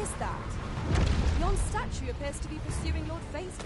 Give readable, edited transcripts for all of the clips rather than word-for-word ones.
is that? Yon statue appears to be pursuing Lord Phases.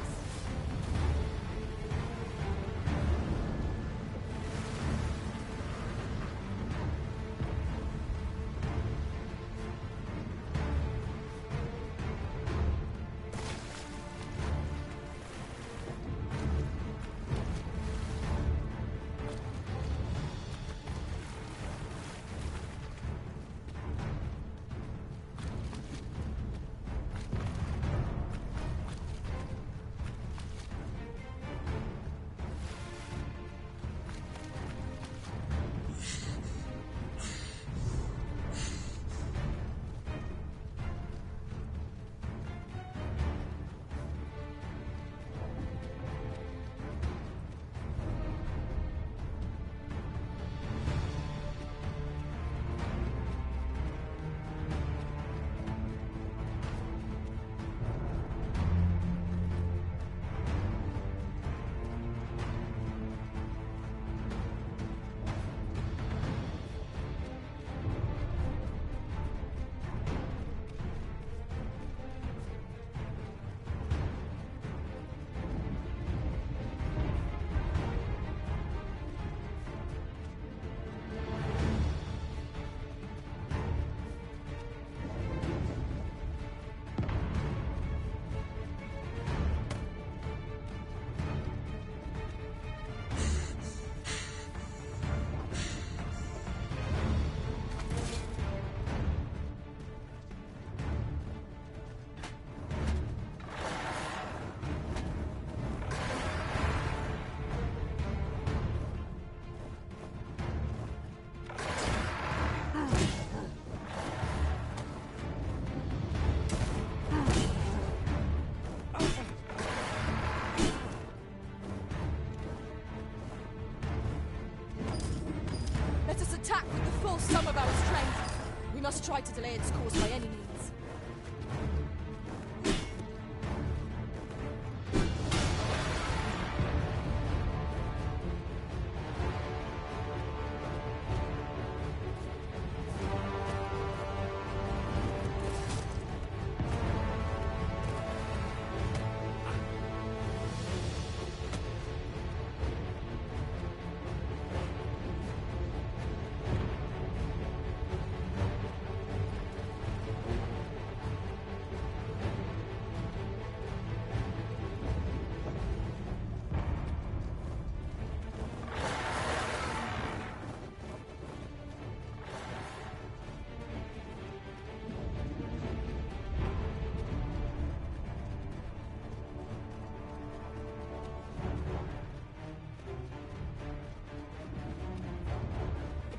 Some of our strength. We must try to delay its course by any means.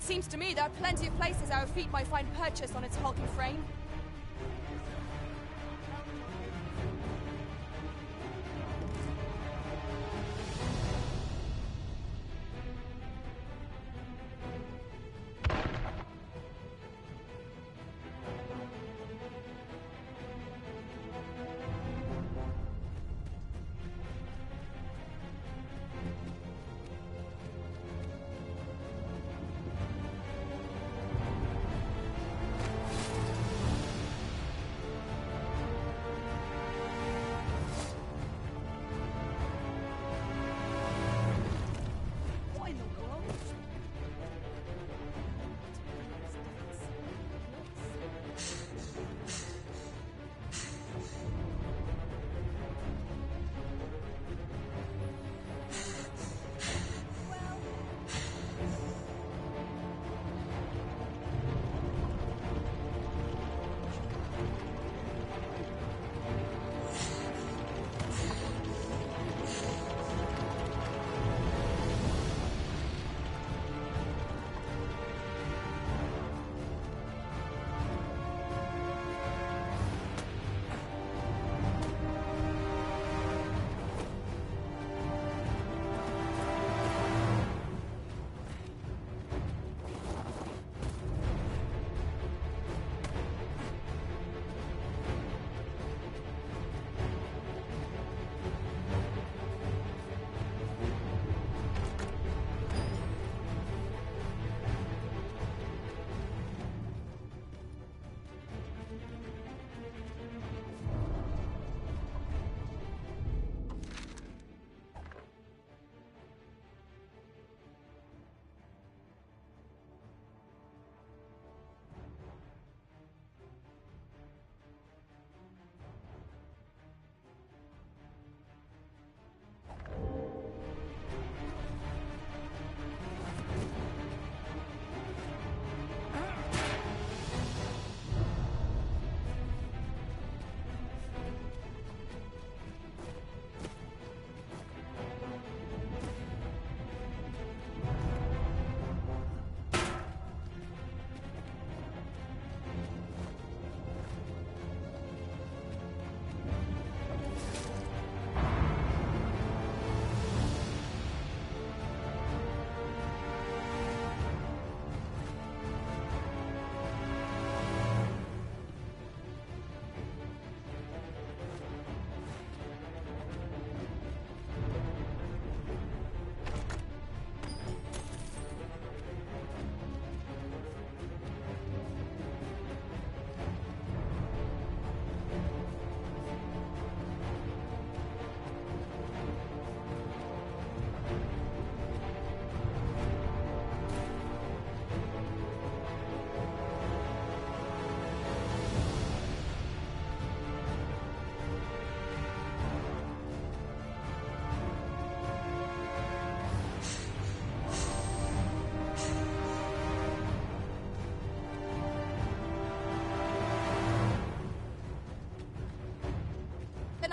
Seems to me there are plenty of places our feet might find purchase on its hulking frame.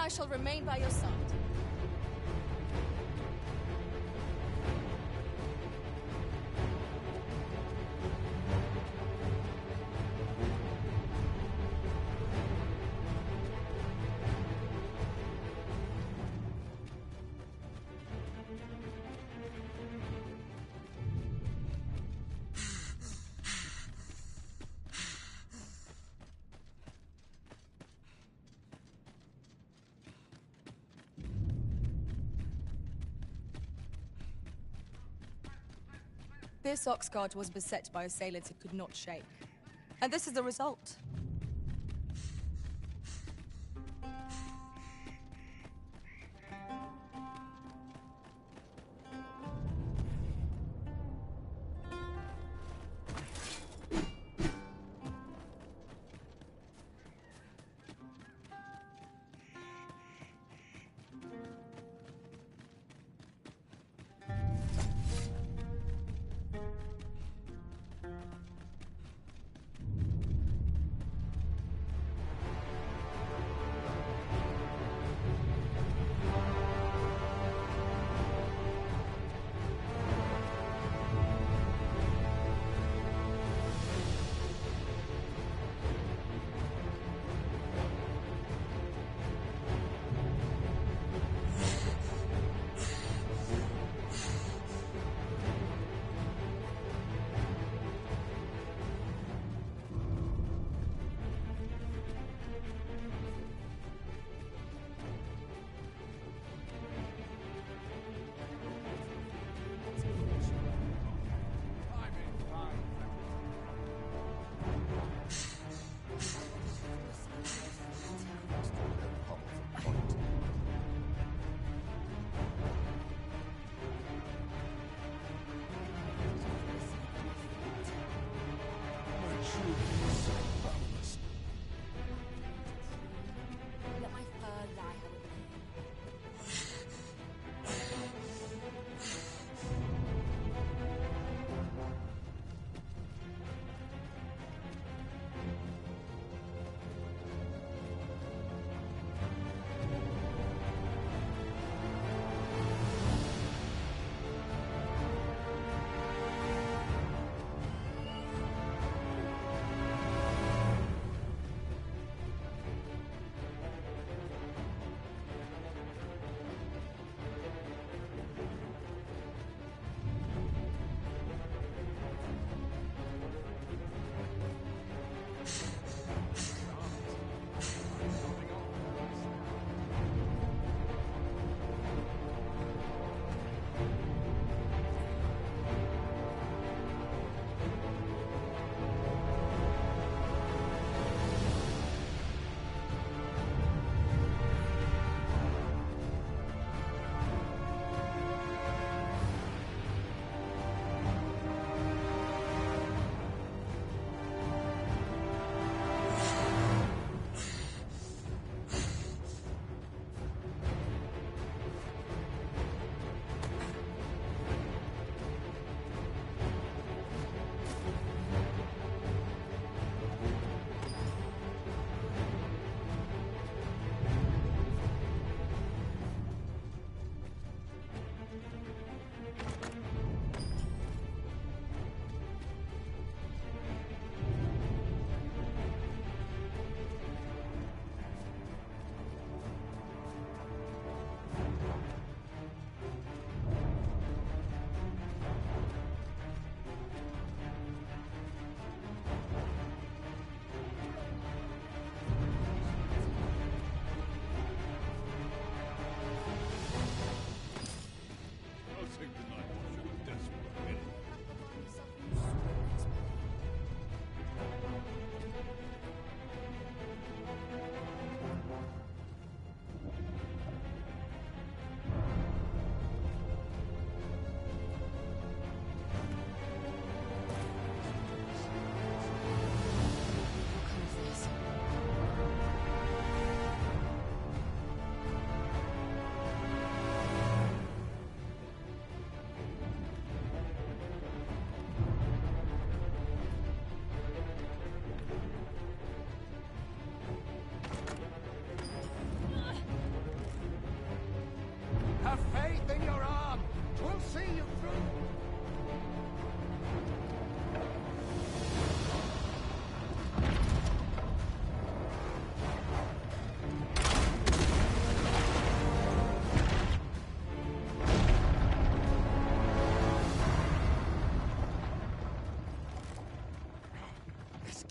I shall remain by your side. This Oxguard was beset by assailants it could not shake. And this is the result.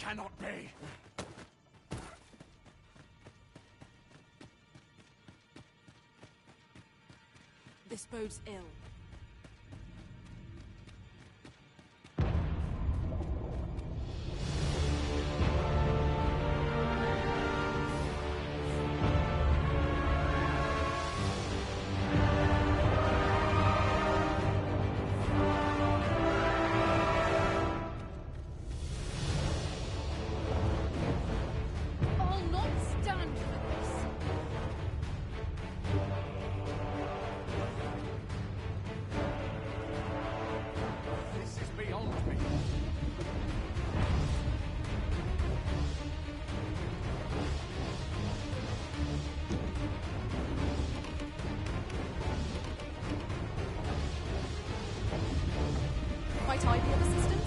cannot be! This bodes ill. Might I be of assistance?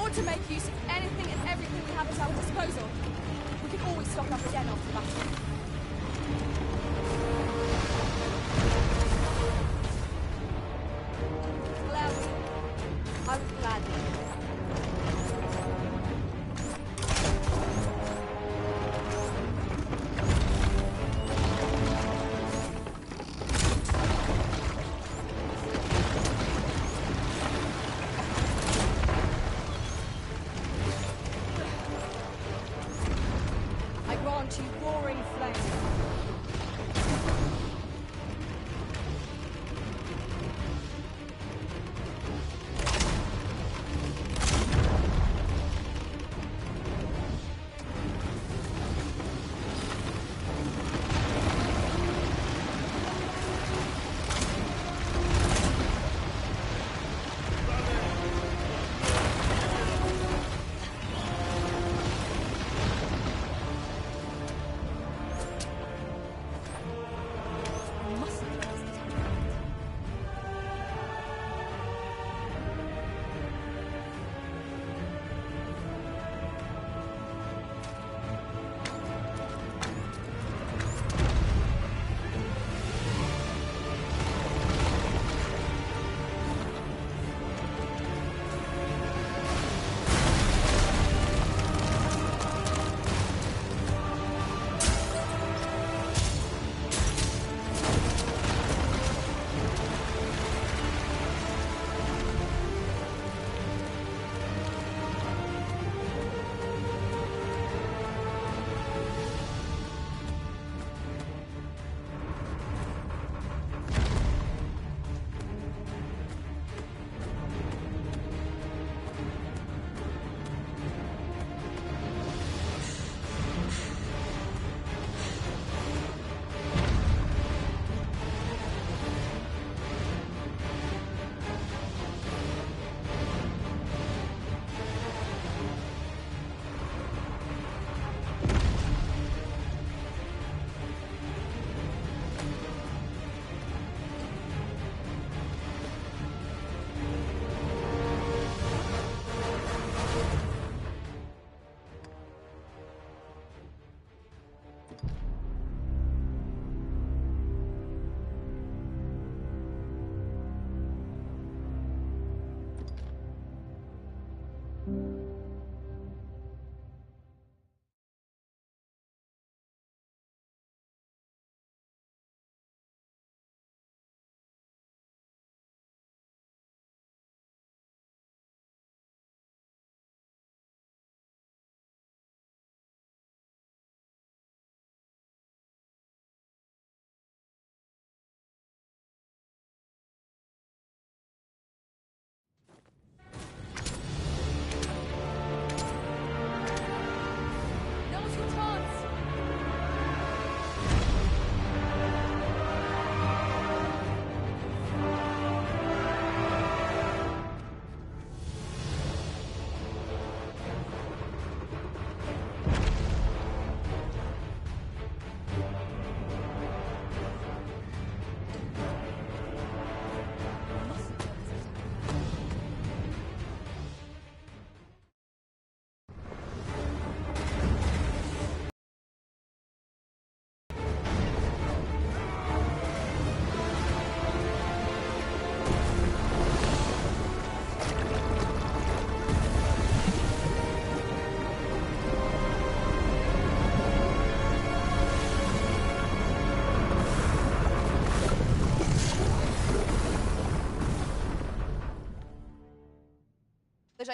To make use of anything and everything we have at our disposal. We can always stock up again after battle. Well, I would gladly. To roaring flames.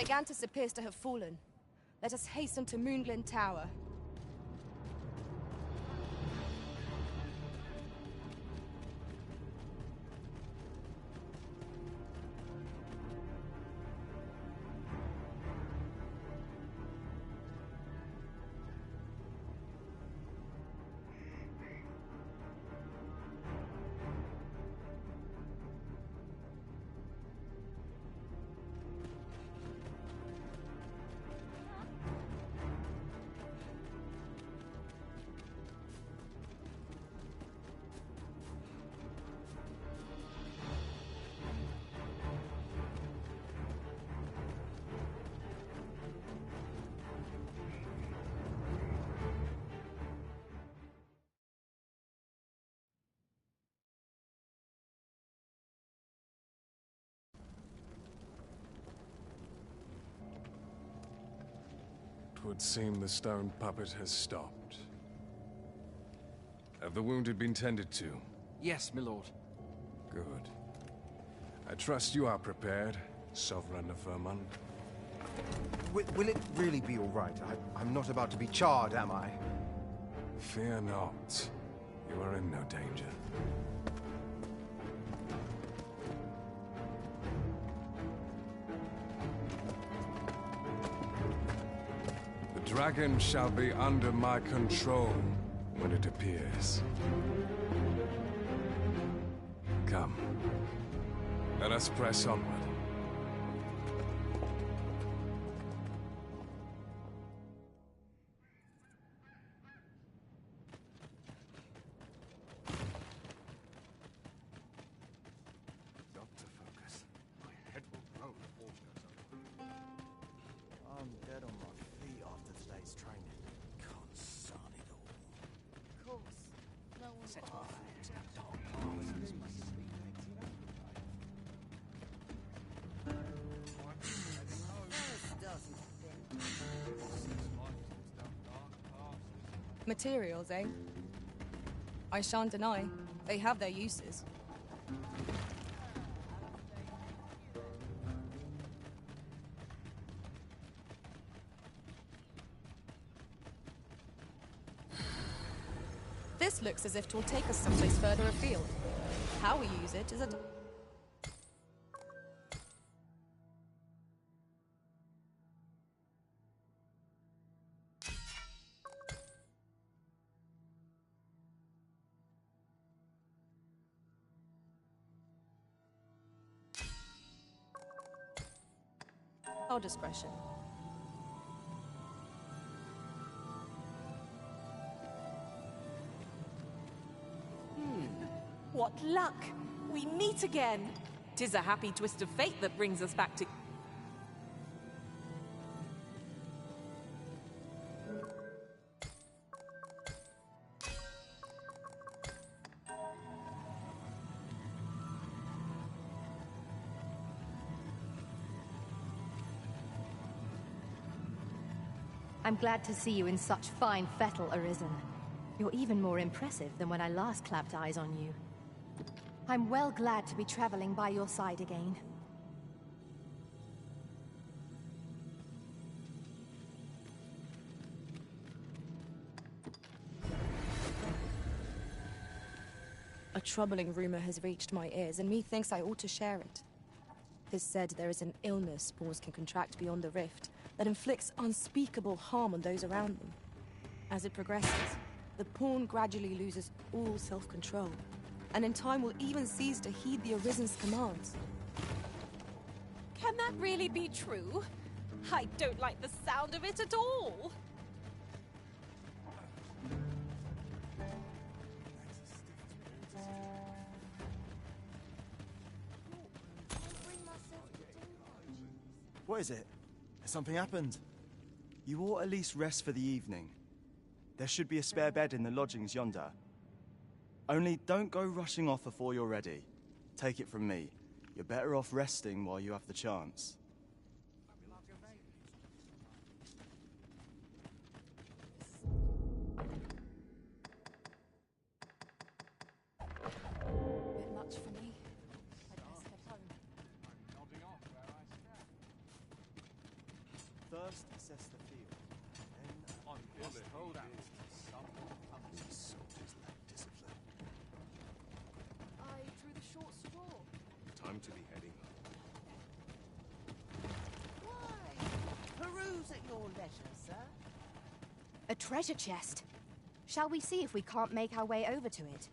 Gigantus appears to have fallen. Let us hasten to Moonglin Tower. It would seem the stone puppet has stopped. Have the wounded been tended to? Yes, my lord. Good. I trust you are prepared, Sovran of Vermund. Will it really be all right? I'm not about to be charred, am I? Fear not. You are in no danger. The dragon shall be under my control when it appears. Come. Let us press onward. I'm dead on my feet after today's training. Consign it all. Of course. No one Set will off. Materials, eh? I shan't deny. They have their uses. This looks as if it will take us someplace further afield. How we use it is a... our discretion. What luck! We meet again! 'Tis a happy twist of fate that brings us back to... I'm glad to see you in such fine fettle, Arisen. You're even more impressive than when I last clapped eyes on you. I'm well glad to be traveling by your side again. A troubling rumor has reached my ears, and methinks I ought to share it. 'Tis said there is an illness spawns can contract beyond the rift that inflicts unspeakable harm on those around them. As it progresses, the pawn gradually loses all self-control, and in time will even cease to heed the Arisen's commands. Can that really be true? I don't like the sound of it at all! What is it? Has something happened? You ought at least rest for the evening. There should be a spare bed in the lodgings yonder. Only don't go rushing off before you're ready. Take it from me. You're better off resting while you have the chance. Bit much for me. I'd best head home. Just assess the field. Then On bullet, hold out. These soldiers lack discipline. I drew the short straw. Time to be heading home. Why? Peruse at your leisure, sir. A treasure chest. Shall we see if we can't make our way over to it?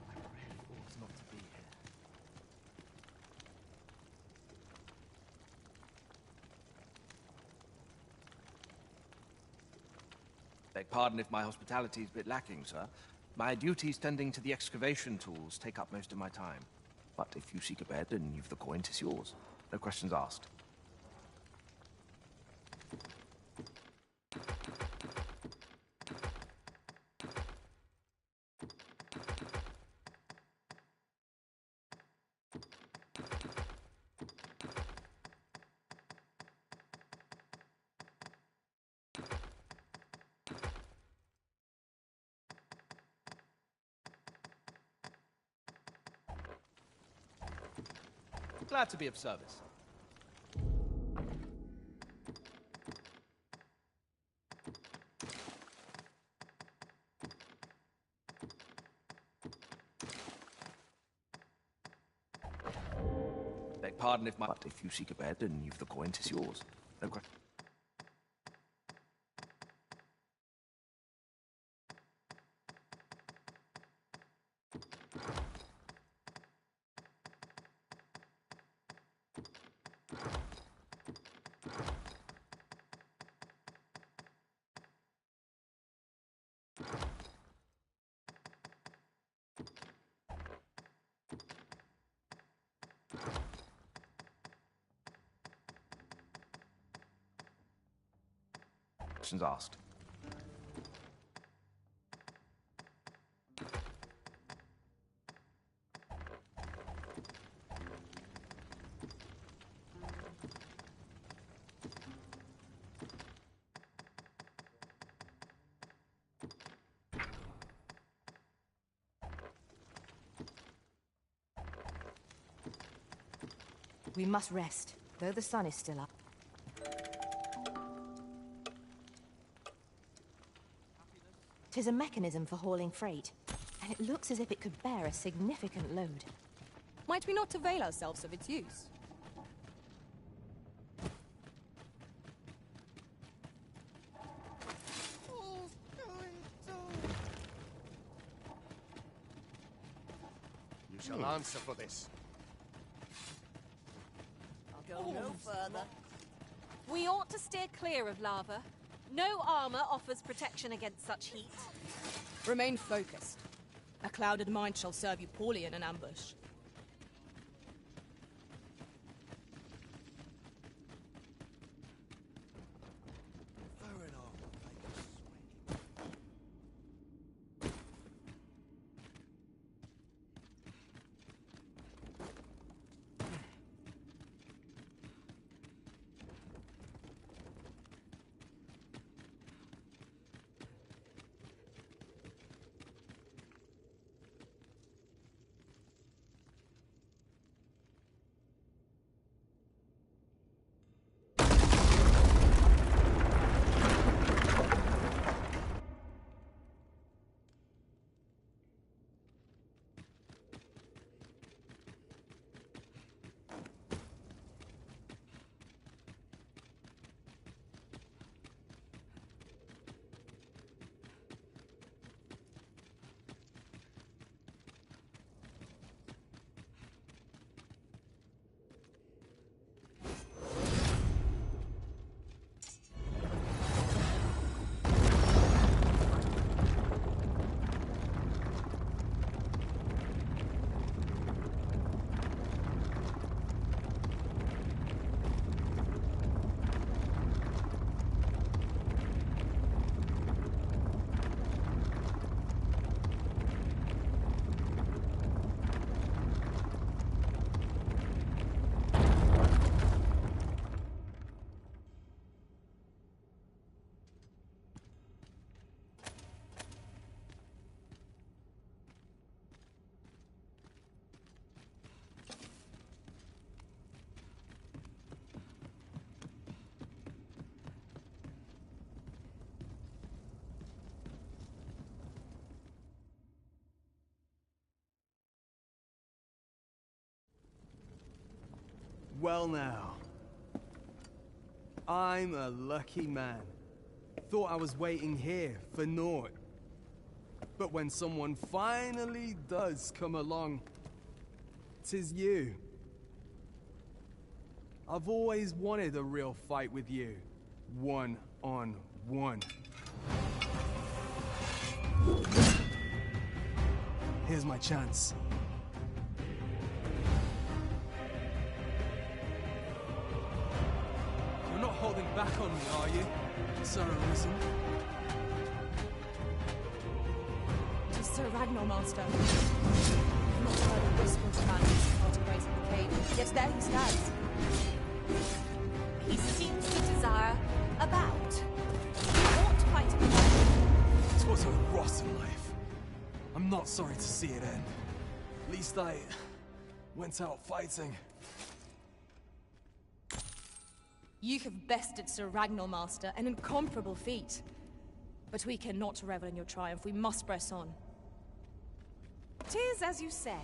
I really ought not to be here. Beg pardon if my hospitality is a bit lacking, sir. My duties tending to the excavation tools take up most of my time. But if you seek a bed and you've the coin, 'tis yours. No questions asked. Glad to be of service. Beg pardon if my... But if you seek a bed and you've the coin, 'tis yours. No question. Questions asked. We must rest, though the sun is still up. Tis a mechanism for hauling freight, and it looks as if it could bear a significant load. Might we not avail ourselves of its use? Who's going to? You shall answer for this. I'll go no further. We ought to steer clear of lava. No armor offers protection against such heat. Remain focused. A clouded mind shall serve you poorly in an ambush. Well now. I'm a lucky man. Thought I was waiting here for naught. But when someone finally does come along, 'tis you. I've always wanted a real fight with you. One-on-one. Here's my chance. You're not holding back on me, are you, Sir Arisen? It is Sir Ragnar, Master. I've not heard a whisper of man contemplating the cave, yet there he stands. He seems to desire a bout. You ought to fight him. 'Twas a rotten life. I'm not sorry to see it end. At least I went out fighting. You have bested Sir Ragnar, Master, an incomparable feat. But we cannot revel in your triumph. We must press on. 'Tis as you say.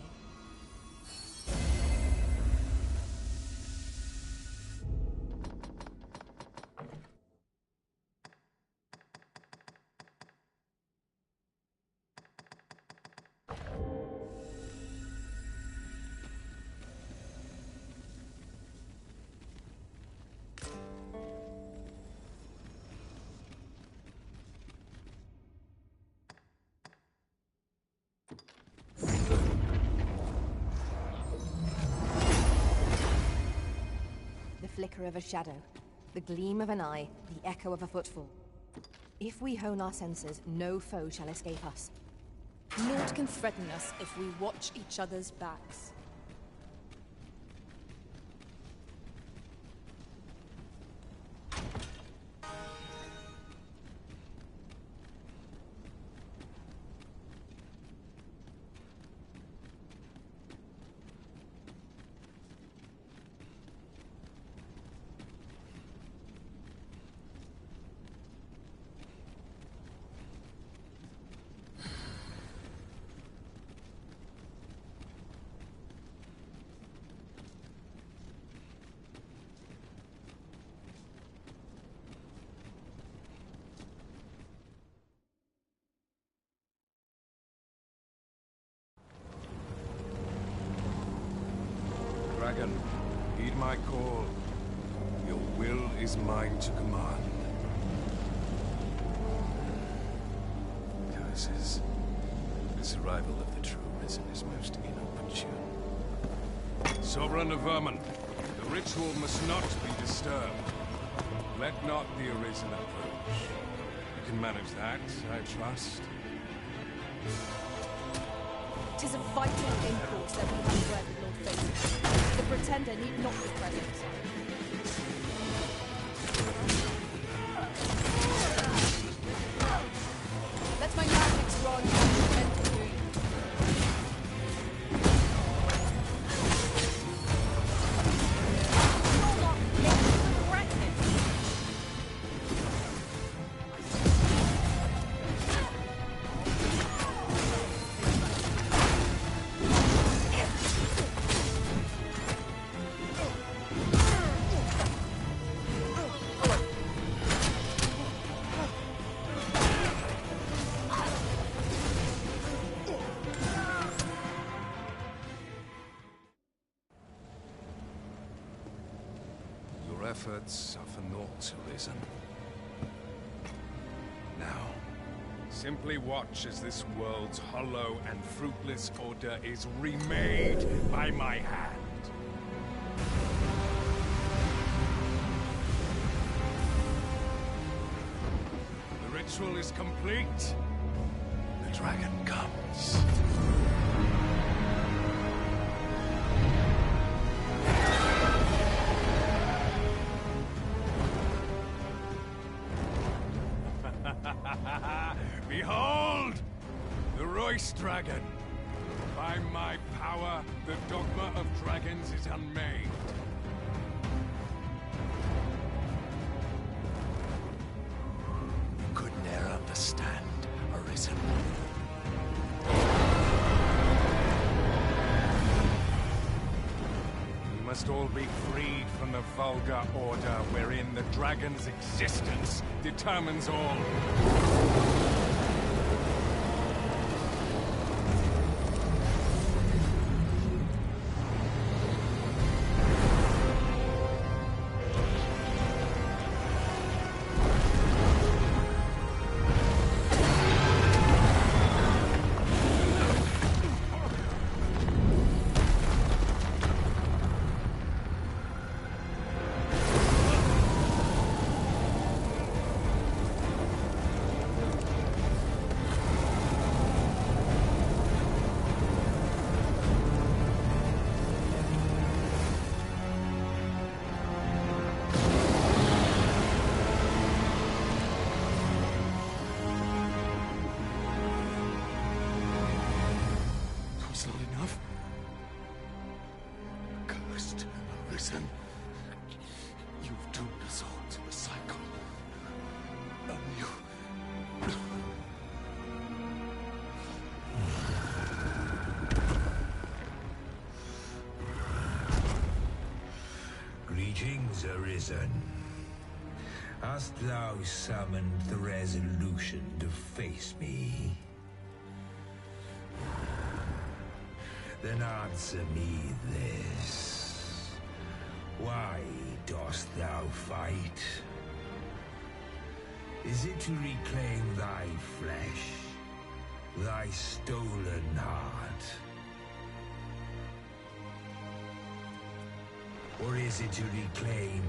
Flicker of a shadow, the gleam of an eye, the echo of a footfall. If we hone our senses, no foe shall escape us. Naught can threaten us if we watch each other's backs. Dragon, heed my call. Your will is mine to command. Curses. This arrival of the true Risen is most inopportune. Sovran of Vermund, the ritual must not be disturbed. Let not the Arisen approach. You can manage that, I trust. 'Tis a vital import that we have word with Lord Fate. The Pretender need not be present. Let my magics run and to you. Efforts are for naught, Arisen. Now, simply watch as this world's hollow and fruitless order is remade by my hand. The ritual is complete. The dragon comes. Behold! The Royce Dragon! By my power, the Dogma of Dragons is unmade. You could ne'er understand, Arisen. In must all be freed from the vulgar order wherein the dragon's existence determines all. Arisen, you've doomed us all to a cycle. And you... Greetings, Arisen. Hast thou summoned the resolution to face me? Then answer me this. Why dost thou fight? Is it to reclaim thy flesh, thy stolen heart? Or is it to reclaim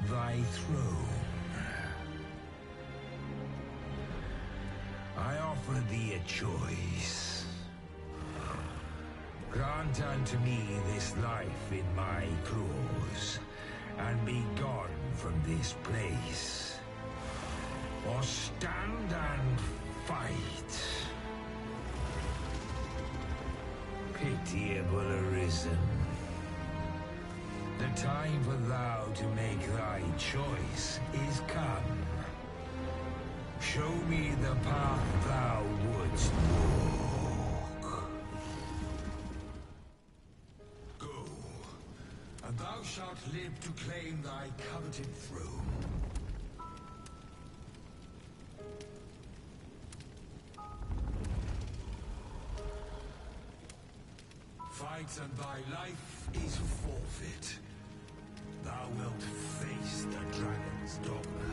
thy throne? I offer thee a choice. Grant unto me this life in my claws, and be gone from this place. Or stand and fight. Pitiable Arisen. The time for thou to make thy choice is come. Show me the path thou wouldst walk. Go, and thou shalt live to claim thy coveted throne. Fight and thy life is forfeit. Thou wilt face the dragon's dogma.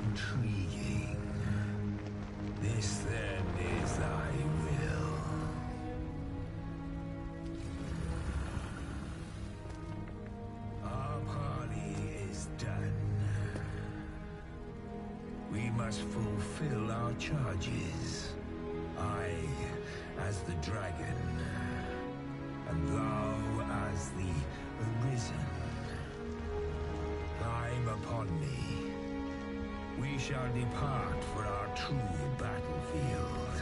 Intriguing. This then is thy will. Our party is done. We must fulfill our charges. I as the dragon, and thou as the Arisen. Climb upon me. We shall depart for our true battlefield.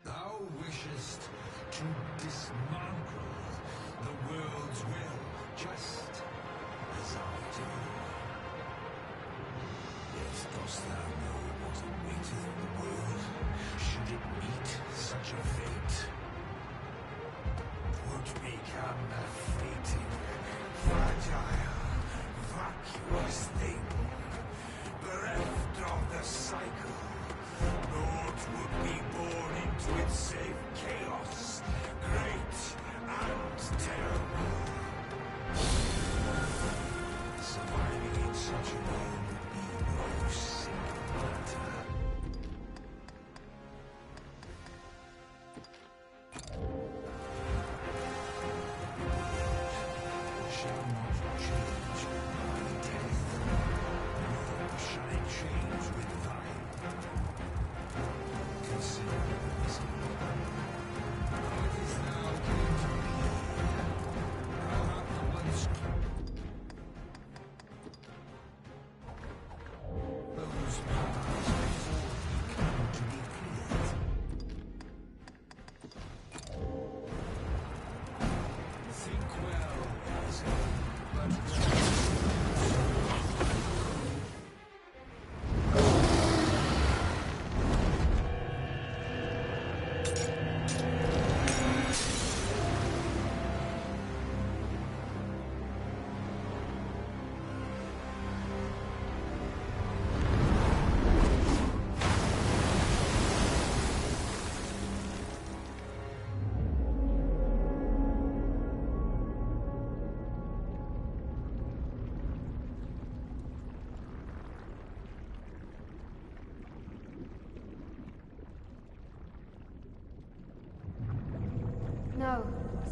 Thou wishest to dismantle the world's will, just as I do. Yet dost thou know what awaiteth the world, should it meet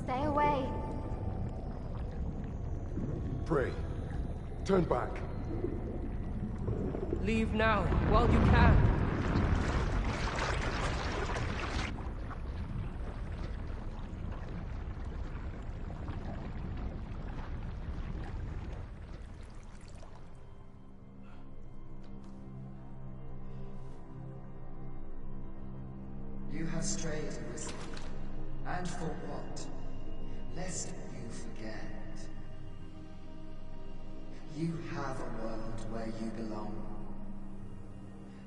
Stay away. Pray. Turn back. Leave now, while you can. You have strayed, Wizard. And for what? Lest you forget. You have a world where you belong.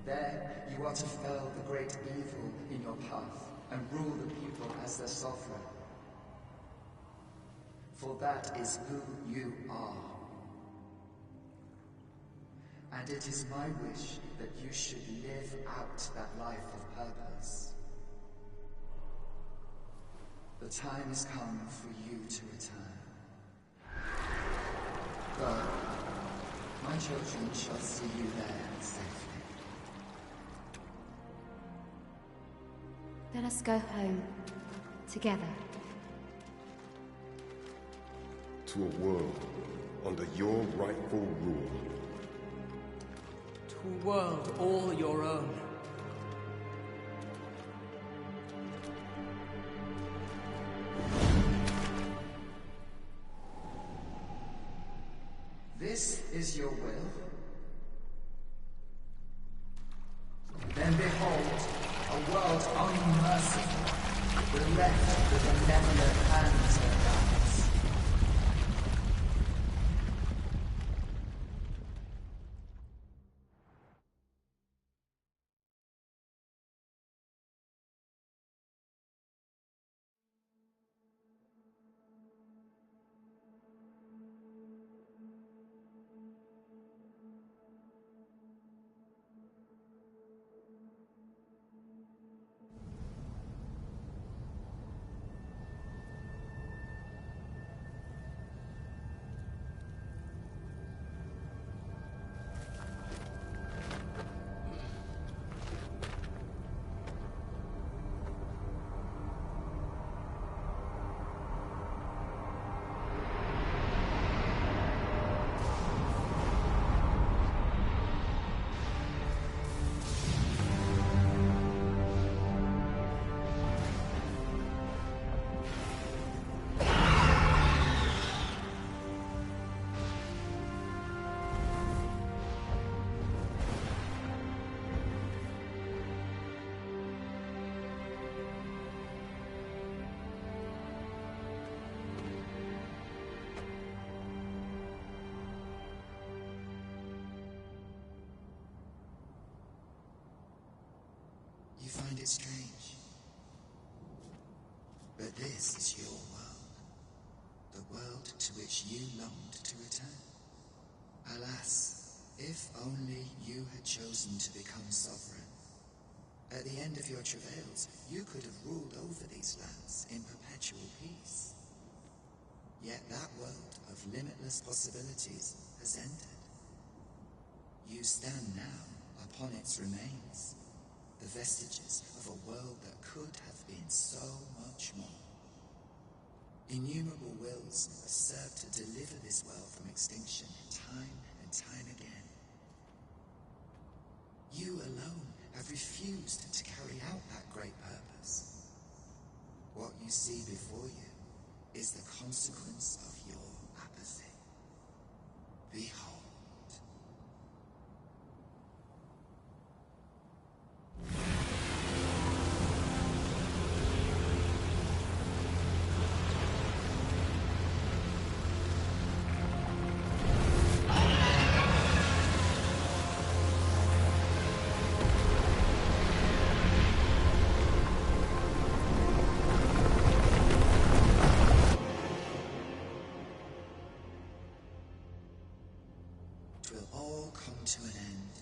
There, you are to fell the great evil in your path and rule the people as their sovereign. For that is who you are. And it is my wish that you should live out that life of purpose. The time has come for you to return. Go. My children shall see you there safely. Let us go home. Together. To a world under your rightful rule. To a world all your own. This is your will? Then behold, a world unmerciful, bereft with the benevolent hands of gods. You find it strange. But this is your world. The world to which you longed to return. Alas, if only you had chosen to become sovereign. At the end of your travails, you could have ruled over these lands in perpetual peace. Yet that world of limitless possibilities has ended. You stand now upon its remains, the vestiges of a world that could have been so much more. Innumerable wills have served to deliver this world from extinction time and time again. You alone have refused to carry out that great purpose. What you see before you is the consequence of your apathy. Behold. To an end.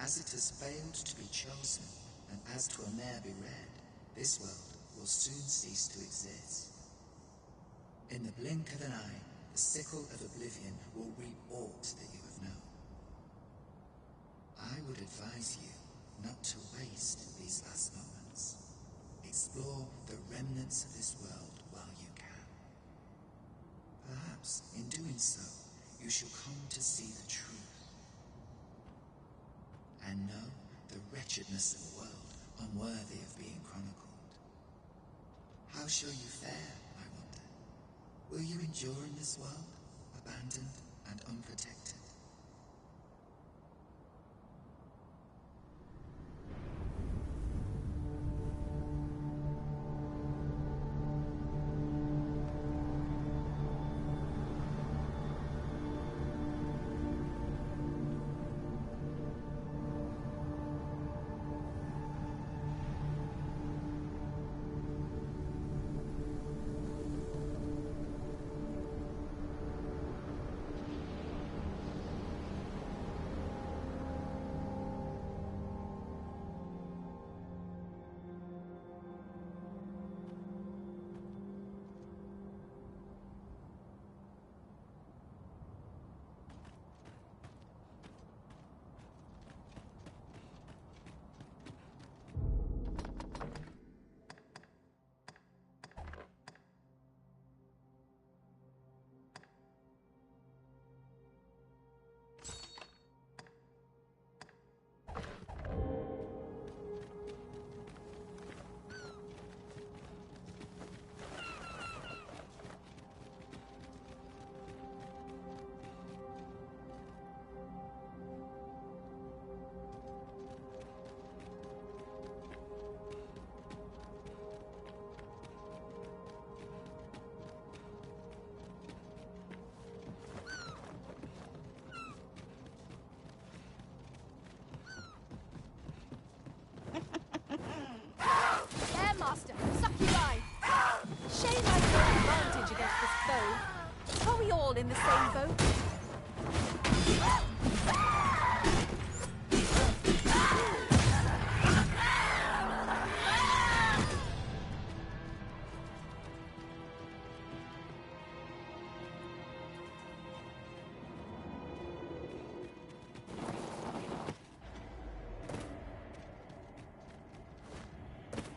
As it has failed to be chosen, and as 'twill ne'er be read, this world will soon cease to exist. In the blink of an eye, the sickle of oblivion will reap aught that you have known. I would advise you not to waste these last moments. Explore the remnants of this world while you can. Perhaps, in doing so, you shall come to see the truth. And know the wretchedness of a world unworthy of being chronicled. How shall you fare, I wonder? Will you endure in this world, abandoned and unprotected? Master, suck you eye! Shame I have no advantage against this foe. Are we all in the same boat?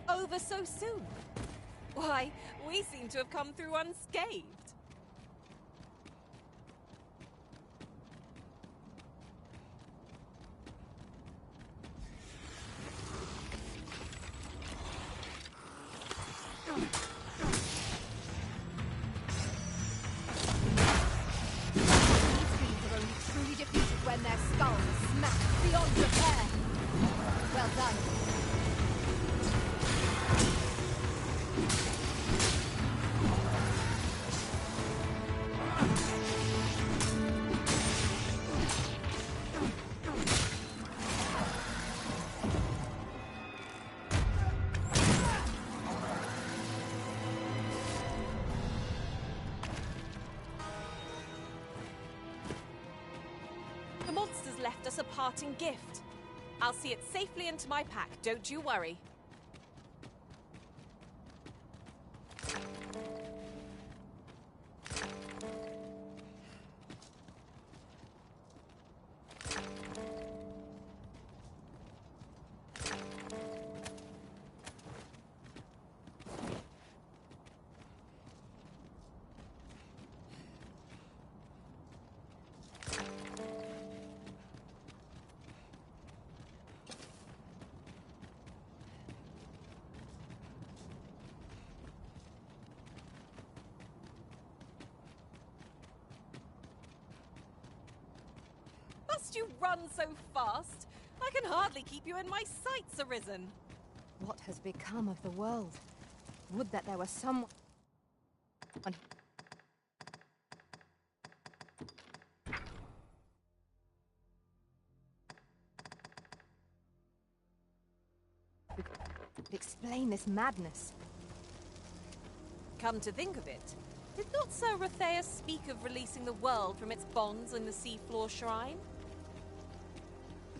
Over so soon? Why, we seem to have come through unscathed. Left us a parting gift. I'll see it safely into my pack, don't you worry. You run so fast. I can hardly keep you in my sights, Arisen. What has become of the world? Would that there were someone... Explain this madness. Come to think of it, did not Sir Rotheus speak of releasing the world from its bonds in the seafloor shrine?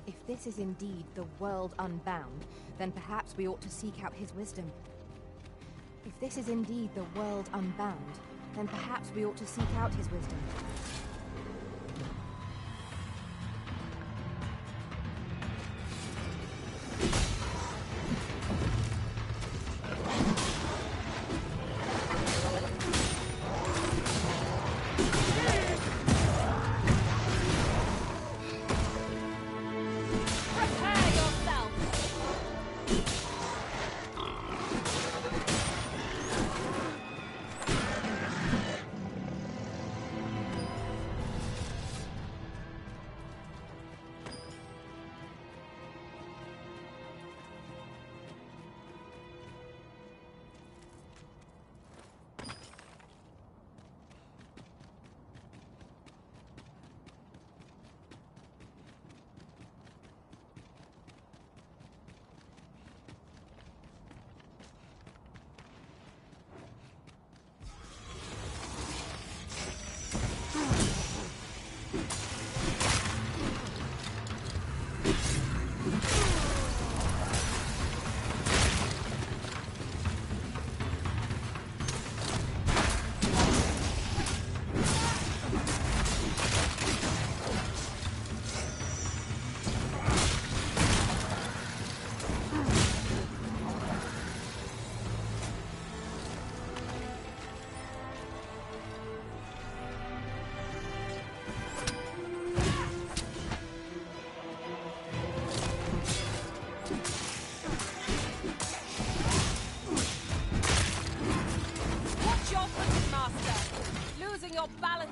If this is indeed the world unbound, then perhaps we ought to seek out his wisdom. If this is indeed the world unbound, then perhaps we ought to seek out his wisdom.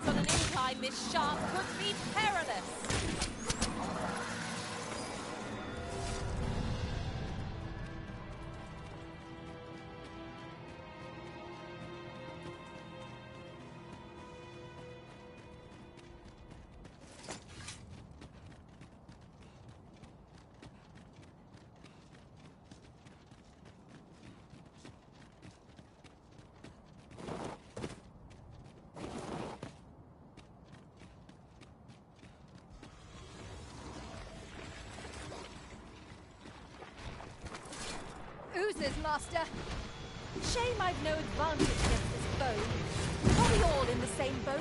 heights on an incline this sharp could be perilous. Oozes, Master! Shame I've no advantage against this bow. Are we all in the same boat?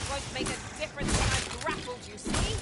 Won't make a difference when I've grappled, you see?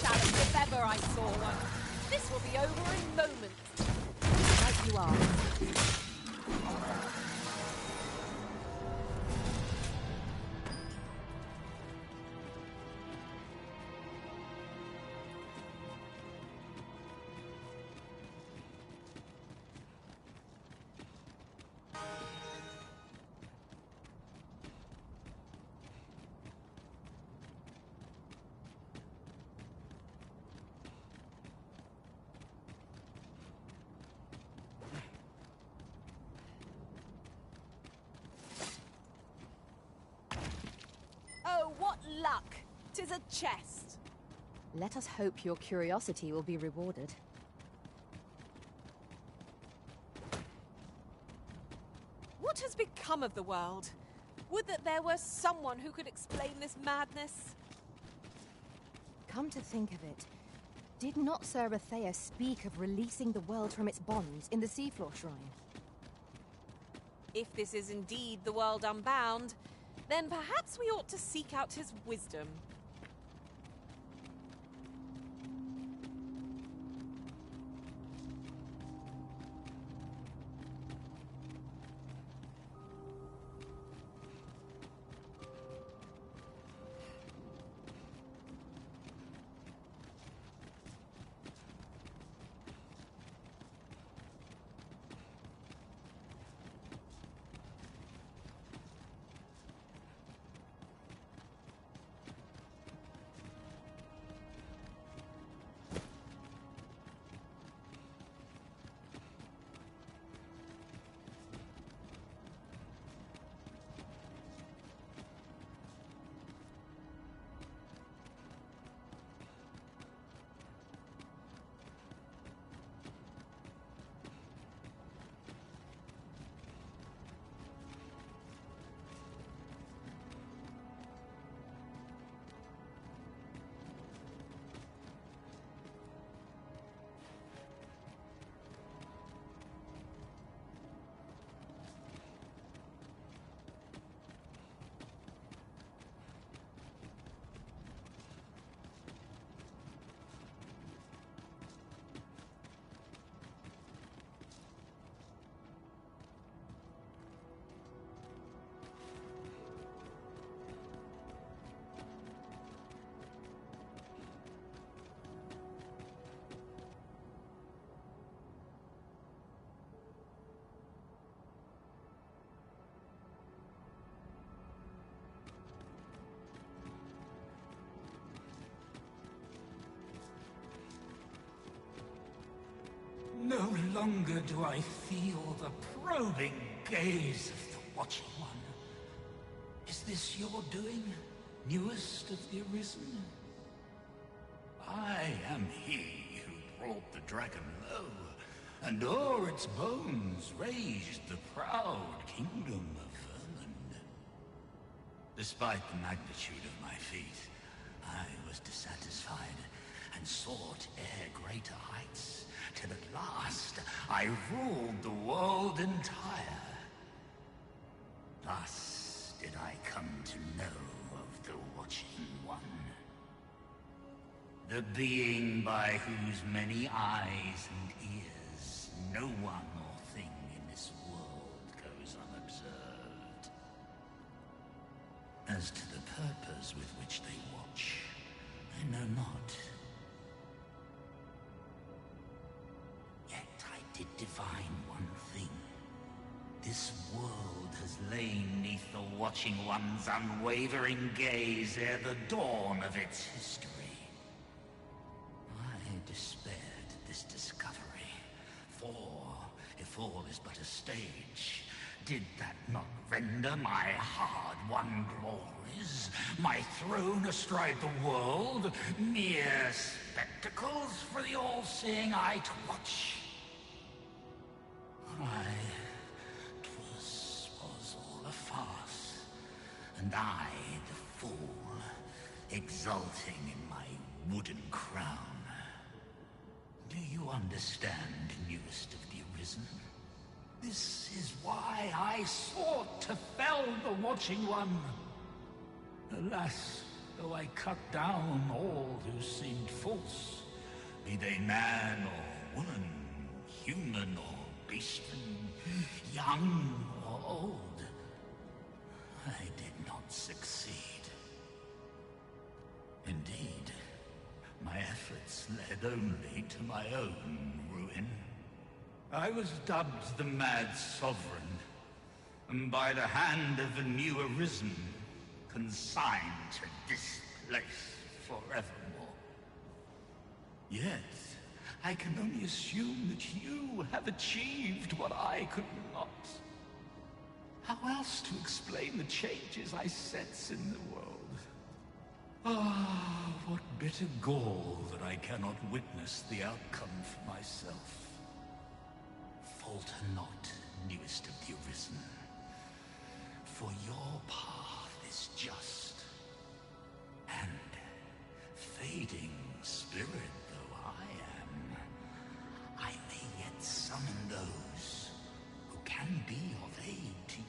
Challenge if ever I saw one. This will be over in moments. Right you are. Oh, what luck! 'Tis a chest. Let us hope your curiosity will be rewarded. What has become of the world? Would that there were someone who could explain this madness. Come to think of it, did not Sir Rathea speak of releasing the world from its bonds in the Seafloor Shrine? If this is indeed the world unbound, then perhaps we ought to seek out his wisdom. longer do I feel the probing gaze of the Watching One. Is this your doing, newest of the Arisen? I am he who brought the dragon low, and o'er its bones raised the proud kingdom of Vermund. Despite the magnitude of my feat, I was dissatisfied and sought e'er greater heights, till at last I ruled the world entire. Thus did I come to know of the Watching One. The being by whose many eyes and ears no one or thing in this world goes unobserved. As to the purpose with which they watch, I know not. Yet I did divine one thing. This world has lain neath the Watching One's unwavering gaze ere the dawn of its history. I despaired at this discovery, for if all is but a stage, did that not render my hard-won glories, my throne astride the world, mere spectacles for the all-seeing eye to watch? Was all a farce, and I, the fool, exulting in my wooden crown. Do you understand, newest of the Arisen? This is why I sought to fell the Watching One. Alas, though I cut down all who seemed false, be they man or woman, human or beastly, young or old, I did not succeed. Indeed, my efforts led only to my own ruin. I was dubbed the Mad Sovran, and by the hand of a new Arisen, consigned to this place forevermore. Yet, I can only assume that you have achieved what I could not. How else to explain the changes I sense in the world? Ah, what bitter gall that I cannot witness the outcome for myself. Falter not, newest of the Arisen, for your path is just, and fading spirit though I am, I may yet summon those who can be of aid to you.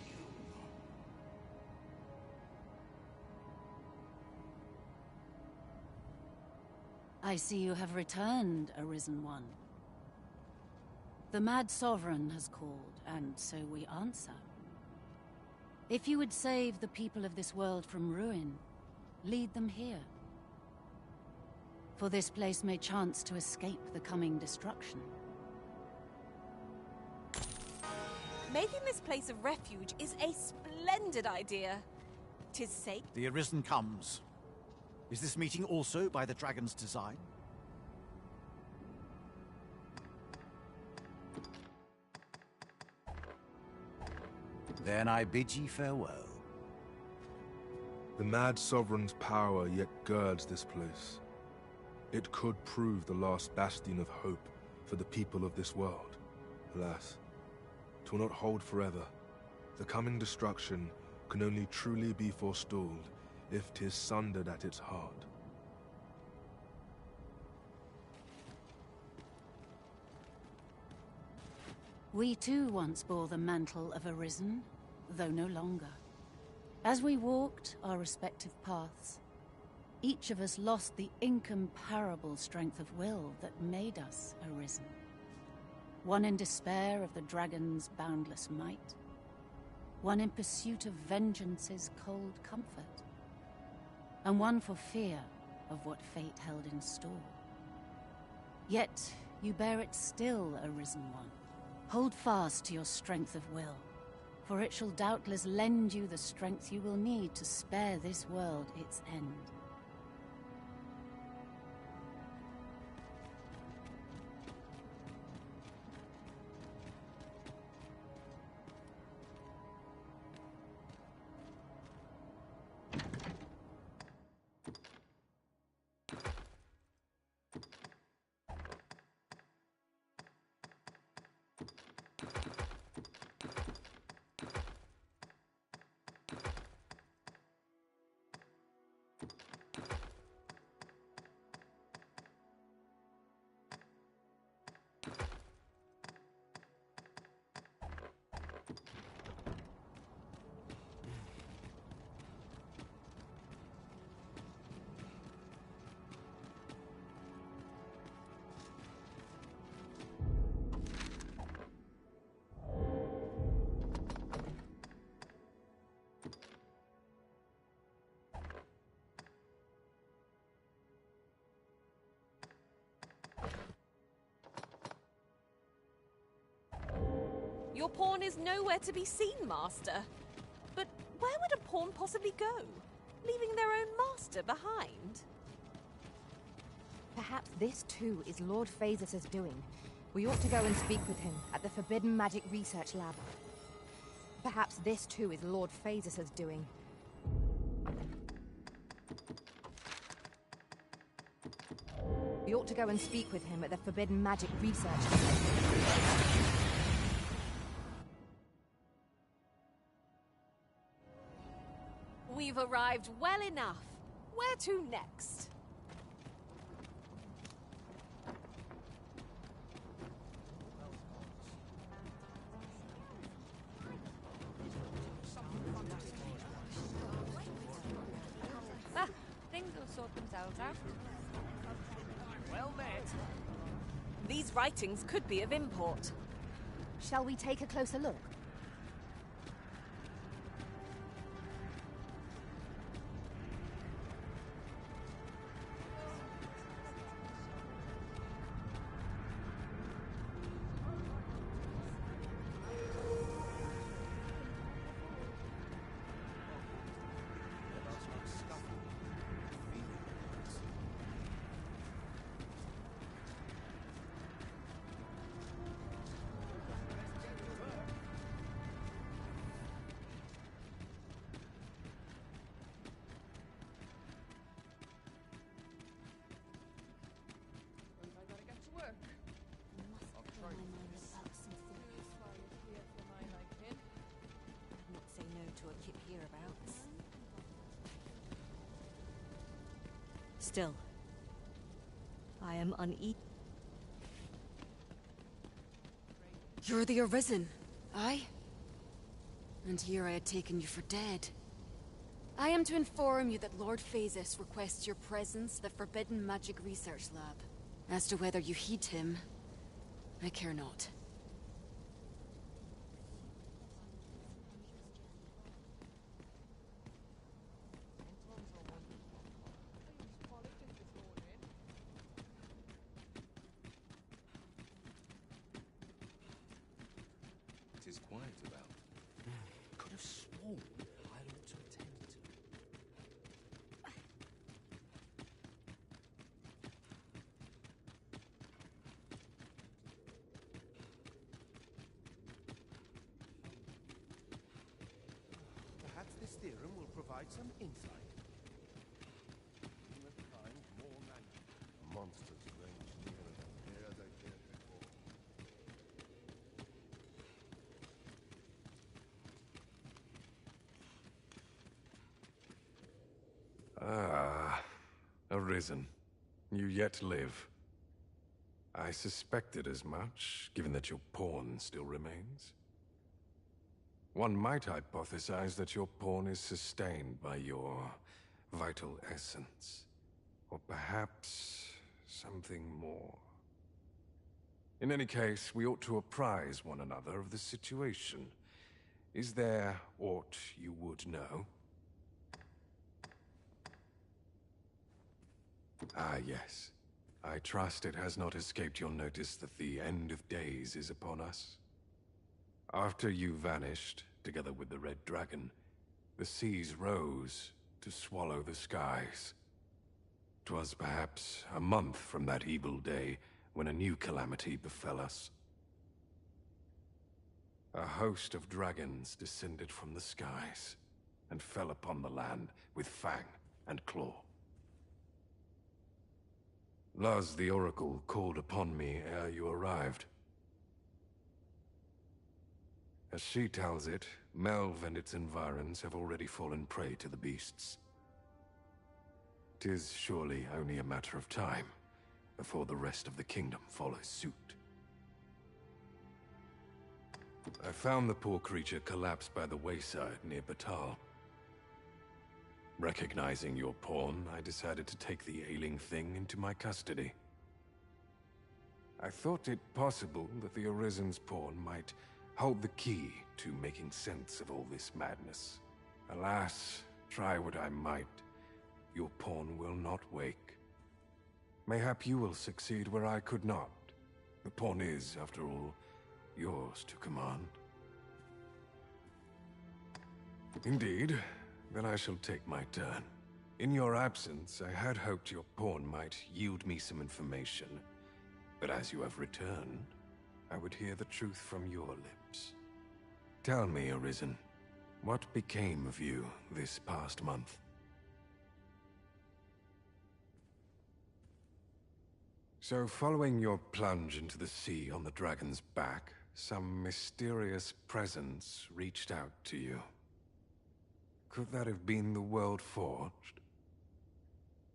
I see you have returned, Arisen One. The Mad Sovran has called, and so we answer. If you would save the people of this world from ruin, lead them here. For this place may chance to escape the coming destruction. Making this place a refuge is a splendid idea. 'Tis safe. The Arisen comes. Is this meeting also by the dragon's design? Then I bid ye farewell. The Mad Sovereign's power yet girds this place. It could prove the last bastion of hope for the people of this world. Alas, 'twill not hold forever. The coming destruction can only truly be forestalled if 'tis sundered at its heart. We too once bore the mantle of Arisen, though no longer. As we walked our respective paths, each of us lost the incomparable strength of will that made us Arisen. One in despair of the dragon's boundless might, one in pursuit of vengeance's cold comfort, and one for fear of what fate held in store. Yet you bear it still, Arisen One. Hold fast to your strength of will, for it shall doubtless lend you the strength you will need to spare this world its end. Your pawn is nowhere to be seen, Master. But where would a pawn possibly go? Leaving their own master behind? Perhaps this too is Lord Phaesus' doing. We ought to go and speak with him at the Forbidden Magic Research Lab. Perhaps this too is Lord Phaesus' doing. We ought to go and speak with him at the Forbidden Magic Research Lab. We've arrived well enough. Where to next? Ah, things will sort themselves out. Well met. These writings could be of import. Shall we take a closer look? Still, I am uneasy. You're the Arisen, aye? And here I had taken you for dead. I am to inform you that Lord Phaesus requests your presence at the Forbidden Magic Research Lab. As to whether you heed him, I care not. It is quiet about. Could have sworn I ought to attend to it. Perhaps this theorem will provide some insight. Humankind more manual. Monsters range nearer than here they did before. Ah, Arisen. You yet live. I suspected as much, given that your pawn still remains. One might hypothesize that your pawn is sustained by your vital essence. Or perhaps something more. In any case, we ought to apprise one another of the situation. Is there aught you would know? Ah, yes. I trust it has not escaped your notice that the end of days is upon us. After you vanished, together with the Red Dragon, the seas rose to swallow the skies. 'Twas perhaps a month from that evil day when a new calamity befell us. A host of dragons descended from the skies and fell upon the land with fang and claw. Luz the Oracle called upon me ere you arrived. As she tells it, Melve and its environs have already fallen prey to the beasts. 'Tis surely only a matter of time before the rest of the kingdom follows suit. I found the poor creature collapsed by the wayside near Batal. Recognizing your pawn, I decided to take the ailing thing into my custody. I thought it possible that the Arisen's pawn might hold the key to making sense of all this madness. Alas, try what I might, your pawn will not wake. Mayhap you will succeed where I could not. The pawn is, after all, yours to command. Indeed. Then I shall take my turn. In your absence, I had hoped your pawn might yield me some information. But as you have returned, I would hear the truth from your lips. Tell me, Arisen, what became of you this past month? So, following your plunge into the sea on the dragon's back, some mysterious presence reached out to you. Could that have been the World Forged?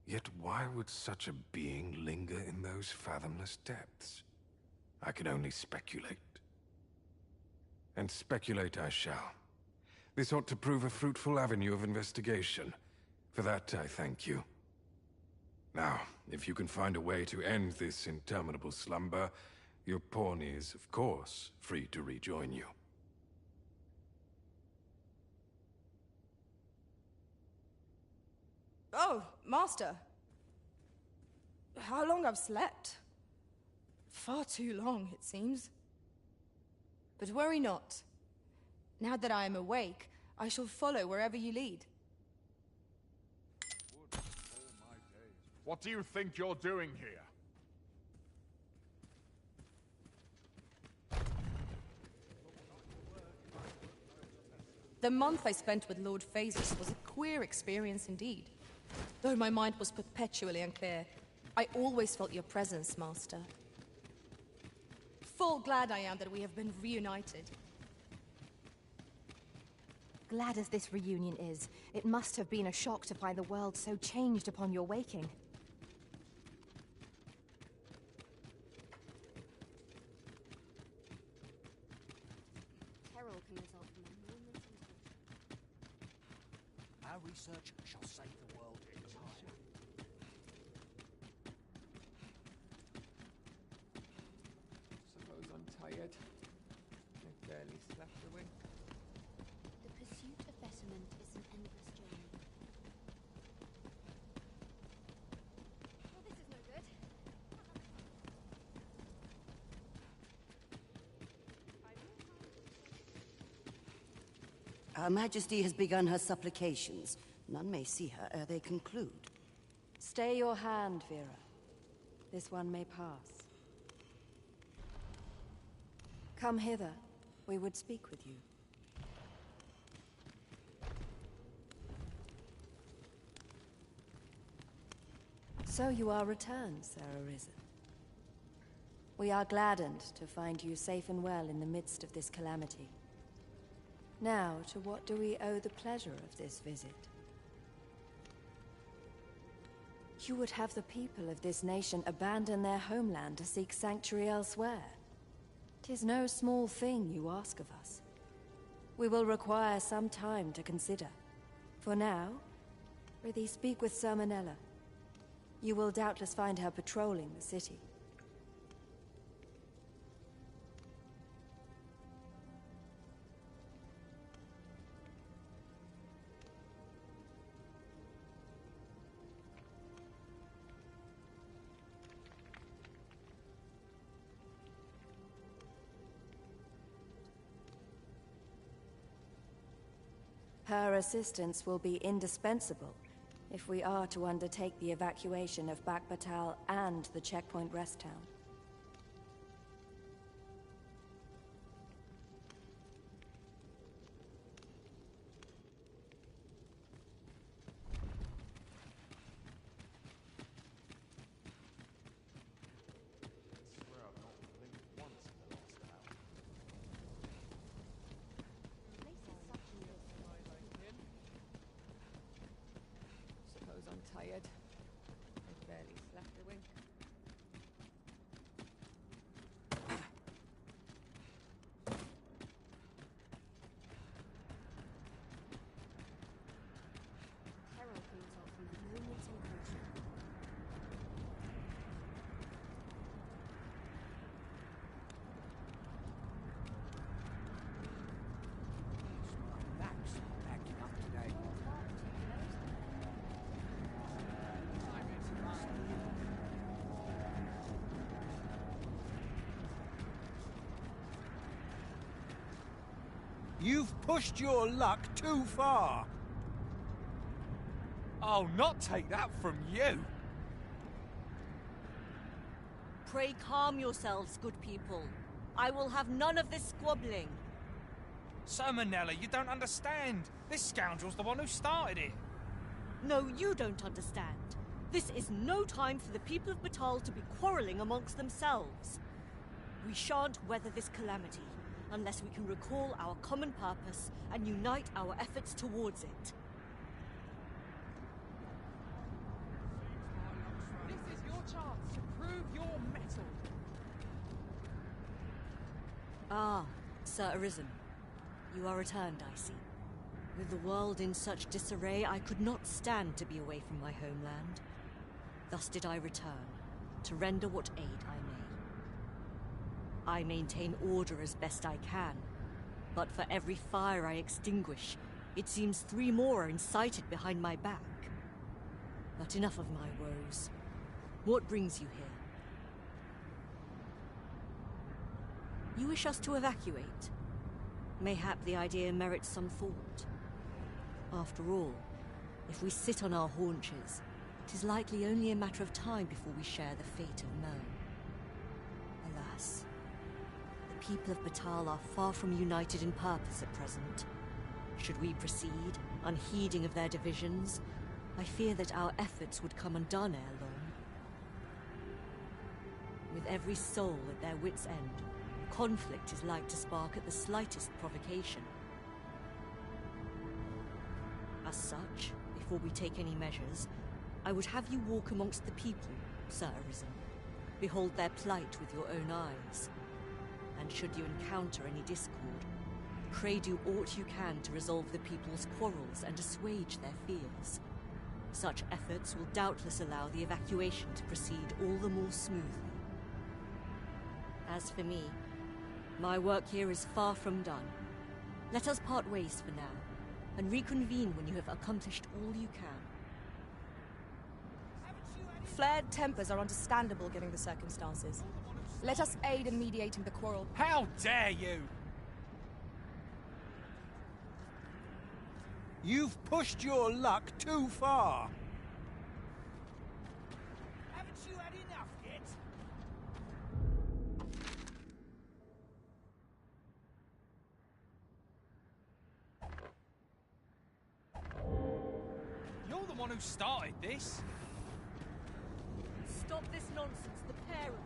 Yet why would such a being linger in those fathomless depths? I can only speculate. And speculate I shall. This ought to prove a fruitful avenue of investigation. For that, I thank you. Now, if you can find a way to end this interminable slumber, your pawn is, of course, free to rejoin you. Oh, Master. How long I've slept? Far too long, it seems. But worry not. Now that I am awake, I shall follow wherever you lead. What do you think you're doing here? The month I spent with Lord Phasis was a queer experience indeed. Though my mind was perpetually unclear, I always felt your presence, Master. Full glad I am that we have been reunited. Glad as this reunion is, it must have been a shock to find the world so changed upon your waking. Our research shall save the world entirely. Suppose I'm tired. I barely slept a wink. The pursuit of betterment is an endless journey. Well, this is no good. Her Majesty has begun her supplications. None may see her ere they conclude. Stay your hand, Vera. This one may pass. Come hither. We would speak with you. So you are returned, Sir Arisen. We are gladdened to find you safe and well in the midst of this calamity. Now, to what do we owe the pleasure of this visit? You would have the people of this nation abandon their homeland to seek sanctuary elsewhere. 'Tis no small thing you ask of us. We will require some time to consider. For now, prithee speak with Sir Manella. You will doubtless find her patrolling the city. Her assistance will be indispensable if we are to undertake the evacuation of Bakbatal and the checkpoint rest town. Suppose I'm tired. I barely slept a wink. Herald brings off from the movements and culture. That's backing up today. You've pushed your luck too far. I'll not take that from you. Pray calm yourselves, good people. I will have none of this squabbling. Sir Manella, you don't understand. This scoundrel's the one who started it. No, you don't understand. This is no time for the people of Batal to be quarrelling amongst themselves. We shan't weather this calamity unless we can recall our common purpose and unite our efforts towards it. This is your chance to prove your mettle. Ah, Sir Arisen. You are returned, I see. With the world in such disarray, I could not stand to be away from my homeland. Thus did I return, to render what aid I may. I maintain order as best I can, but for every fire I extinguish, it seems 3 more are incited behind my back. But enough of my woes. What brings you here? You wish us to evacuate? Mayhap the idea merits some thought. After all, if we sit on our haunches, it is likely only a matter of time before we share the fate of Meln. Alas, the people of Batal are far from united in purpose at present. Should we proceed, unheeding of their divisions, I fear that our efforts would come undone ere long. With every soul at their wits' end, conflict is like to spark at the slightest provocation. As such, before we take any measures, I would have you walk amongst the people, Sir Arisen. Behold their plight with your own eyes. And should you encounter any discord, pray do aught you can to resolve the people's quarrels and assuage their fears. Such efforts will doubtless allow the evacuation to proceed all the more smoothly. As for me, my work here is far from done. Let us part ways for now, and reconvene when you have accomplished all you can. Flared tempers are understandable given the circumstances. Let us aid in mediating the quarrel. How dare you! You've pushed your luck too far. Haven't you had enough yet? You're the one who started this. Stop this nonsense, the pair of you.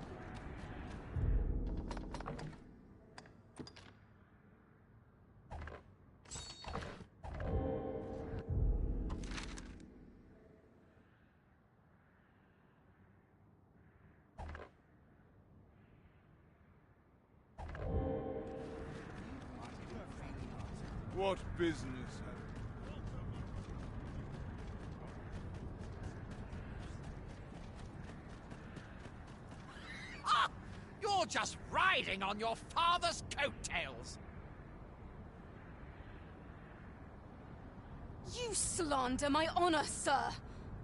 What business Ah! You're just riding on your father's coattails! You slander my honor, sir!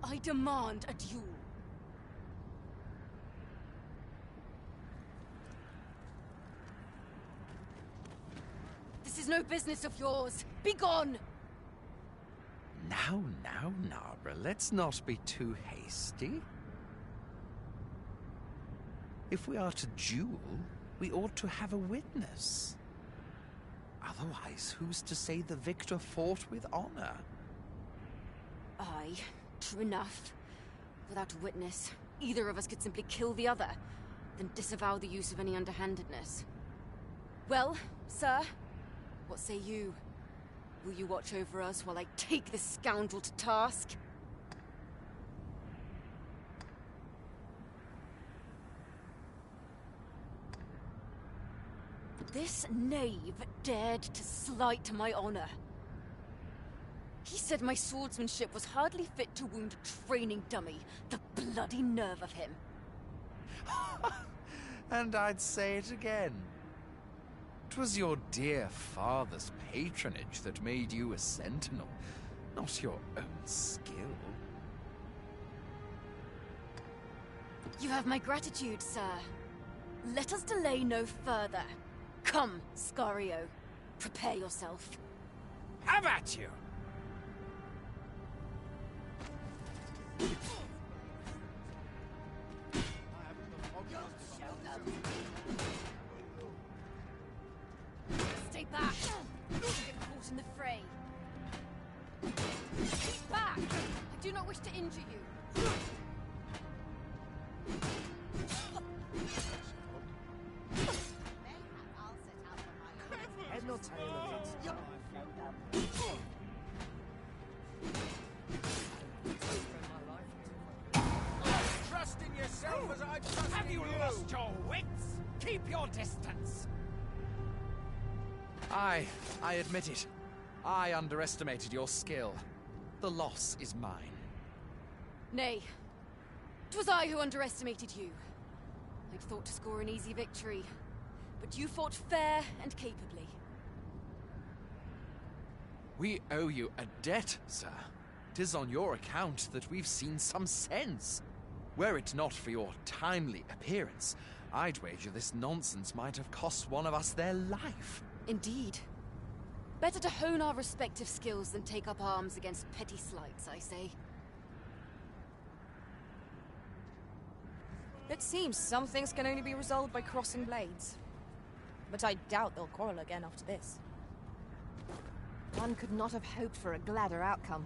I demand a duel. This is no business of yours. Be gone! Now, Nara, let's not be too hasty. If we are to duel, we ought to have a witness. Otherwise, who's to say the victor fought with honor? Aye, true enough. Without a witness, either of us could simply kill the other, then disavow the use of any underhandedness. Well, sir, what say you? Will you watch over us while I take this scoundrel to task? This knave dared to slight my honor. He said my swordsmanship was hardly fit to wound a training dummy. The bloody nerve of him. And I'd say it again. 'Twas your dear father's patronage that made you a sentinel, not your own skill. You have my gratitude, sir. Let us delay no further. Come, Scario. Prepare yourself. Have at you! Stay back! Don't get caught in the fray. Keep back! I do not wish to injure you. Head nor tail of it. Trust in yourself as I trust Have in you lost your wits? Keep your distance! I admit it. I underestimated your skill. The loss is mine. Nay. 'Twas I who underestimated you. I'd thought to score an easy victory, but you fought fair and capably. We owe you a debt, sir. 'Tis on your account that we've seen some sense. Were it not for your timely appearance, I'd wager this nonsense might have cost one of us their life. Indeed. Better to hone our respective skills than take up arms against petty slights, I say. It seems some things can only be resolved by crossing blades. But I doubt they'll quarrel again after this. One could not have hoped for a gladder outcome.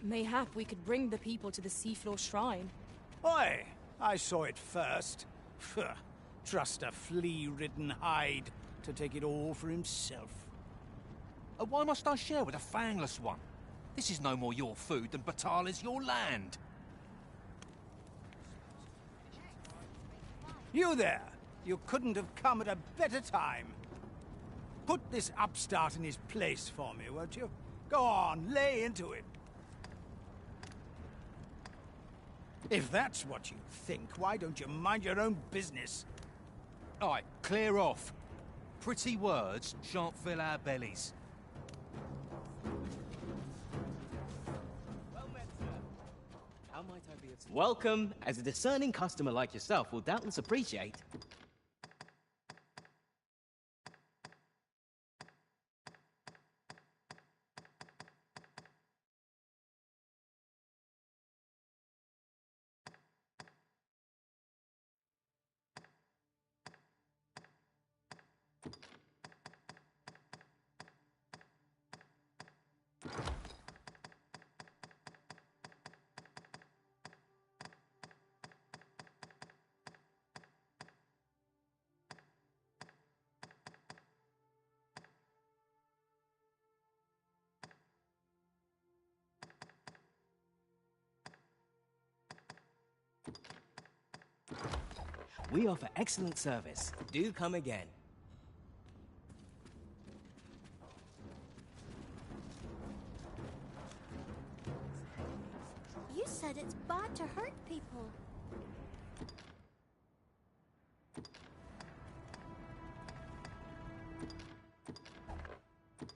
Mayhap we could bring the people to the seafloor shrine. Oi! I saw it first. Phuh. Trust a flea-ridden hide to take it all for himself. Why must I share with a fangless one? This is no more your food than Batal is your land. You there! You couldn't have come at a better time. Put this upstart in his place for me, won't you? Go on, lay into it. If that's what you think, why don't you mind your own business? Alright, clear off. Pretty words shan't fill our bellies. How might I be of... Welcome, as a discerning customer like yourself will doubtless appreciate. We offer excellent service. Do come again. You said it's bad to hurt people.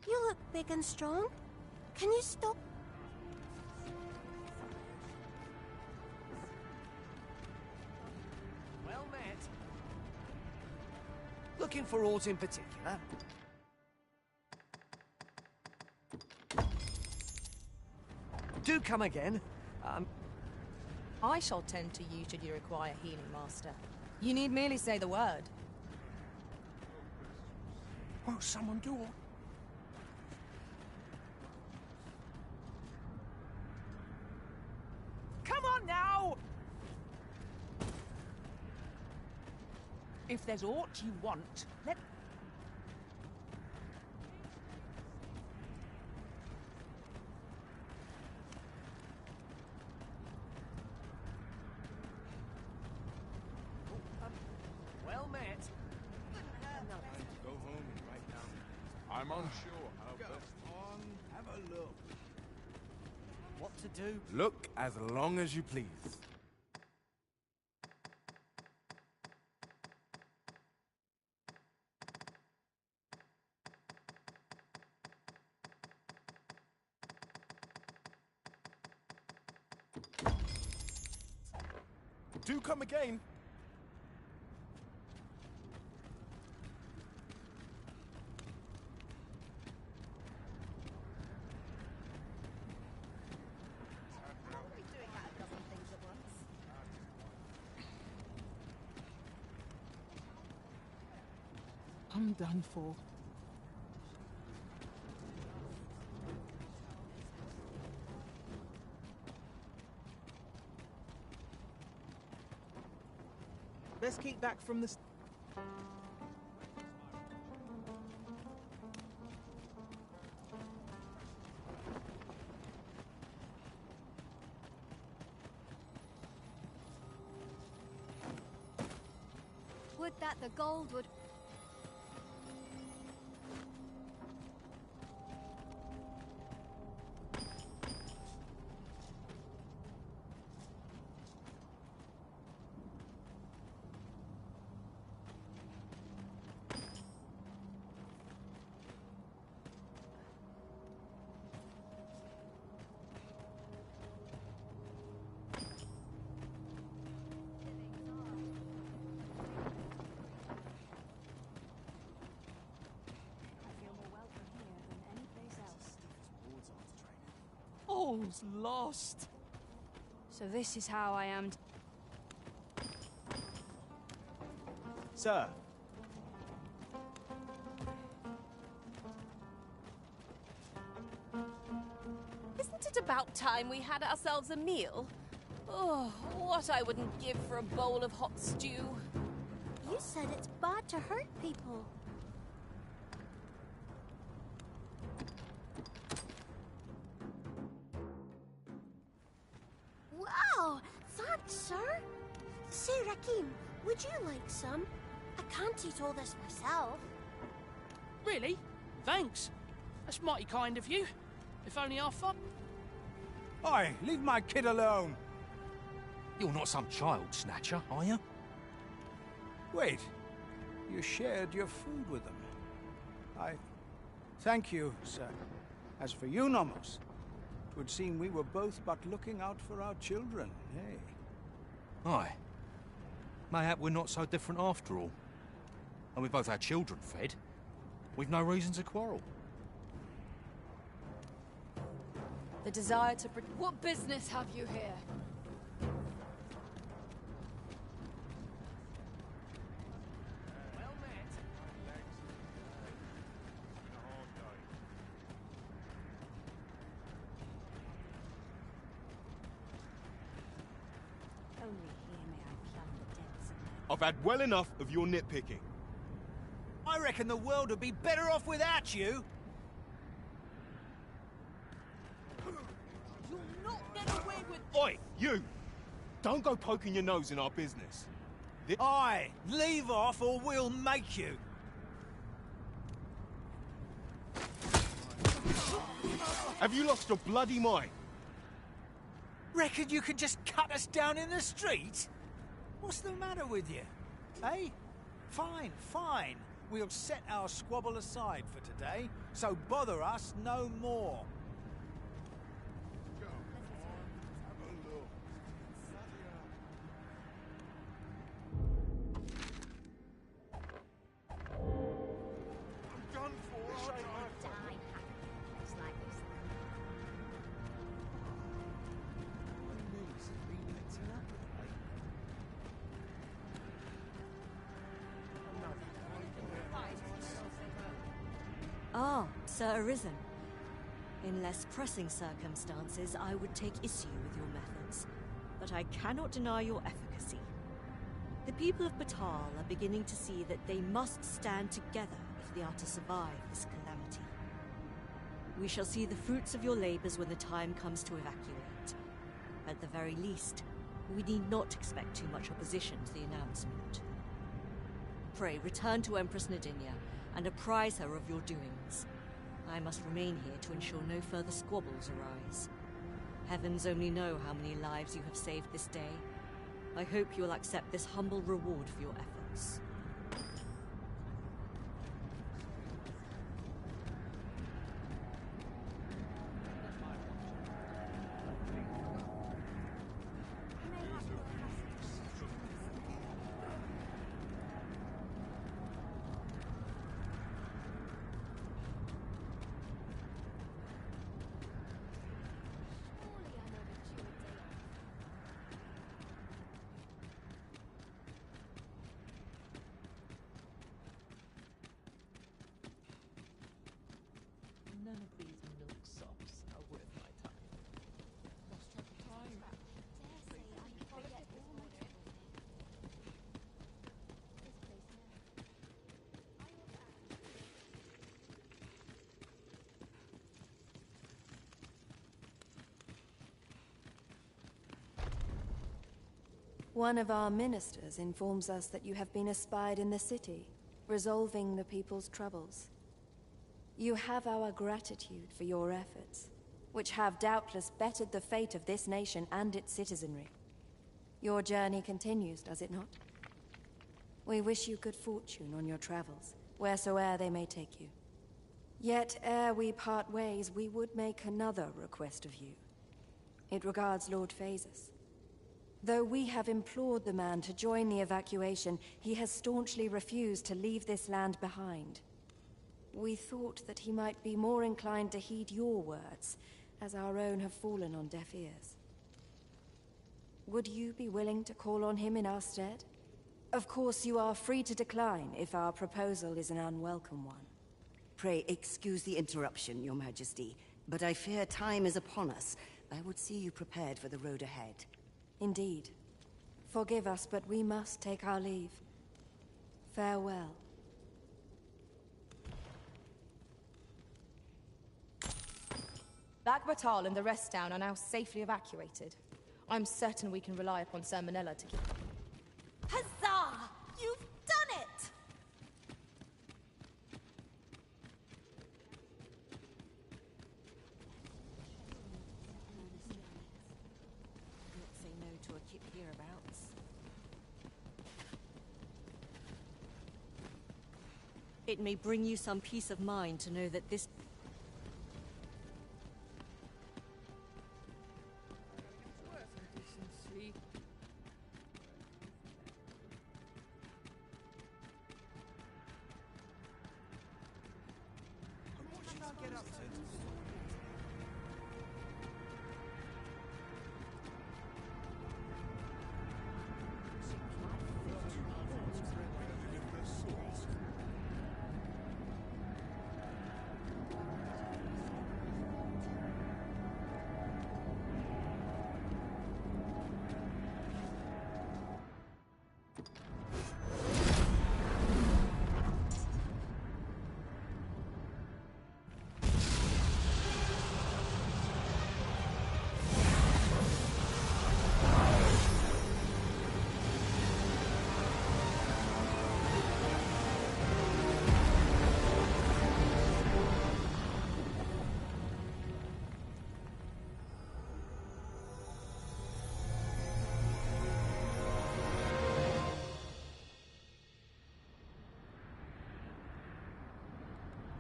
You look big and strong. Can you stop? Well met. Looking for aught in particular? Do come again. I shall tend to you should you require healing, Master. You need merely say the word. Won't someone do it? Come on now! If there's aught you want, let... Well met. Go home and write down. I'm unsure how best. Have a look. What to do. Look as long as you please. Do come again. I'm done for. Let's keep back from the... Would that the gold would... All's lost. So this is how I am... Sir. Isn't it about time we had ourselves a meal? Oh, what I wouldn't give for a bowl of hot stew. You said it's bad to hurt people. Wow! Thanks, sir. Say, Rakim, would you like some? I can't eat all this myself. Really? Thanks. That's mighty kind of you. If only our fun. Oi, leave my kid alone. You're not some child snatcher, are you? Wait, you shared your food with them. I thank you, sir. As for you, Nomos, 'twould seem we were both but looking out for our children, eh? Aye. Mayhap we're not so different after all. And we both had children fed. We've no reason to quarrel. The desire to... What business have you here? I've had well enough of your nitpicking. I reckon the world would be better off without you. You'll not get away with... Oi, you! Don't go poking your nose in our business. Aye, leave off or we'll make you. Have you lost your bloody mind? Reckon you can just cut us down in the street? What's the matter with you? Eh? Fine, fine. We'll set our squabble aside for today, so bother us no more. Ah, Sir Arisen. In less pressing circumstances, I would take issue with your methods, but I cannot deny your efficacy. The people of Batal are beginning to see that they must stand together if they are to survive this calamity. We shall see the fruits of your labors when the time comes to evacuate. At the very least, we need not expect too much opposition to the announcement. Pray, return to Empress Nadinia and apprise her of your doings. I must remain here to ensure no further squabbles arise. Heavens only know how many lives you have saved this day. I hope you will accept this humble reward for your efforts. None of these milksops are worth my time. Lost track of time. One of our ministers informs us that you have been espied in the city, resolving the people's troubles. You have our gratitude for your efforts, which have doubtless bettered the fate of this nation and its citizenry. Your journey continues, does it not? We wish you good fortune on your travels, wheresoe'er they may take you. Yet, ere we part ways, we would make another request of you. It regards Lord Phaesus. Though we have implored the man to join the evacuation, he has staunchly refused to leave this land behind. We thought that he might be more inclined to heed your words, as our own have fallen on deaf ears. Would you be willing to call on him in our stead? Of course, you are free to decline if our proposal is an unwelcome one. Pray excuse the interruption, Your Majesty, but I fear time is upon us. I would see you prepared for the road ahead. Indeed. Forgive us, but we must take our leave. Farewell. Bagbatal and the rest down are now safely evacuated. I'm certain we can rely upon Sir Manila to keep... Huzzah! You've done it! Not say no to a kip hereabouts. It may bring you some peace of mind to know that this...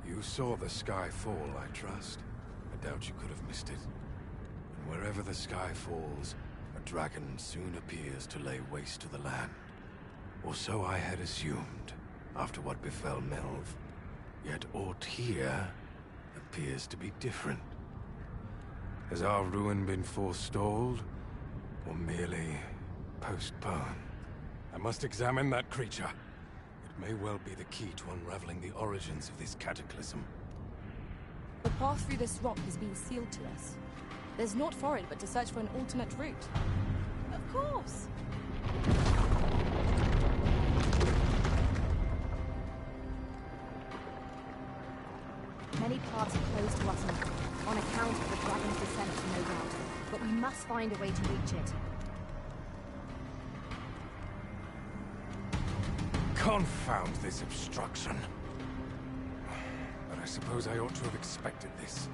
You saw the sky fall, I trust. I doubt you could have missed it. And wherever the sky falls, a dragon soon appears to lay waste to the land. Or so I had assumed, after what befell Melv. Yet aught here appears to be different. Has our ruin been forestalled, or merely postponed? I must examine that creature. It may well be the key to unraveling the origins of this cataclysm. The path through this rock has been sealed to us. There's naught for it but to search for an alternate route. Of course. Many paths are closed to us now, on account of the dragon's descent, no doubt. But we must find a way to reach it. Confound this obstruction. But I suppose I ought to have expected this.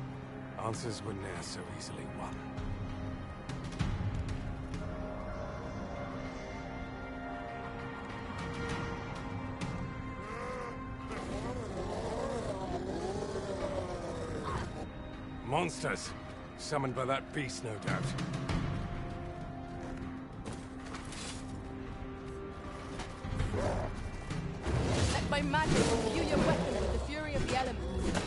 Answers were ne'er so easily won. Monsters. Summoned by that beast, no doubt. Let my magic imbue your weapon with the fury of the elements.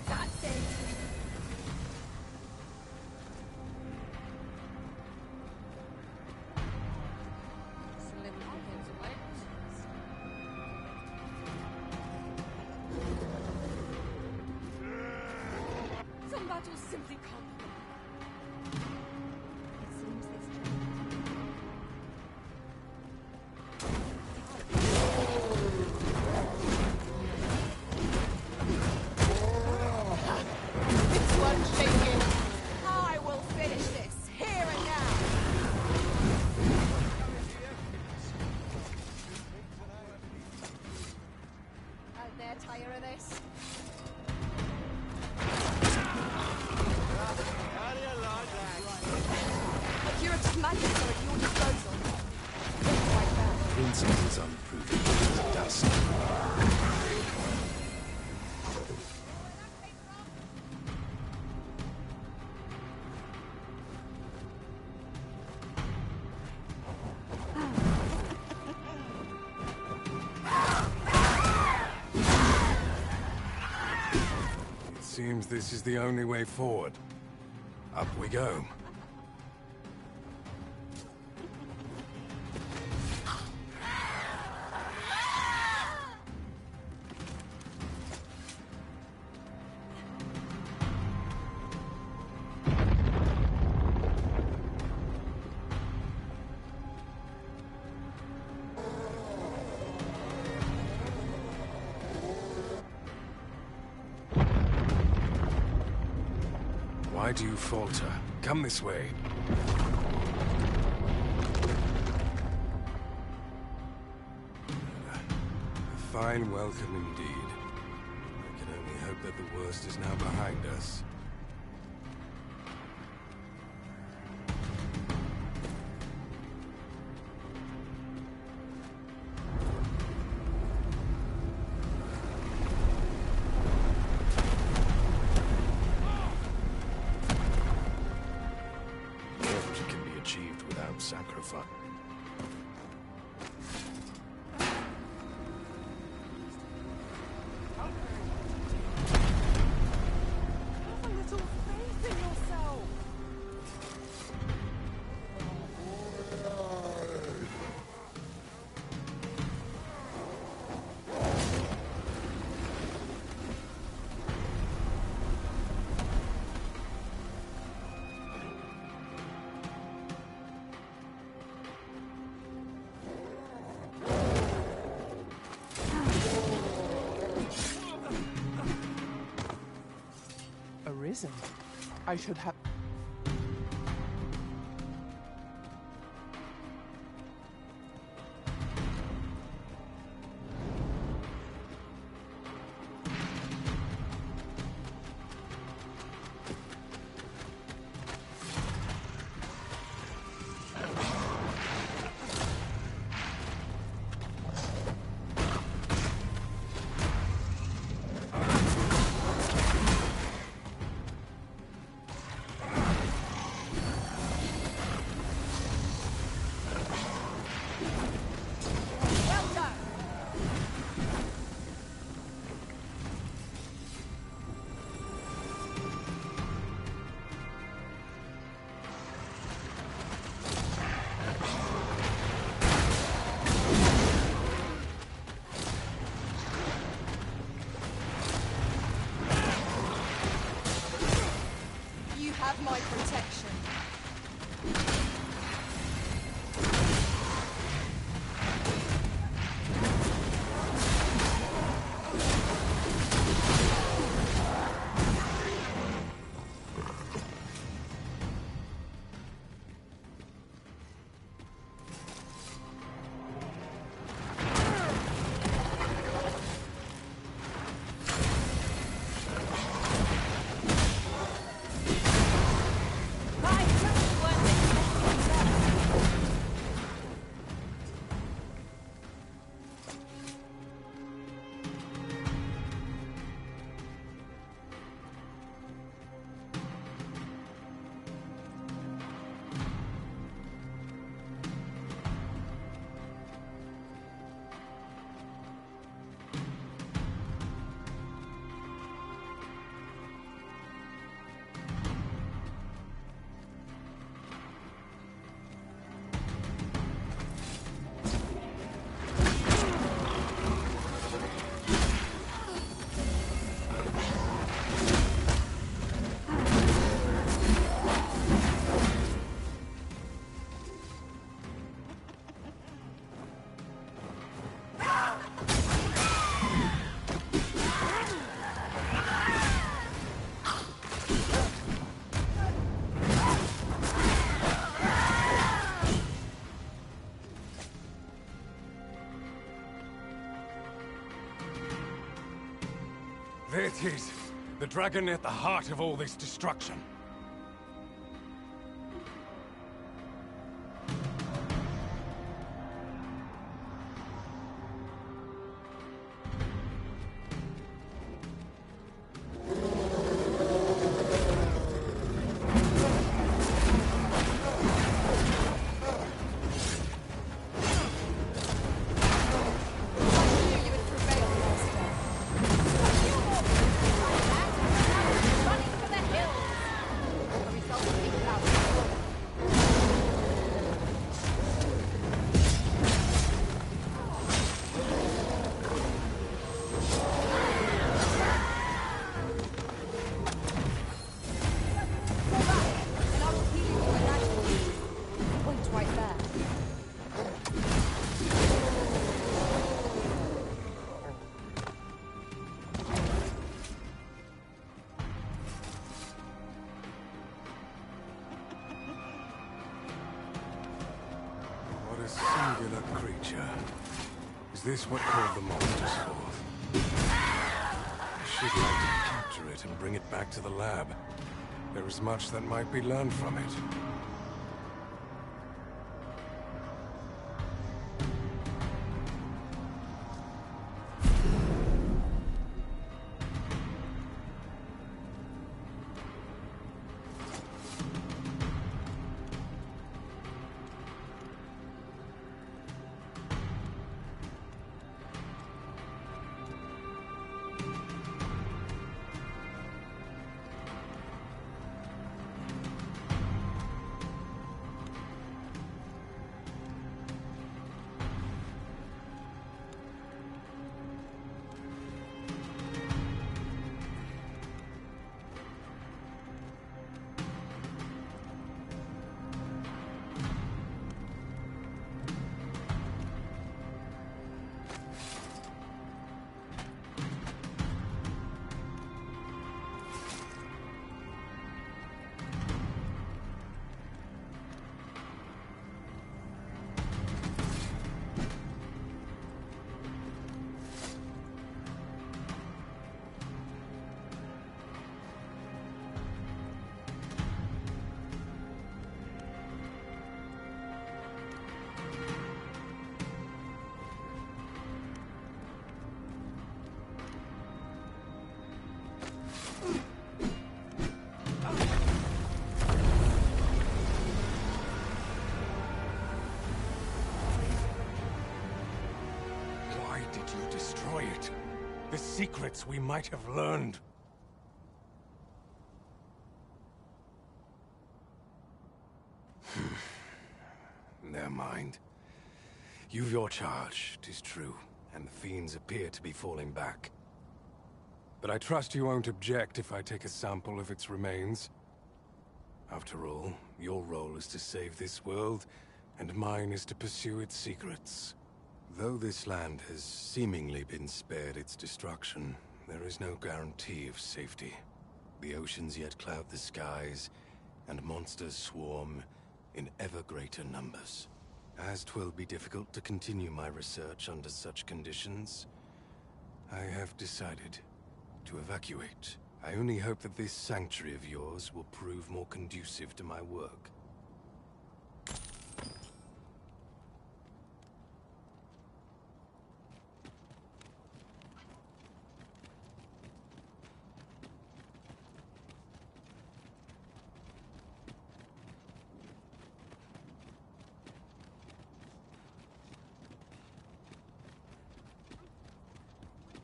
That's it. Some battles simply can't be won. It seems this This one's shaking. I will finish this, here and now. Out there, tire of this. My curative magics are at your disposal. Just like that. Vincent is unproven as dust. It seems this is the only way forward. Up we go. Why do you falter? Come this way. A fine welcome indeed. I can only hope that the worst is now behind us. What can be achieved without sacrifice? Have a little faith in yourself. Arisen? I should have... You have my protection. I just weren't it is. The dragon at the heart of all this destruction. A singular creature. Is this what called the monsters forth? I should like to capture it and bring it back to the lab. There is much that might be learned from it. Destroy it. The secrets we might have learned. Never mind. You've your charge, 'tis true, and the fiends appear to be falling back. But I trust you won't object if I take a sample of its remains. After all, your role is to save this world, and mine is to pursue its secrets. Though this land has seemingly been spared its destruction, there is no guarantee of safety. The oceans yet cloud the skies, and monsters swarm in ever greater numbers. As 'twill be difficult to continue my research under such conditions, I have decided to evacuate. I only hope that this sanctuary of yours will prove more conducive to my work.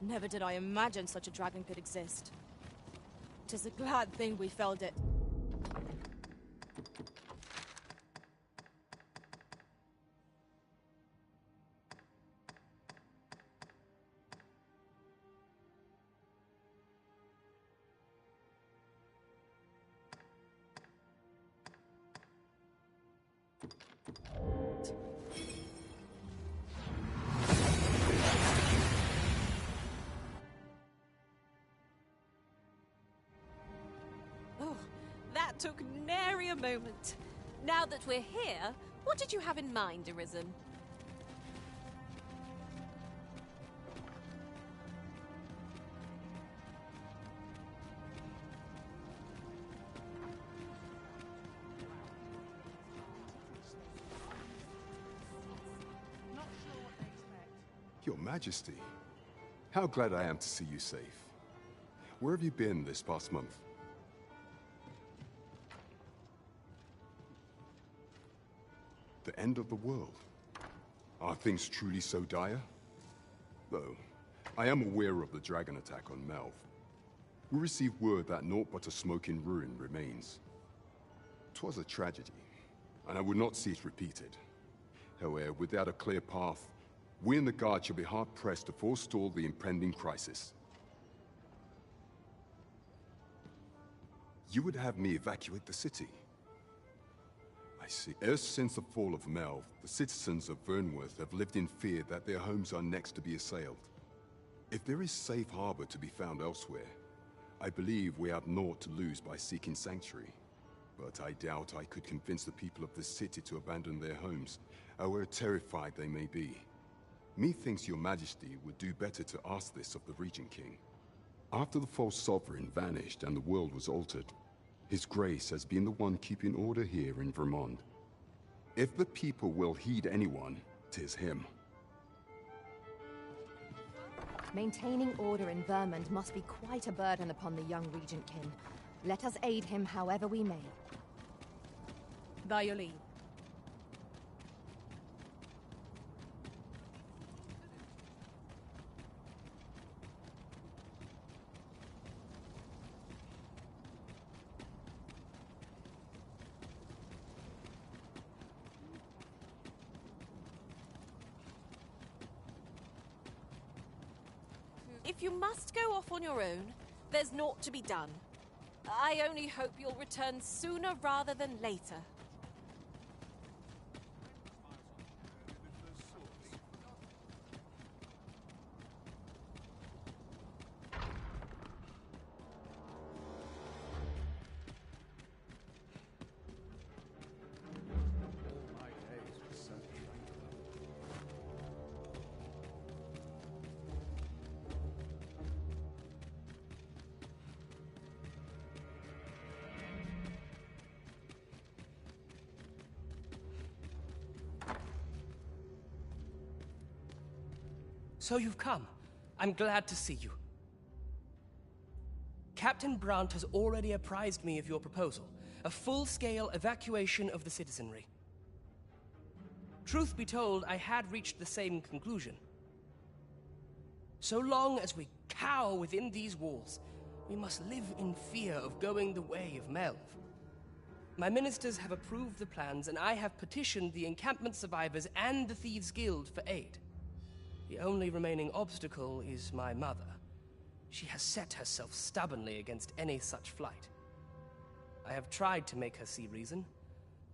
Never did I imagine such a dragon could exist. 'Tis a glad thing we felled it. Took nary a moment. Now that we're here, what did you have in mind, Arisen? Your Majesty, how glad I am to see you safe. Where have you been this past month? The end of the world. Are things truly so dire? Though, I am aware of the dragon attack on Melv. We received word that naught but a smoking ruin remains. 'Twas a tragedy, and I would not see it repeated. However, without a clear path, we in the Guard shall be hard-pressed to forestall the impending crisis. You would have me evacuate the city? I see. Ever since the fall of Melv, the citizens of Vermund have lived in fear that their homes are next to be assailed. If there is safe harbor to be found elsewhere, I believe we have naught to lose by seeking sanctuary. But I doubt I could convince the people of this city to abandon their homes, however terrified they may be. Methinks your Majesty would do better to ask this of the Regent King. After the false Sovran vanished and the world was altered, His Grace has been the one keeping order here in Vermund. If the people will heed anyone, 'tis him. Maintaining order in Vermund must be quite a burden upon the young Regent King. Let us aid him however we may. By your leave. If you must go off on your own, there's naught to be done. I only hope you'll return sooner rather than later. So you've come. I'm glad to see you. Captain Brandt has already apprised me of your proposal, a full-scale evacuation of the citizenry. Truth be told, I had reached the same conclusion. So long as we cower within these walls, we must live in fear of going the way of Melv. My ministers have approved the plans, and I have petitioned the encampment survivors and the Thieves' Guild for aid. The only remaining obstacle is my mother. She has set herself stubbornly against any such flight. I have tried to make her see reason,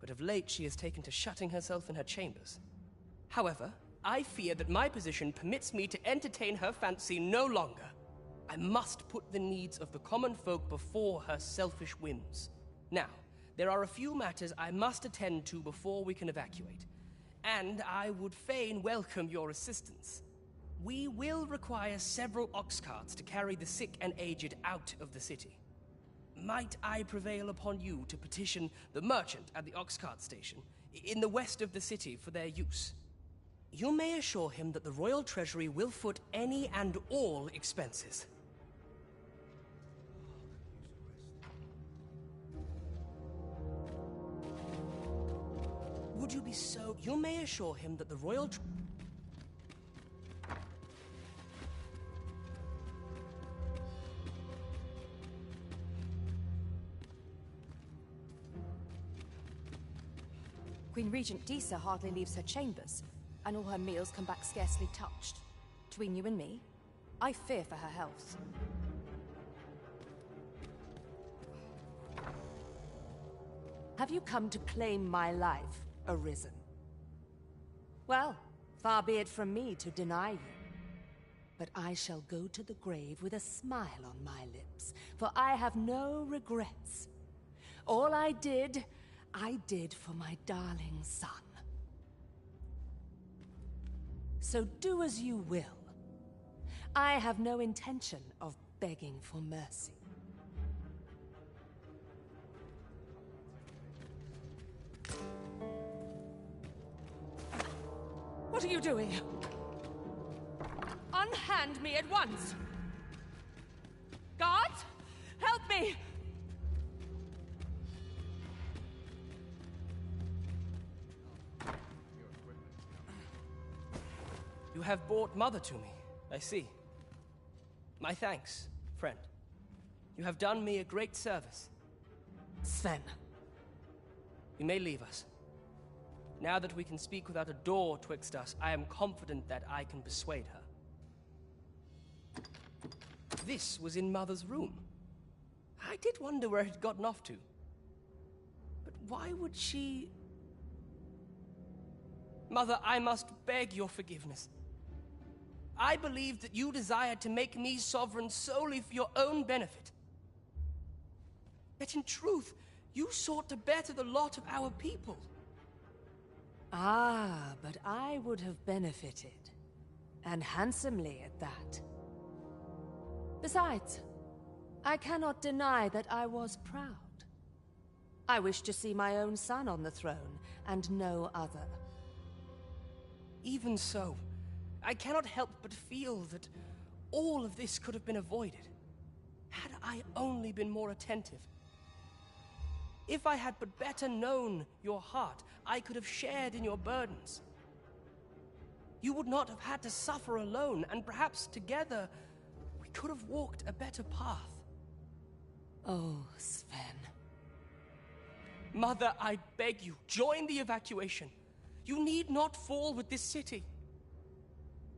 but of late she has taken to shutting herself in her chambers. However, I fear that my position permits me to entertain her fancy no longer. I must put the needs of the common folk before her selfish whims. Now, there are a few matters I must attend to before we can evacuate, and I would fain welcome your assistance. We will require several ox carts to carry the sick and aged out of the city. Might I prevail upon you to petition the merchant at the ox cart station in the west of the city for their use? You may assure him that the royal treasury will foot any and all expenses. Would you be so... You may assure him that the royal... Queen Regent Disa hardly leaves her chambers, and all her meals come back scarcely touched. Between you and me, I fear for her health. Have you come to claim my life, Arisen? Well, far be it from me to deny you. But I shall go to the grave with a smile on my lips, for I have no regrets. All I did for my darling son. So do as you will. I have no intention of begging for mercy. What are you doing? unhand me at once! Guards, help me! You have brought Mother to me, I see. My thanks, friend. You have done me a great service. Sven. You may leave us. Now that we can speak without a door twixt us, I am confident that I can persuade her. This was in Mother's room. I did wonder where it had gotten off to. But why would she... Mother, I must beg your forgiveness. I believed that you desired to make me sovereign solely for your own benefit. Yet in truth, you sought to better the lot of our people. Ah, but I would have benefited. And handsomely at that. Besides, I cannot deny that I was proud. I wished to see my own son on the throne, and no other. Even so, I cannot help but feel that all of this could have been avoided, had I only been more attentive. If I had but better known your heart, I could have shared in your burdens. You would not have had to suffer alone, and perhaps together we could have walked a better path. Oh, Sven. Mother, I beg you, join the evacuation. You need not fall with this city.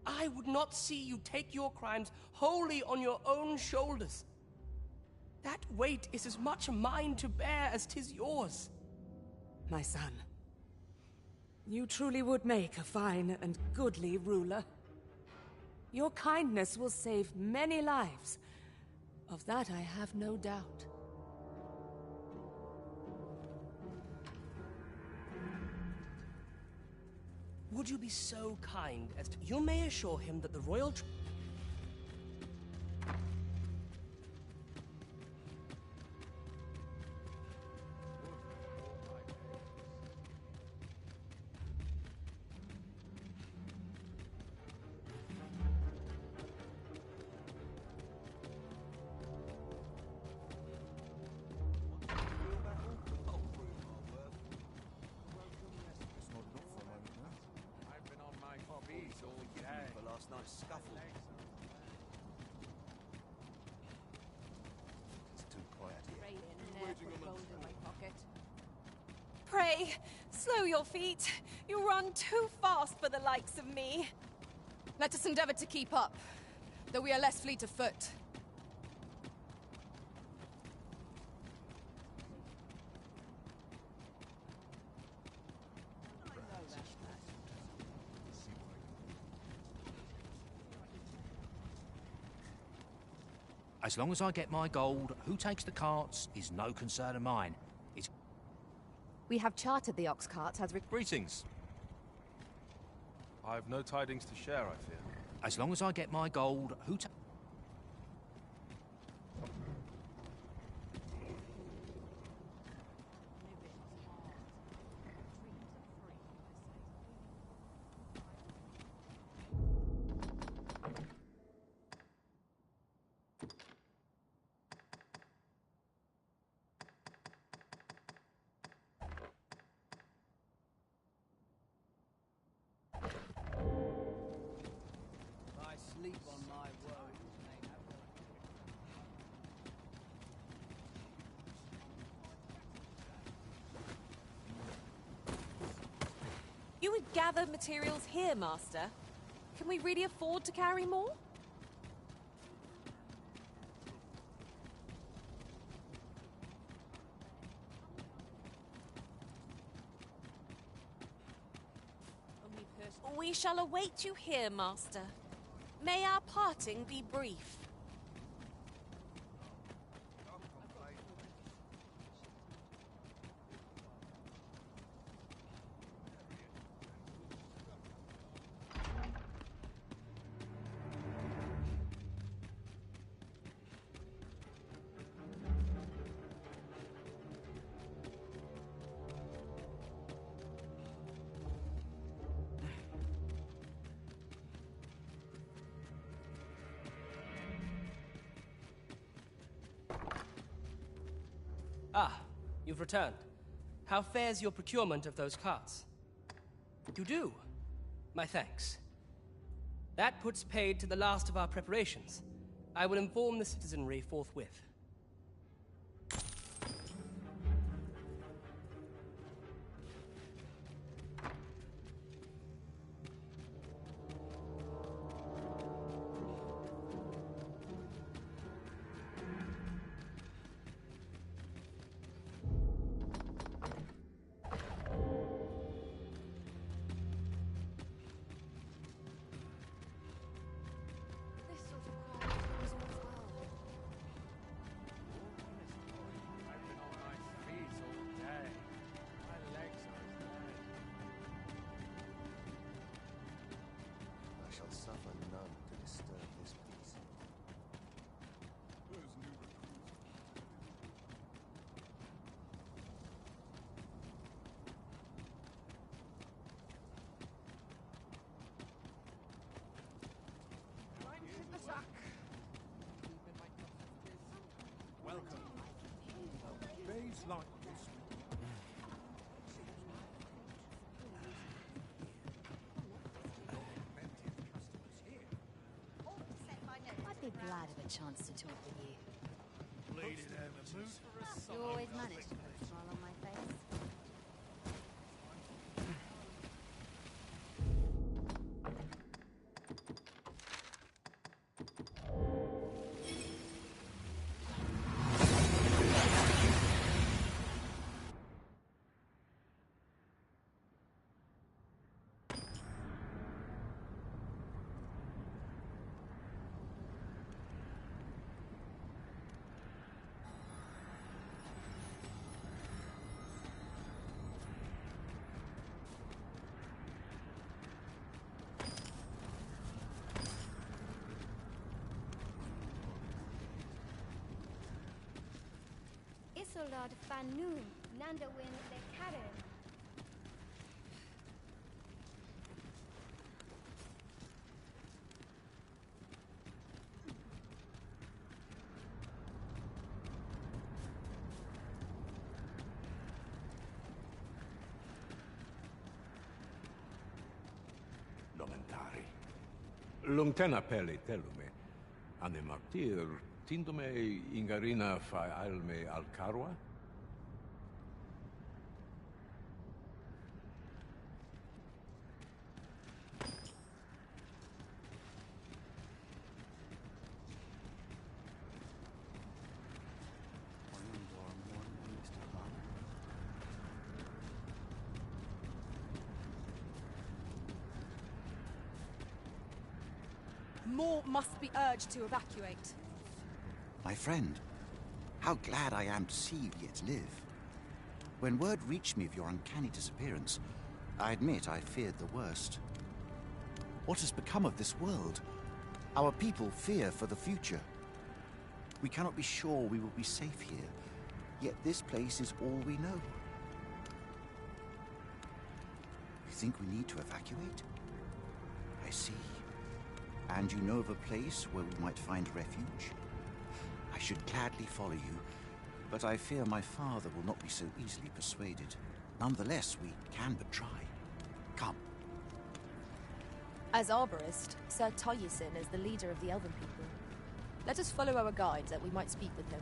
I would not see you take your crimes wholly on your own shoulders. That weight is as much mine to bear as 'tis yours. My son, you truly would make a fine and goodly ruler. Your kindness will save many lives. Of that I have no doubt. Would you be so kind as to... You may assure him that the royal... Pray, slow your feet. You run too fast for the likes of me. Let us endeavor to keep up, though we are less fleet of foot. As long as I get my gold, who takes the carts is no concern of mine. It's... We have chartered the ox carts as... Greetings. I have no tidings to share, I fear. As long as I get my gold, who takes... You would gather materials here, Master. Can we really afford to carry more? We shall await you here, Master. May our parting be brief. Ah, you've returned. How fares your procurement of those carts? You do? My thanks. That puts paid to the last of our preparations. I will inform the citizenry forthwith. I shall suffer none to disturb this peace. Welcome. Days like this. I'd be glad of a chance to talk with you. You always manage to put a smile on my face. Isolad Fanun, Nandawin Le Karen. Nomentari. Lungtena pele telume. Ane martir, tindome ingarina fa alme alcarwa? More must be urged to evacuate. My friend, how glad I am to see you yet live. When word reached me of your uncanny disappearance, I admit I feared the worst. What has become of this world? Our people fear for the future. We cannot be sure we will be safe here, yet this place is all we know. You think we need to evacuate? I see. And you know of a place where we might find refuge? I should gladly follow you, but I fear my father will not be so easily persuaded. Nonetheless, we can but try. Come. As arborist, Sir Toyusin is the leader of the Elven people. Let us follow our guide that we might speak with him.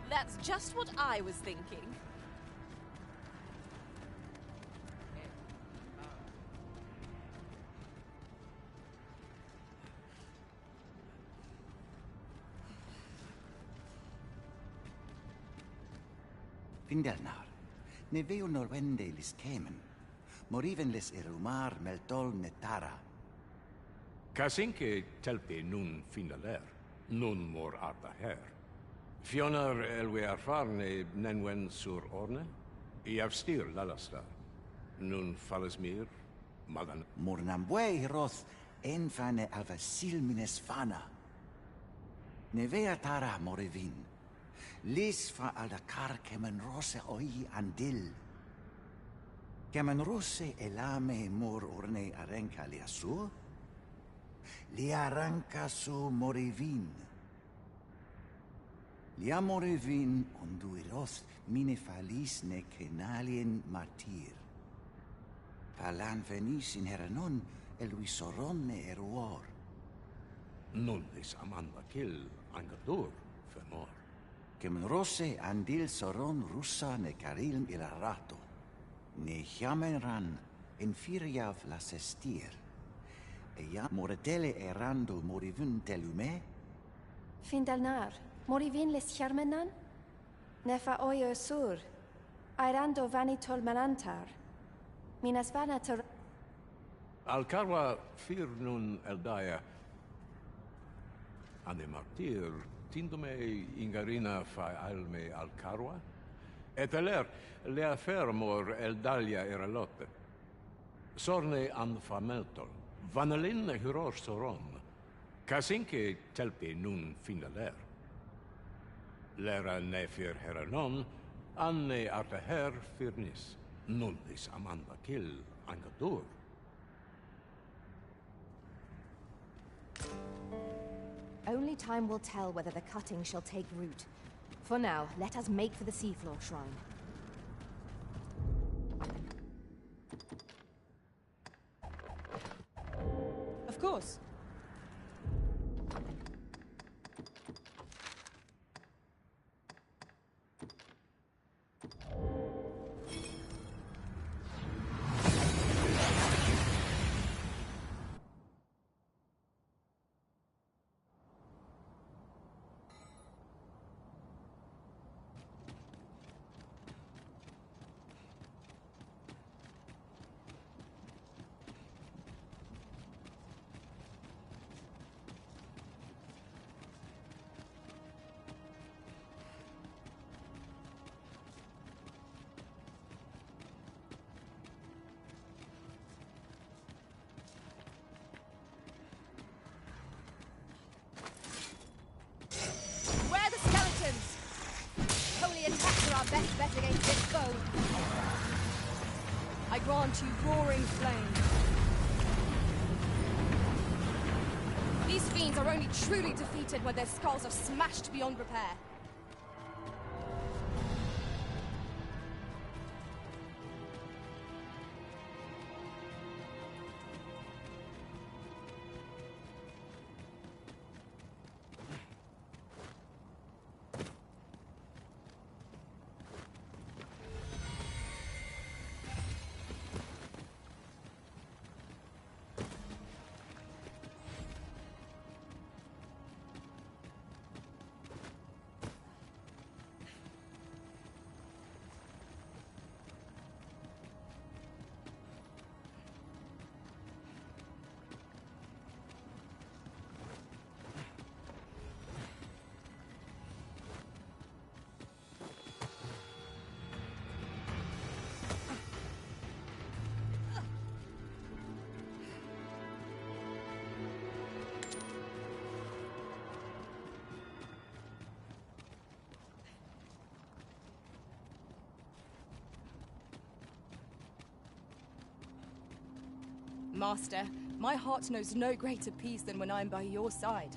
That's just what I was thinking. Findelnar, ne veo norwende lis kemen, moriven lis irumar meltol netara. Kasinke telpe nun findaler, nun mor arda her. Fionar elwe arfarne nenwen sur orne, I avstir lalastar. Nun falesmir, magan. Mornambue roth enfane alvasilmines fana. Nevea tara morivin. Lis fa aldakar kemen rose oi andil. Kemen rose elame mor orne arenca liasu. Li arranca su morivin. Liamore vin conduiros mine falis ne kenalien martir. Palan venis in heranon Sovran ne eruor. Nullis amanda kill angadur, femor. Kem rose andil Sovran russa ne karilm ilarato. Ne chiamenran inferiav la sestir. Ja moretele erando morivun telume? Findalnar, morivin les charmenan? Nefa oyo sur. Airando vanitol malantar. Minas vanator. Alcarwa fir nun eldaya. Ane martir, tindume ingarina fa alme Alcarwa? Et aler, le affermor eldalia eralotte. Sorne an fameltol. Vanalin huror Soron. Kasinke telpi nun finaler. Lera nefir heranon, anne arteher firnis. Nullis amanda kill angadur. Only time will tell whether the cutting shall take root. For now, let us make for the seafloor shrine. Of course. Best bet against this foe. I grant you roaring flame. These fiends are only truly defeated when their skulls are smashed beyond repair. Master, my heart knows no greater peace than when I am by your side.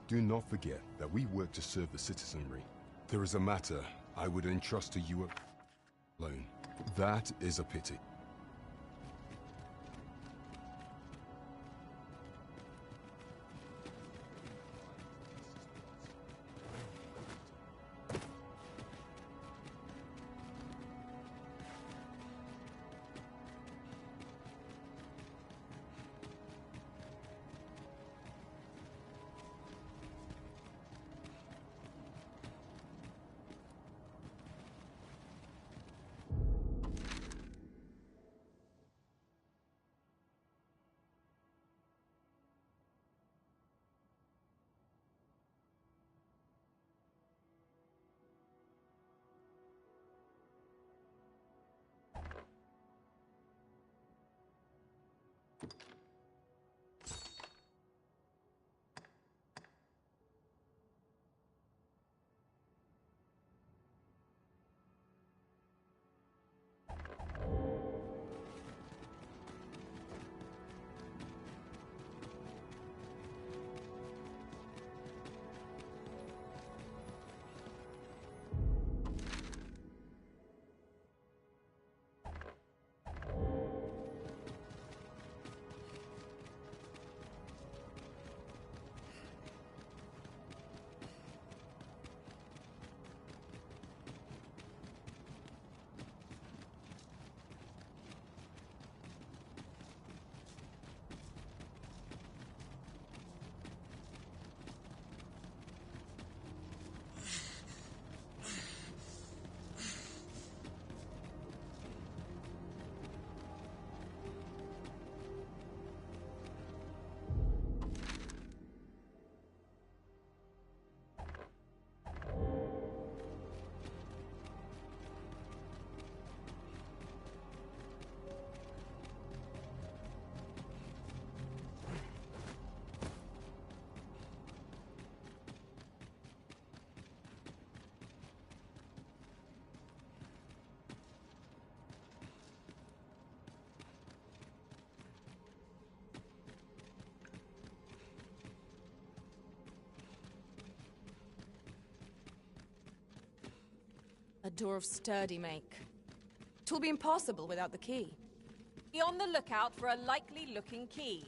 Do not forget that we work to serve the citizenry. There is a matter I would entrust to you alone. That is a pity. A door of sturdy make. 'Twill be impossible without the key. Be on the lookout for a likely-looking key.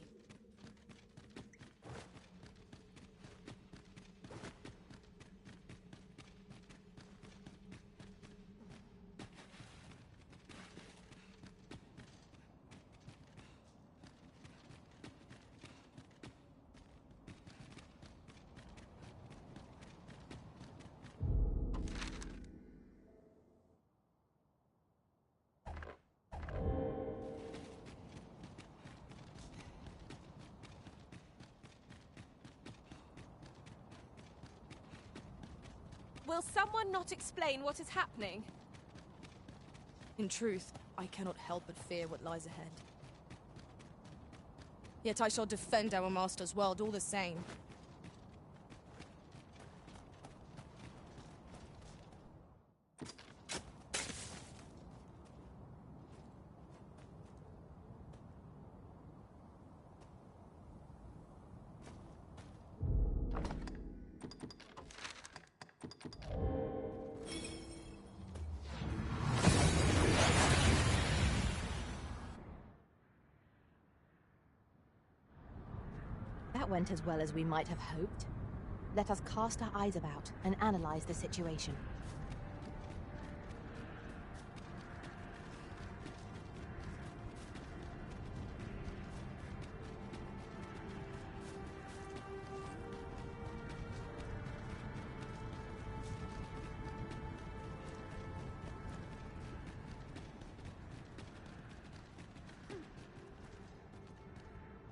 Will someone not explain what is happening? In truth, I cannot help but fear what lies ahead. Yet I shall defend our master's world all the same. That went as well as we might have hoped. Let us cast our eyes about and analyze the situation.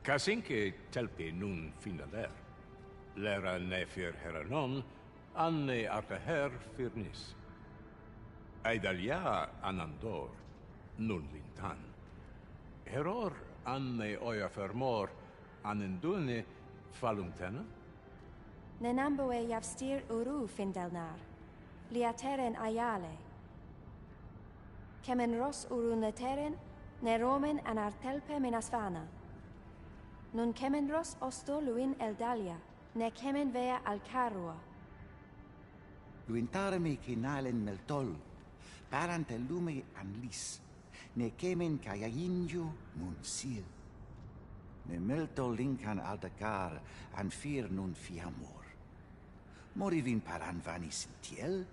Casinque telpi nun finaler. Lera nefir heranon, anne arteher firnis. Aidalia anandor, nun lintan. Heror anne oia fermor, anendune falumtena? Nenamboe yavstir uru findelnar, liateren ayale. Kemen ros urun leteren, neromen anartelpe minasfana. Nun kemen ros osto luin eldalia, ne kemen vea al carua. Luintarme kinalen meltol, parante lume anlis, ne kemen kayayinjo munsil. Ne meltol linkan aldacar, an fir nun fiamor. Morivin paran vanis tiel?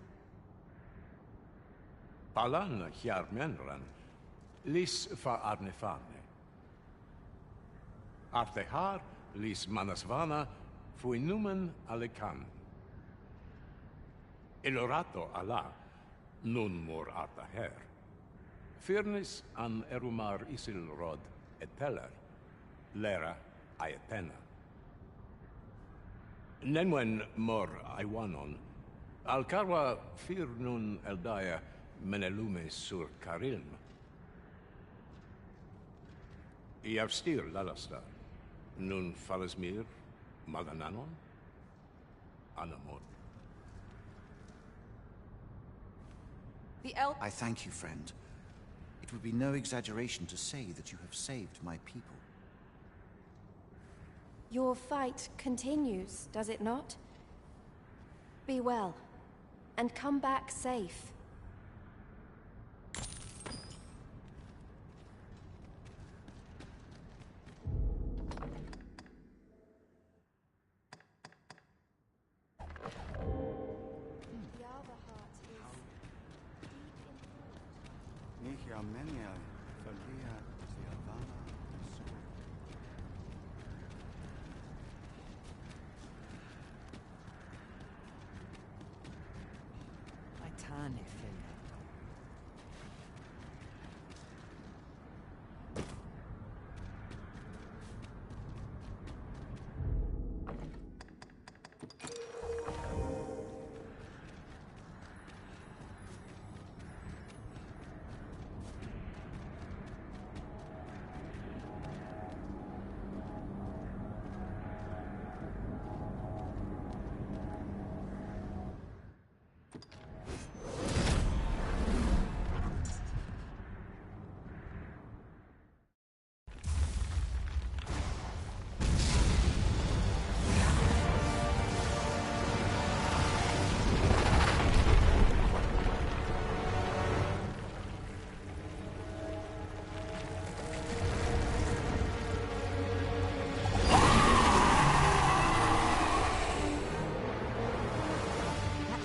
Palan hier menran, lis fa arnefane. Artehar lis manasvana fui numen alecan. Elorato ala, nun mor artaher. Firnis an erumar isilrod eteller, lera aetena. Nenwen mor aiwanon, alcarwa fir nun eldaya menelume sur carilm. Iavstir lalastar, nun falasmir magananon, anamon. I thank you, friend. It would be no exaggeration to say that you have saved my people. Your fight continues, does it not? Be well, and come back safe. Nihia menial, Valia, Tiavana, Sur. Titanic.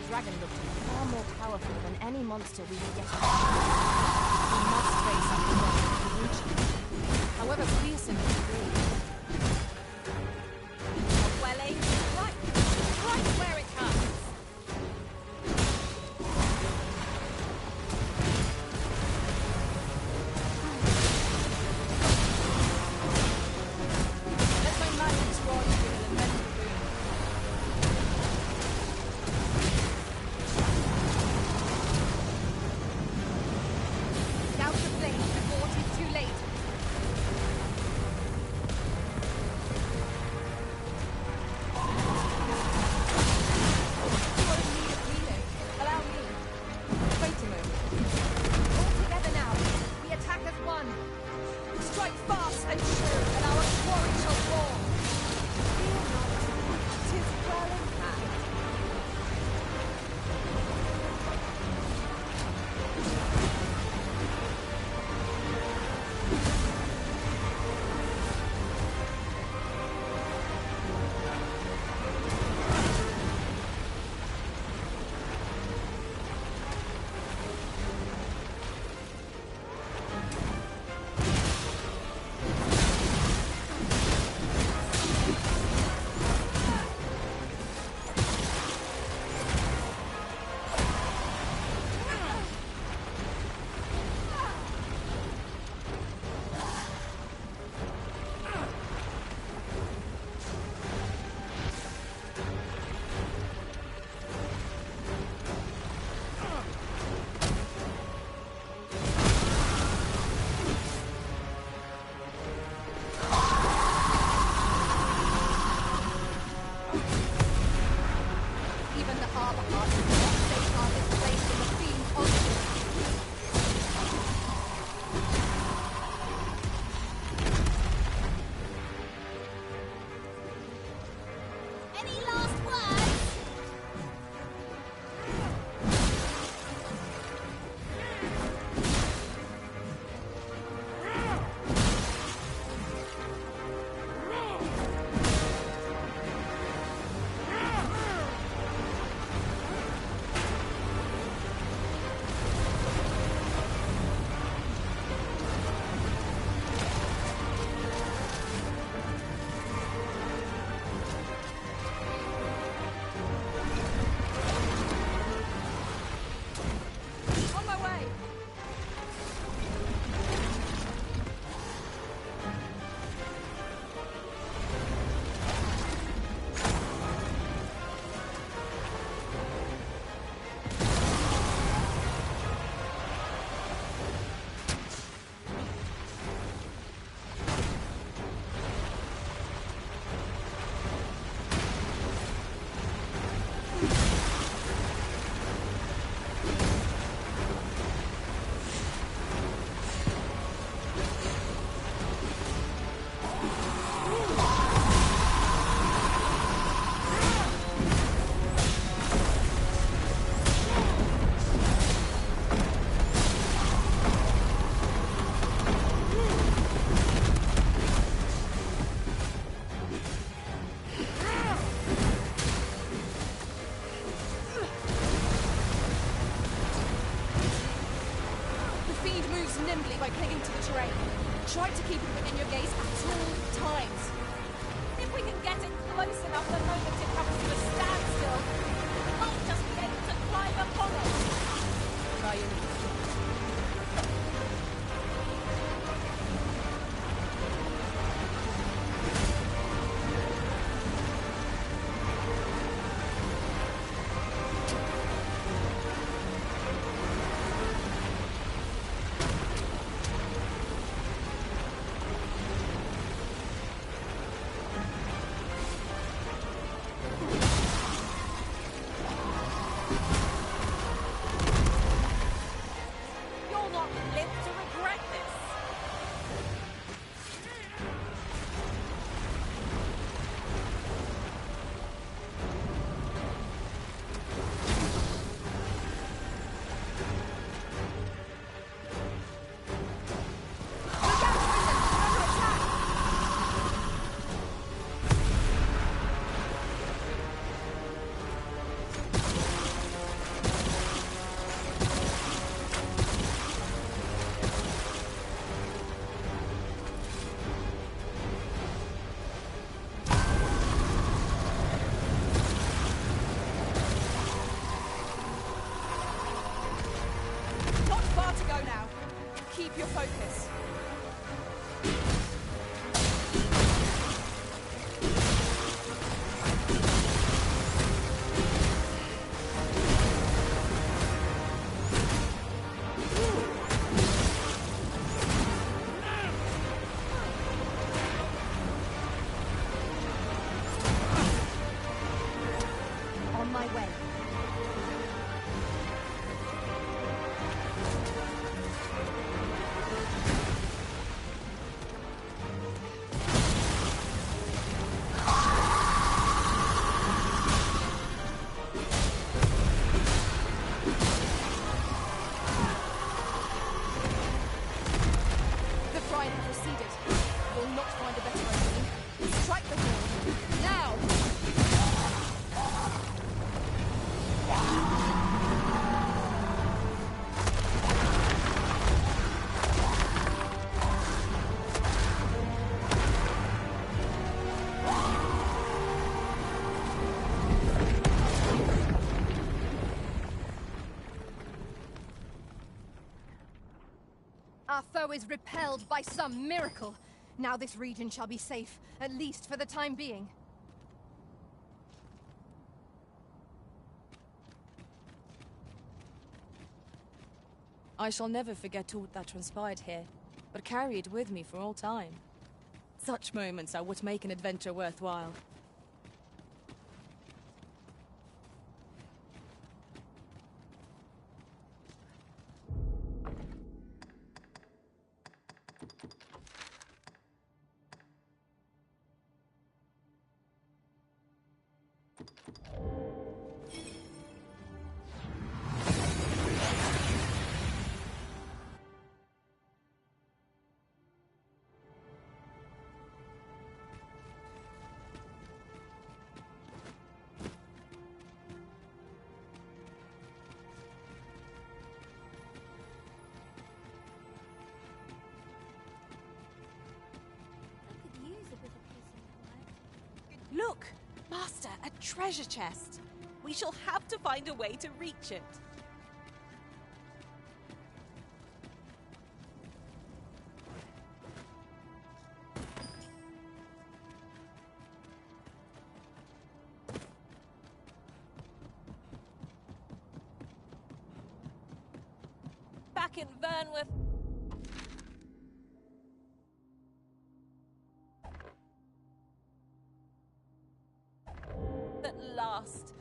Dragon looked far more powerful than any monster we will get. We must face up to ancient, however fearsome it may be. Well aimed, right where it hurts. Let my magic squad bring an immense boon. into the terrain. Try to keep it within your gaze at all times. If we can get it close enough the moment it comes to a standstill, might just be able to climb upon it. Try your Our foe is repelled by some miracle. Now this region shall be safe, at least for the time being. I shall never forget all that transpired here, but carry it with me for all time. Such moments are what make an adventure worthwhile. Look! Master, a treasure chest! We shall have to find a way to reach it. Back in Vermund. At last.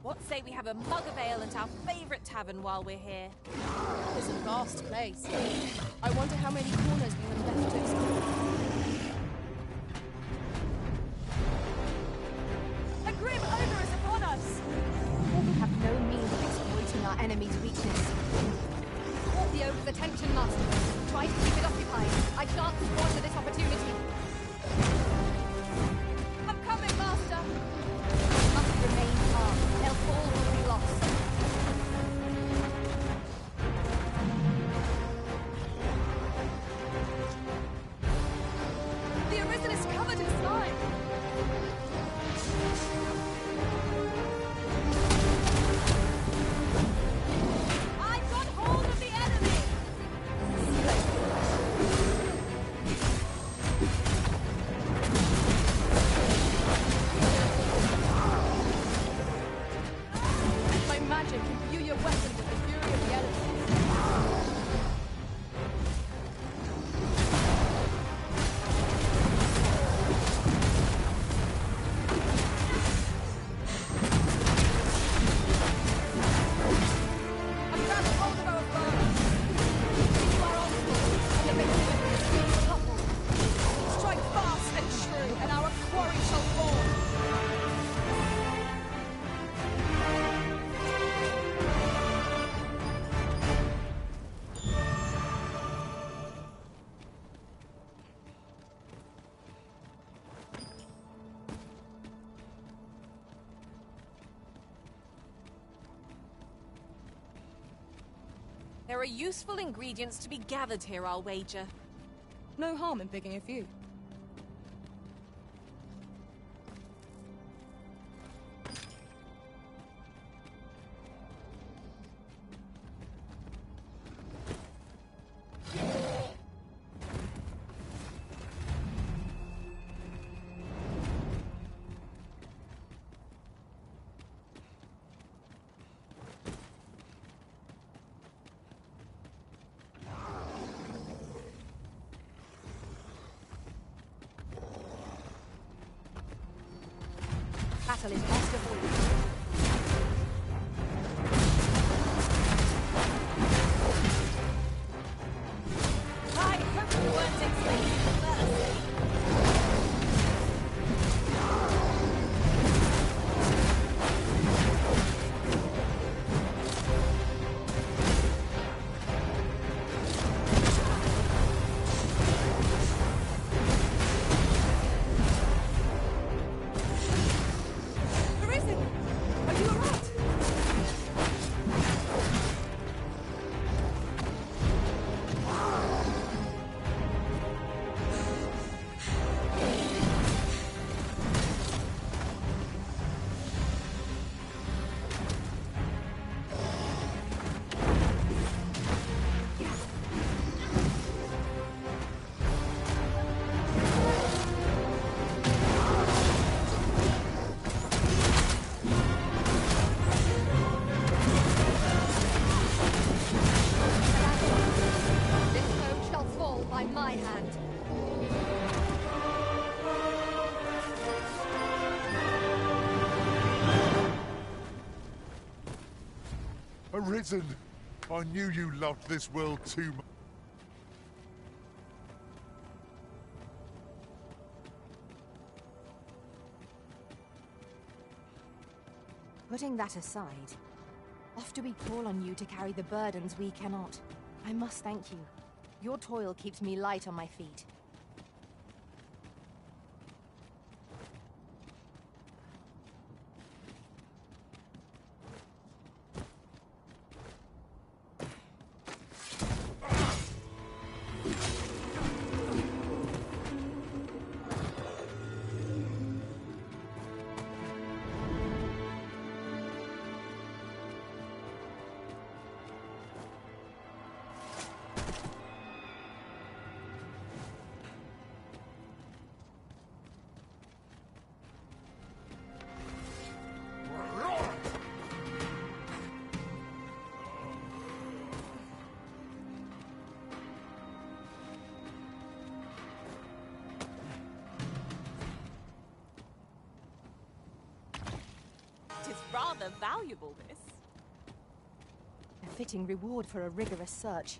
What say we have a mug of ale at our favourite tavern while we're here? It is a vast place. I wonder how many corners we have left to explore. A grim ogre is upon us! We have no means of exploiting our enemy's weakness. Caught the ogre's attention, Master. Try to keep it occupied. I shan't squander this opportunity. I'm coming, Master! Must remain calm, else all will be lost. prison is covered in slime! I've got hold of the enemy! My magic imbue your weapon with the fury of the elements. Strike fast and true, and our quarry shall fall! There are useful ingredients to be gathered here, I'll wager. No harm in picking a few. Battle is best avoided. I hope you weren't expecting mercy! Arisen! Are you alright? This foe shall fall by my hand. Arisen! I knew you loved this world too much. Putting that aside, oft do we call on you to carry the burdens we cannot. I must thank you. Your toil keeps me light on my feet. It is rather valuable, this. A fitting reward for a rigorous search.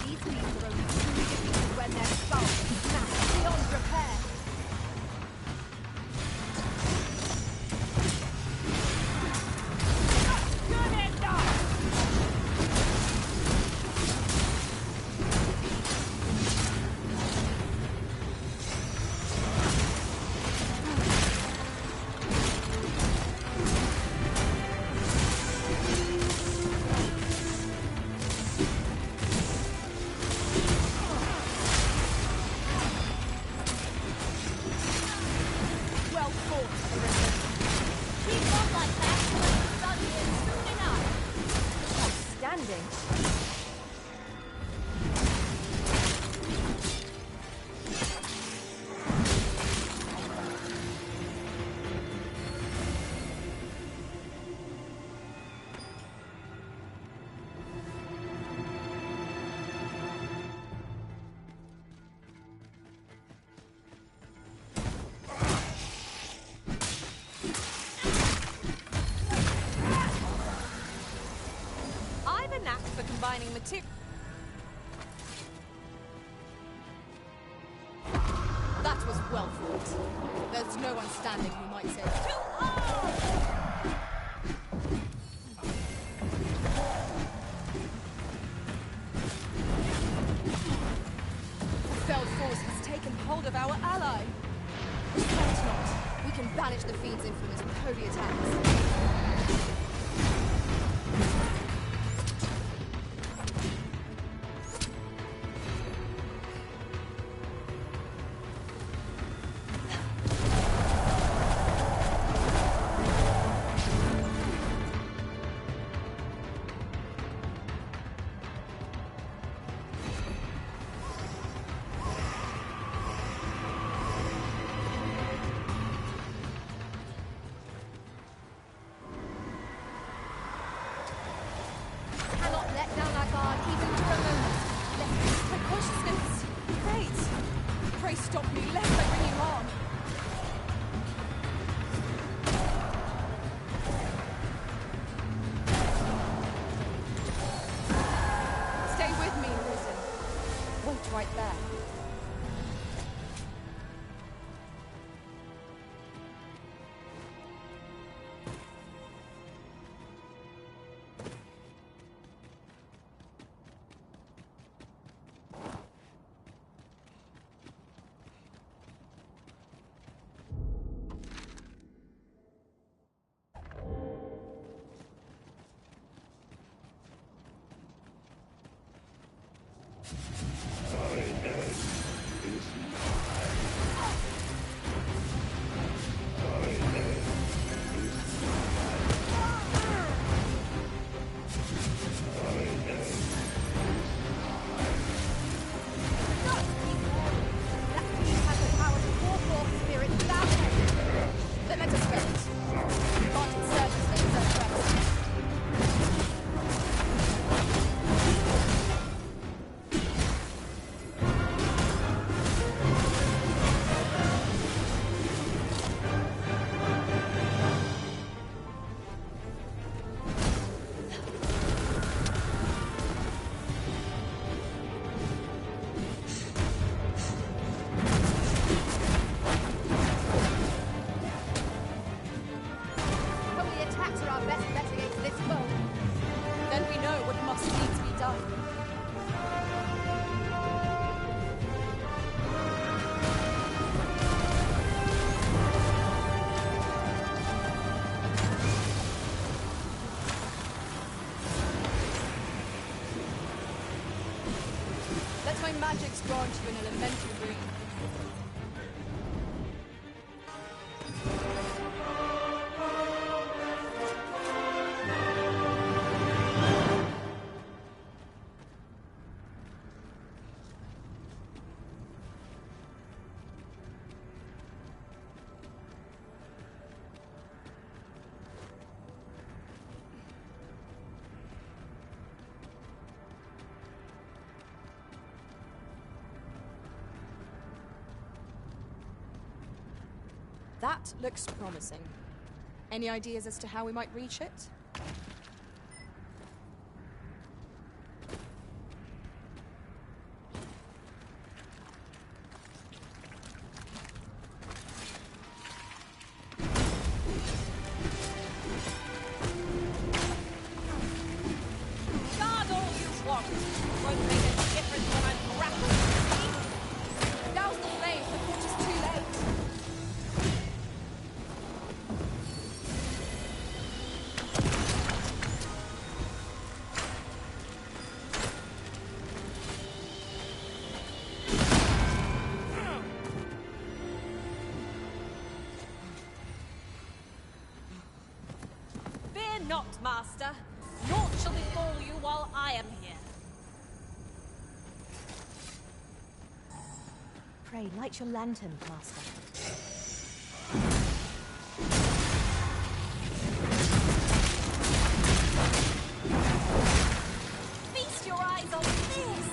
These beasts are only truly defeated when their skulls are smashed beyond repair. combining material. That was well fought. There's no one standing who might say The felled force has taken hold of our ally. Fight not. We can banish the Fiend's influence with holy attacks. Right there. Magic's grant you an elemental ring. That looks promising. Any ideas as to how we might reach it? Guard all you want. Won't make a difference when I'm grappled. See? Douse the flames before it's too late. Not, Master. Naught shall befall you while I am here. Pray, light your lantern, Master. Feast your eyes on this!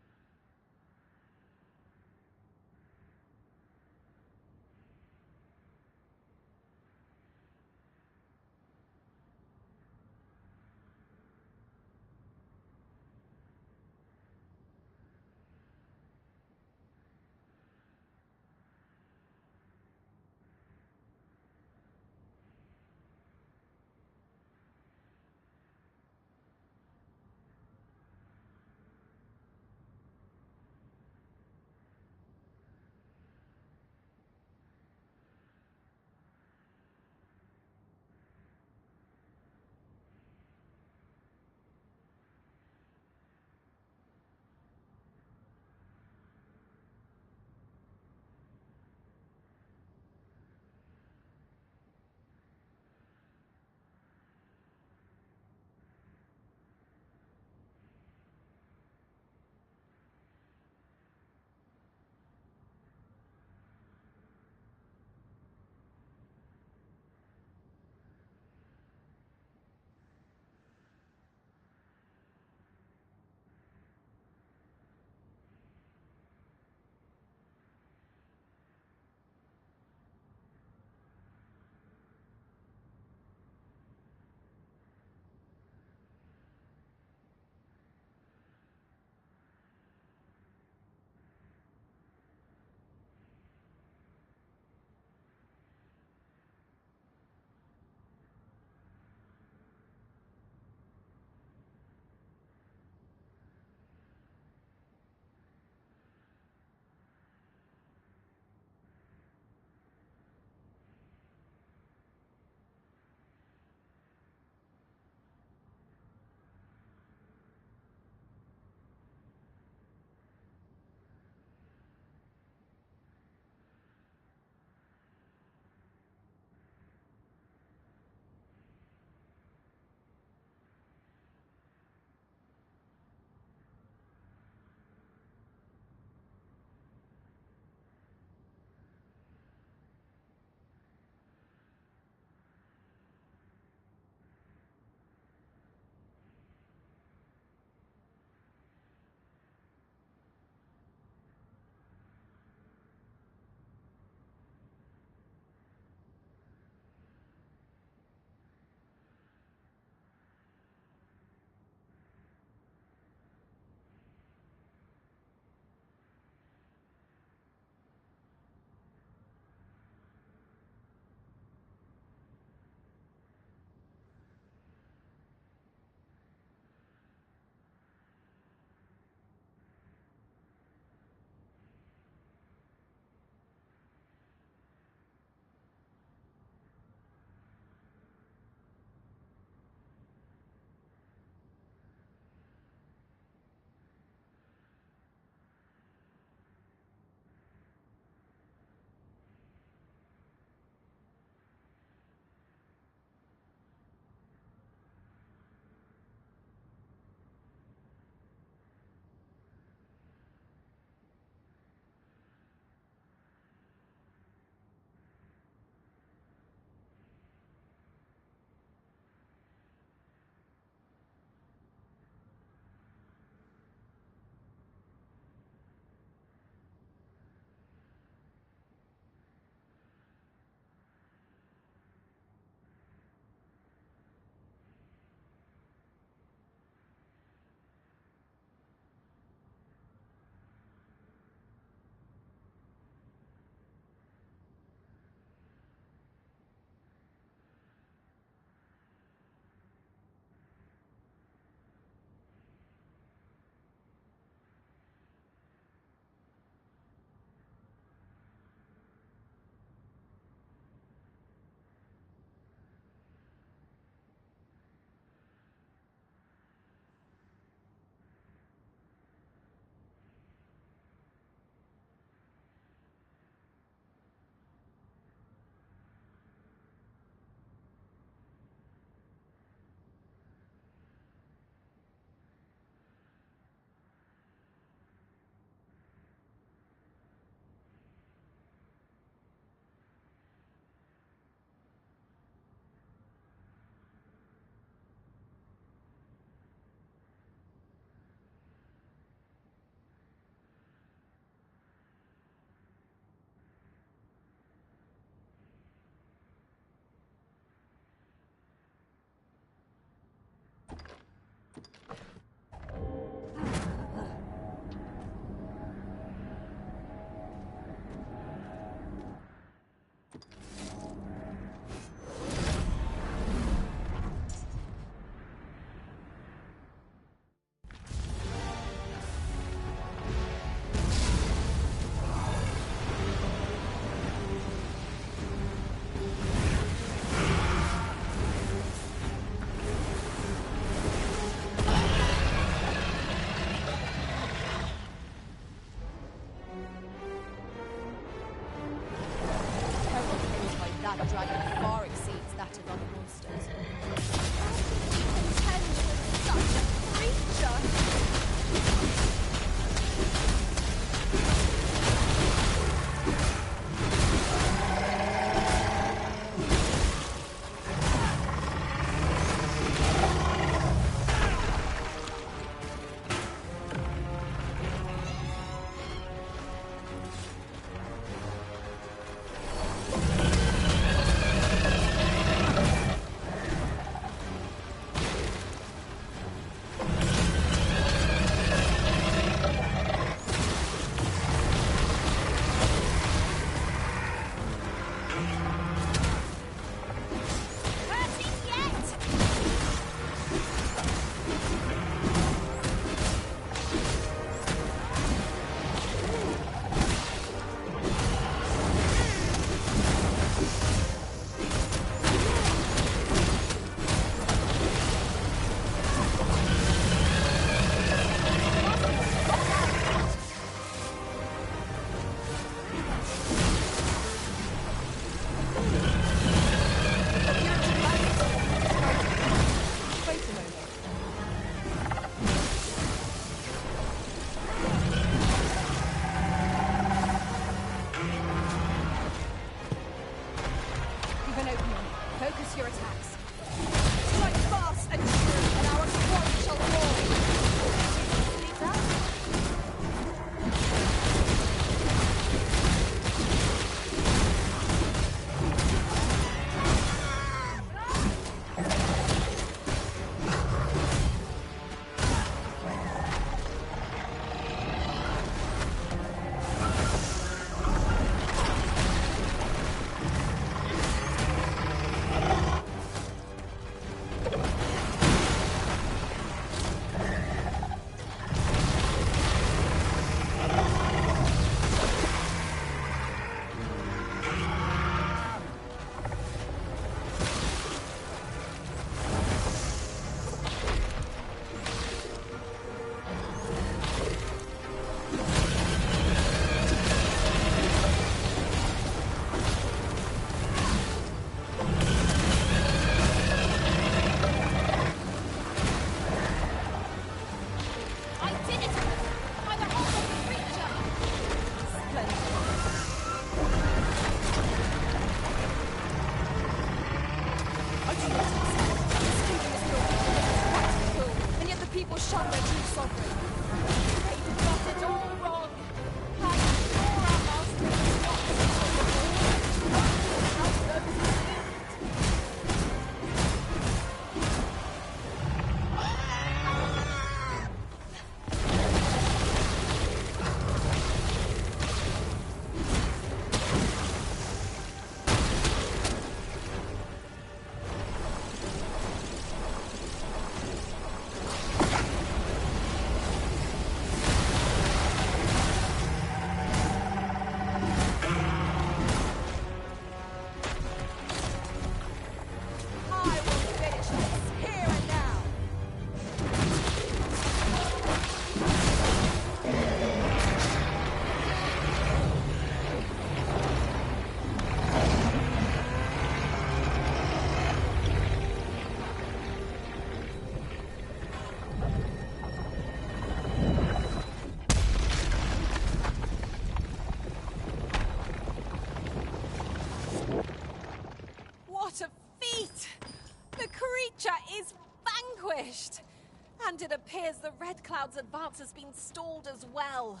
appears the Red Cloud's advance has been stalled as well.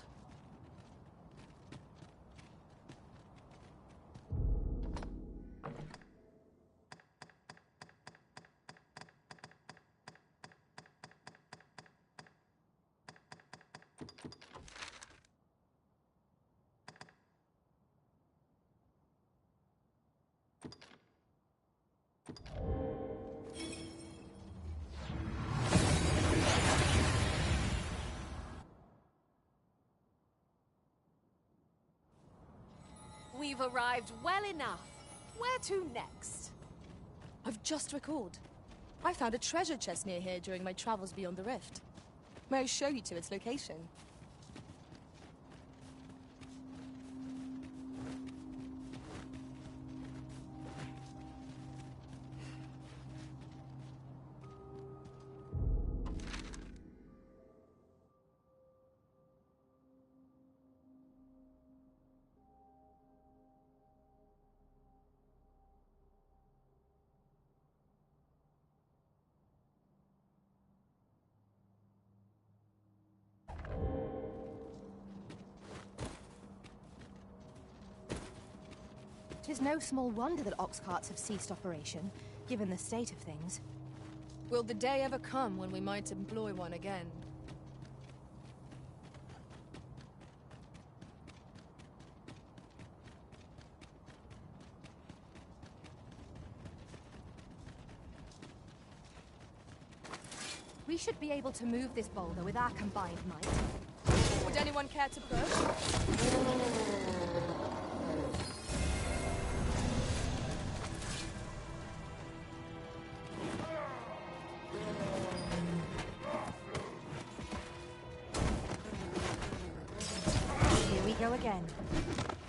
We've arrived well enough. Where to next? I've just recalled. I found a treasure chest near here during my travels beyond the rift. May I show you to its location? Tis no small wonder that ox carts have ceased operation, given the state of things. Will the day ever come when we might employ one again? We should be able to move this boulder with our combined might. Would anyone care to push? Go again.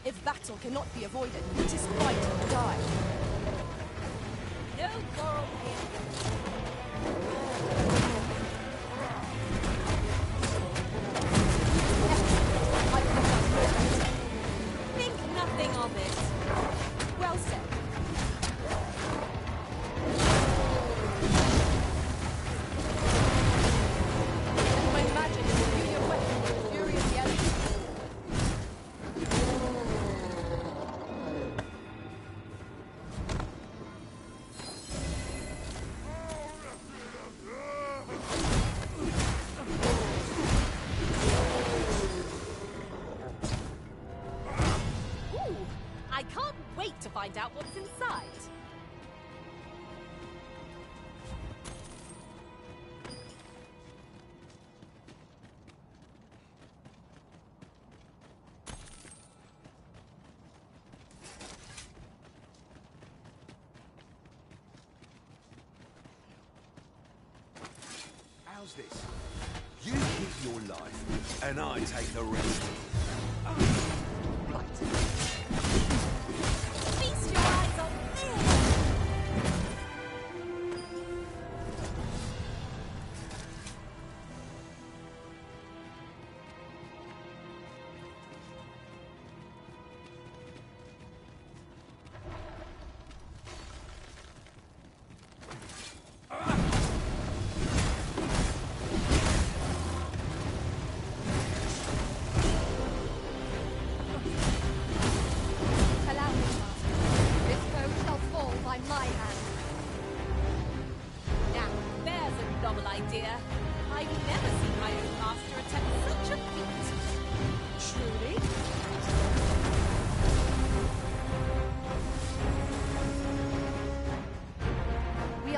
If battle cannot be avoided, it is fight or die. No quarrel here. Think nothing of it. Well said. My magic is a beauty of weapon, the fury of the enemy. Find out what's inside. How's this? You keep your life, and I take the rest. Feast your eyes on this!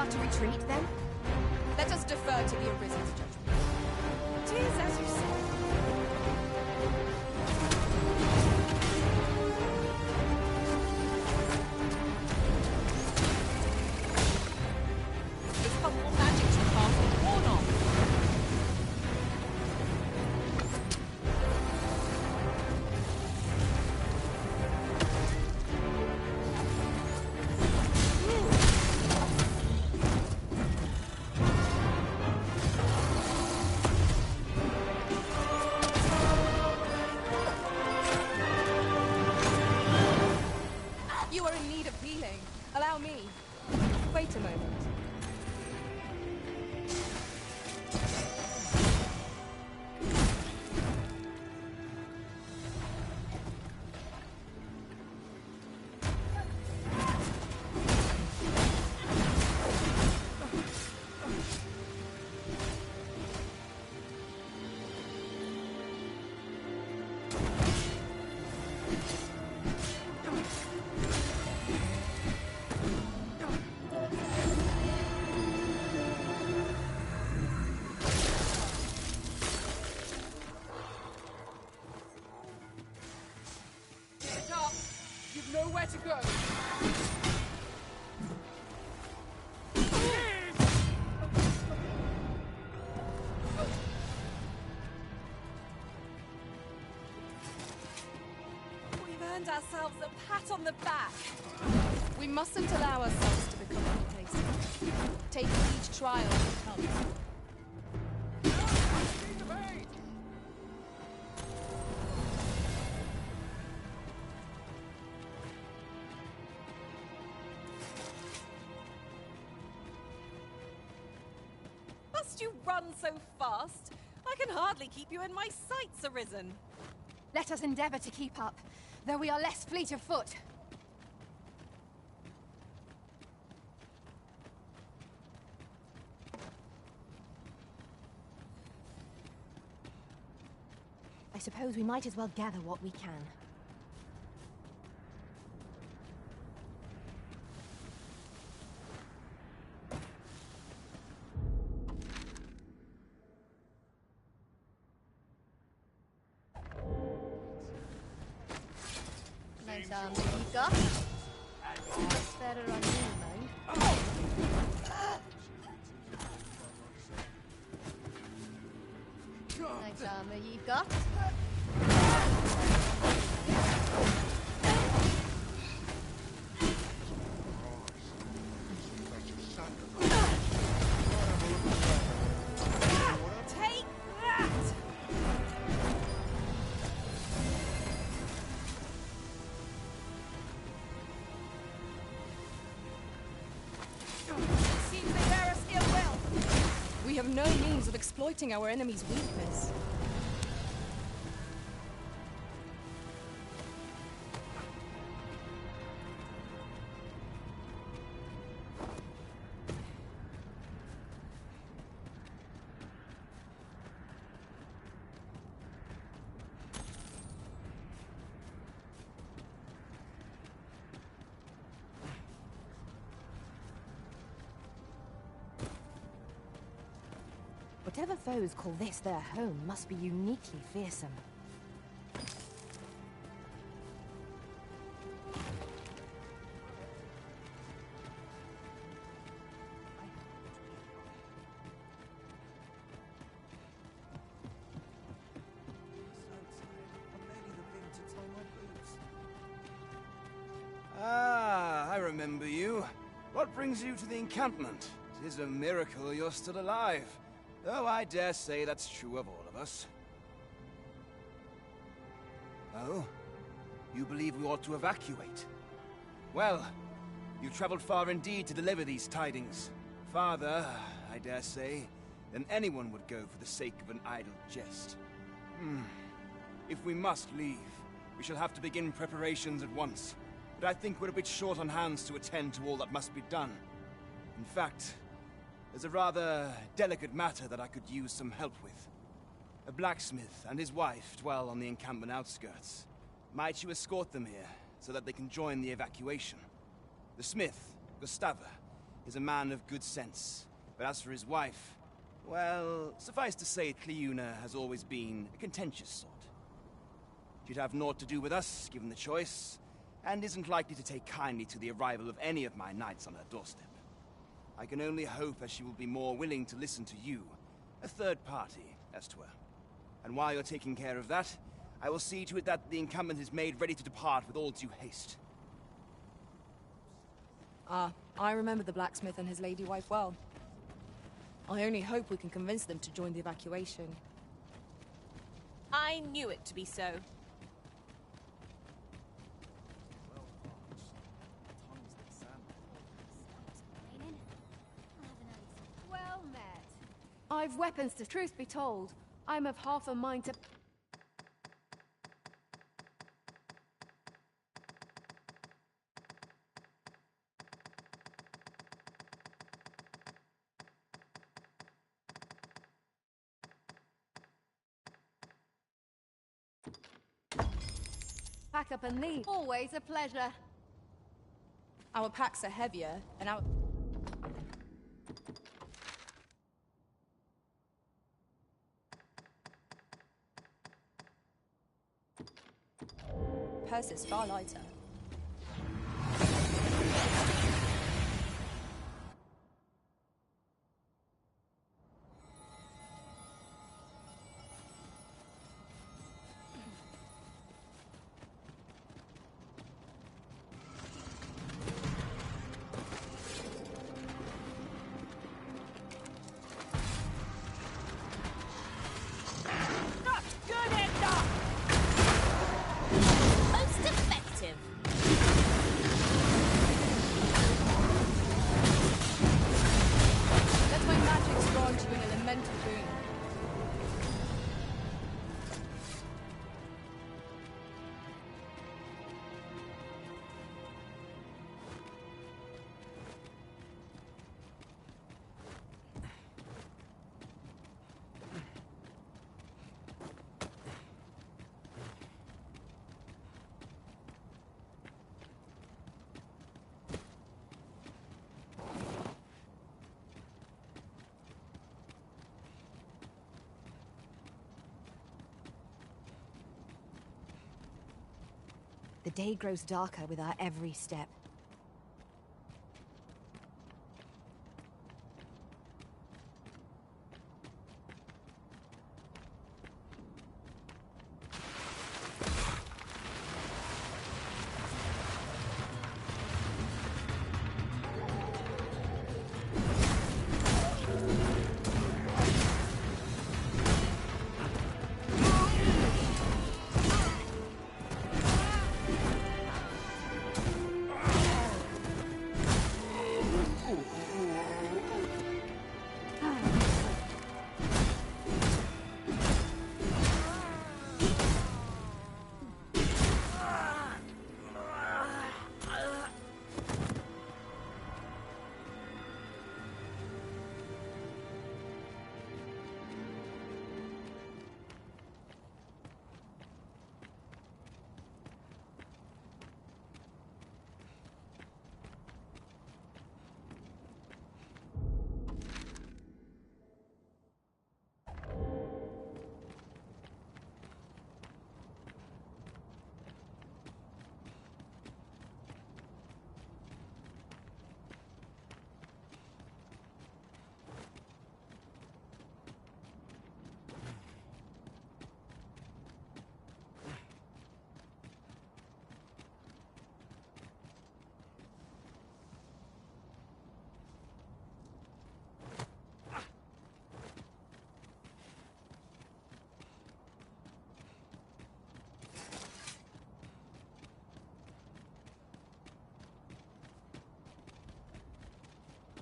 Retreat, then? Let us defer to the Arisen's judgment. 'Tis as you say. Is helpful magic to cast or not? Stop! You've nowhere to go! We've earned ourselves a pat on the back. We mustn't allow ourselves to become complacent. Taking each trial as it comes. Must you run so fast? I can hardly keep you in my sights, Arisen. Let us endeavor to keep up, though we are less fleet of foot. I suppose we might as well gather what we can. Nice arms that you've got. Much better on you, mind. Nice armor you've got. Take that! Seems they bear us ill will. We have no means of exploiting our enemy's weakness. Whatever foes call this their home must be uniquely fearsome. Ah, I remember you. What brings you to the encampment? It is a miracle you're still alive. Though I dare say that's true of all of us. Oh? You believe we ought to evacuate? Well, you've traveled far indeed to deliver these tidings. Farther, I dare say, than anyone would go for the sake of an idle jest. If we must leave, we shall have to begin preparations at once. But I think we're a bit short on hands to attend to all that must be done. In fact, there's a rather delicate matter that I could use some help with. A blacksmith and his wife dwell on the encampment outskirts. Might you escort them here, so that they can join the evacuation? The smith, Gustava, is a man of good sense. But as for his wife, well, suffice to say, Cleuna has always been a contentious sort. She'd have naught to do with us, given the choice, and isn't likely to take kindly to the arrival of any of my knights on her doorstep. I can only hope that she will be more willing to listen to you, a third party, as 'twere. And while you're taking care of that, I will see to it that the encampment is made ready to depart with all due haste. Ah, I remember the blacksmith and his lady wife well. I only hope we can convince them to join the evacuation. I knew it to be so. Well met. I've weapons to... Truth be told, I'm of half a mind to... pack up and leave. Always a pleasure. Our packs are heavier, and our... purse is far lighter. The day grows darker with our every step.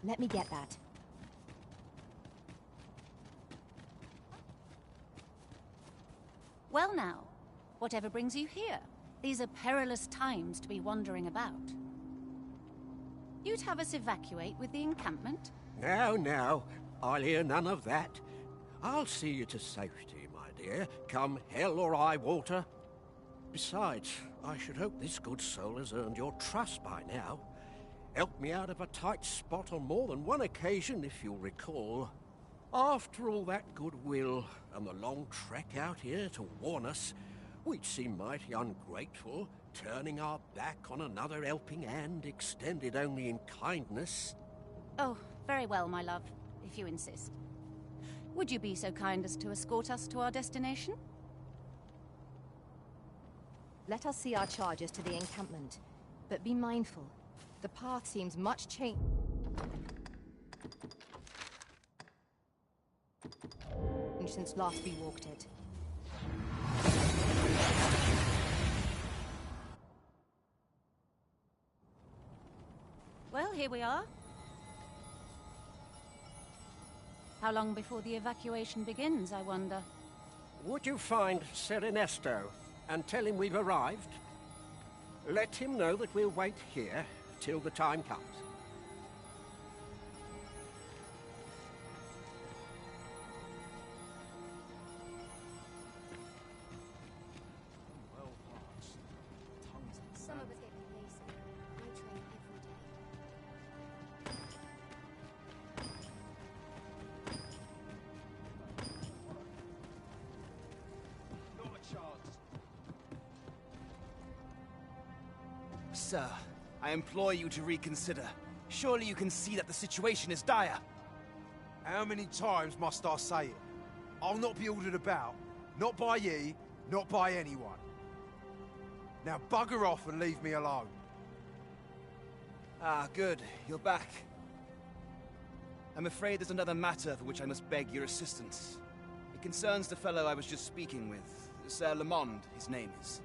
Let me get that. Well now, whatever brings you here? These are perilous times to be wandering about. You'd have us evacuate with the encampment? Now, I'll hear none of that. I'll see you to safety, my dear, come hell or high water. Besides, I should hope this good soul has earned your trust by now. Helped me out of a tight spot on more than one occasion, if you'll recall. After all that goodwill and the long trek out here to warn us, we'd seem mighty ungrateful, turning our back on another helping hand extended only in kindness. Oh, very well, my love, if you insist. Would you be so kind as to escort us to our destination? Let us see our charges to the encampment, but be mindful. The path seems much changed since last we walked it. Well, here we are. How long before the evacuation begins, I wonder? Would you find Ser Ernesto and tell him we've arrived? Let him know that we'll wait here till the time comes. Sir, I implore you to reconsider. Surely you can see that the situation is dire. How many times must I say it? I'll not be ordered about. Not by ye, not by anyone. Now bugger off and leave me alone. Ah, good. You're back. I'm afraid there's another matter for which I must beg your assistance. It concerns the fellow I was just speaking with. Sir Vermund, his name is.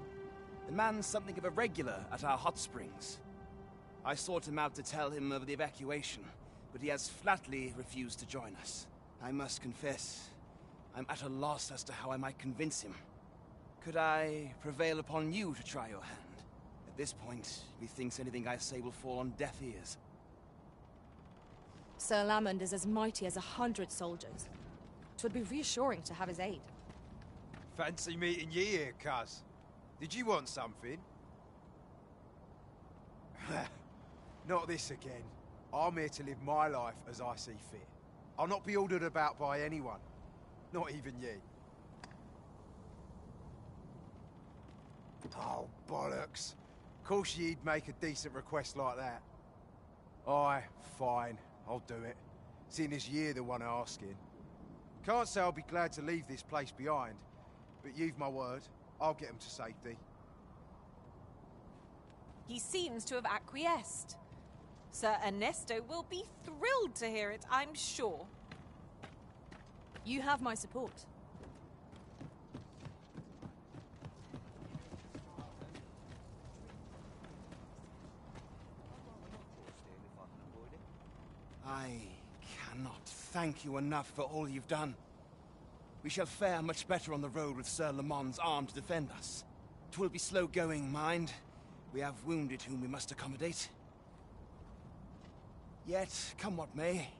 The man's something of a regular at our hot springs. I sought him out to tell him of the evacuation, but he has flatly refused to join us. I must confess, I'm at a loss as to how I might convince him. Could I prevail upon you to try your hand? At this point, methinks anything I say will fall on deaf ears. Sir Lamond is as mighty as 100 soldiers. 'Twould be reassuring to have his aid. Fancy meeting ye here, cuz. Did you want something? Not this again. I'm here to live my life as I see fit. I'll not be ordered about by anyone. Not even ye. Oh, bollocks. Course ye'd make a decent request like that. Aye, fine. I'll do it. Seeing as ye're the one asking. Can't say I'll be glad to leave this place behind, but you've my word. I'll get him to safety. He seems to have acquiesced. Sir Ernesto will be thrilled to hear it, I'm sure. You have my support. I cannot thank you enough for all you've done. We shall fare much better on the road with Sir Lamond's arm to defend us. 'Twill be slow going, mind. We have wounded whom we must accommodate. Yet, come what may,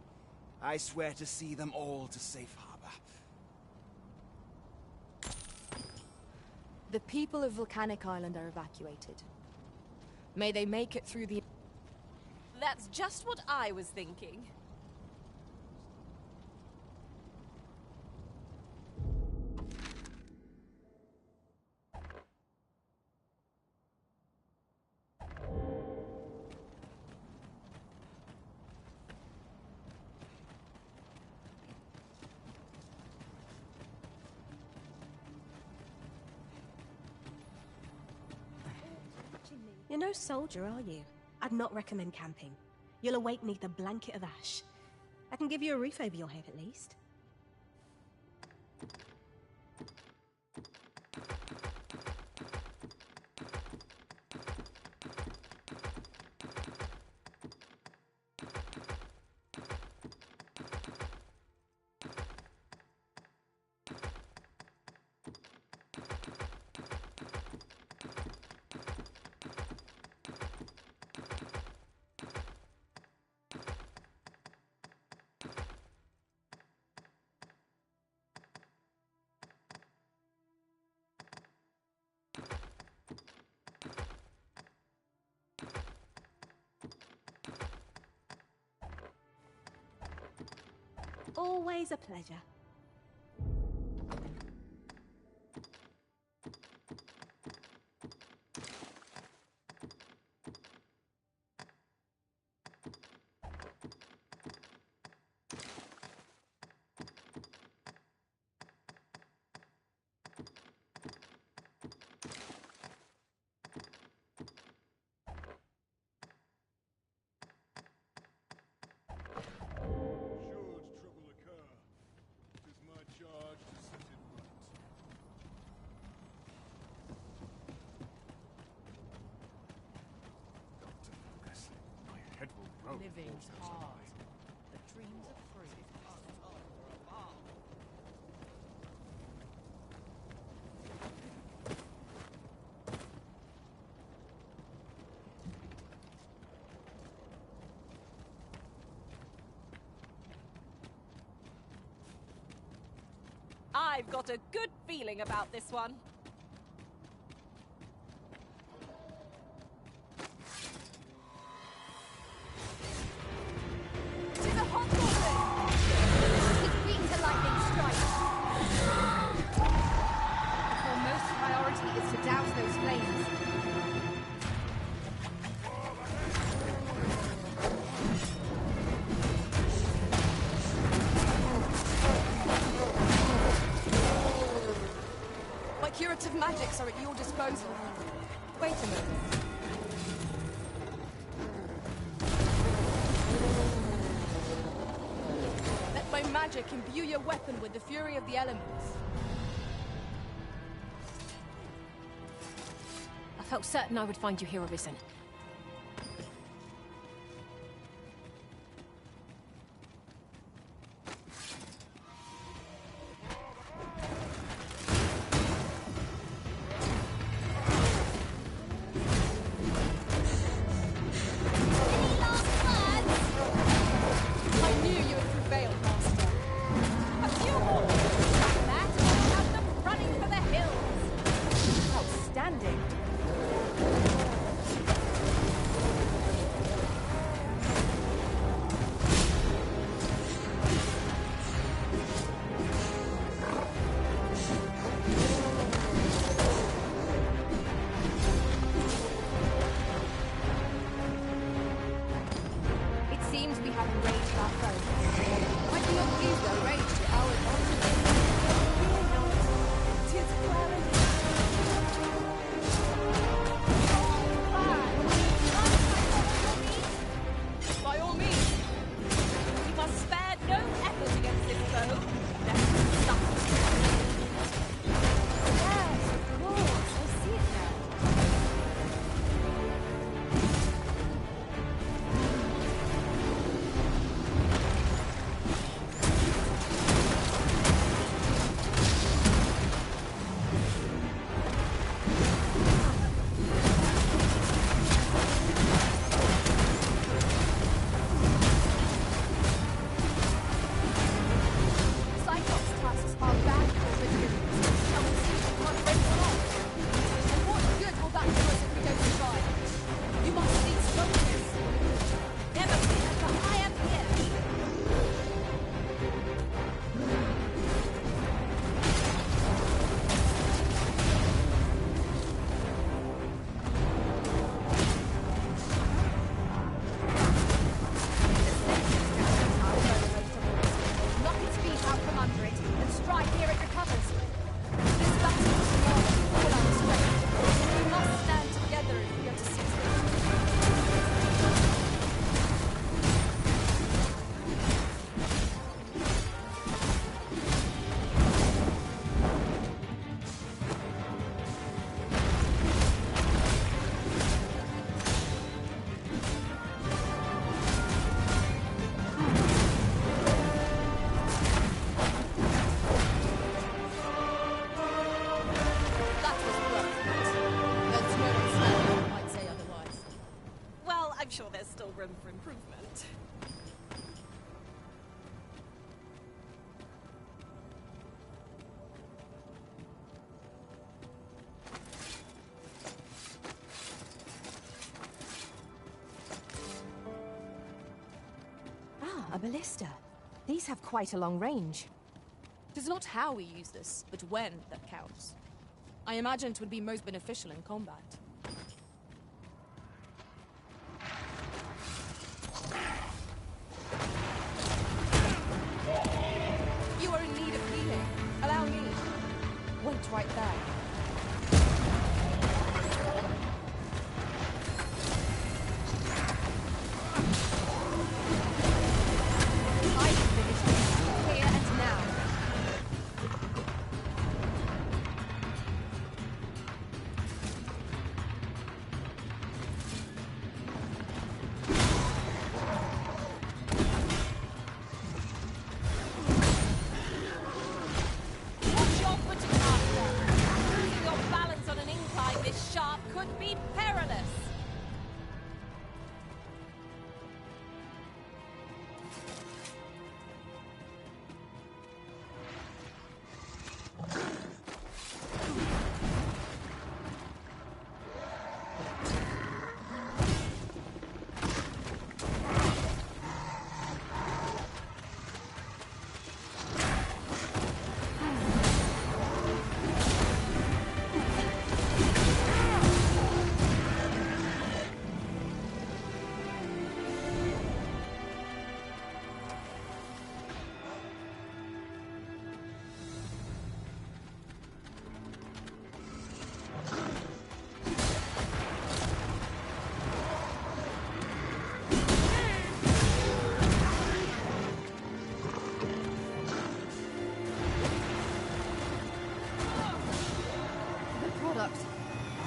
I swear to see them all to safe harbor. The people of Volcanic Island are evacuated. May they make it through the... That's just what I was thinking. You're no soldier, are you? I'd not recommend camping. You'll awake neath a blanket of ash. I can give you a roof over your head at least. Always a pleasure. Living's hard. The dreams are free. I've got a good feeling about this one. at your disposal. Wait a moment. Let my magic imbue your weapon with the fury of the elements. I felt certain I would find you here, Arisen. room for improvement. Ah, a ballista. These have quite a long range. It is not how we use this, but when that counts. I imagine it would be most beneficial in combat. You are in need of healing. Allow me. Wait right there.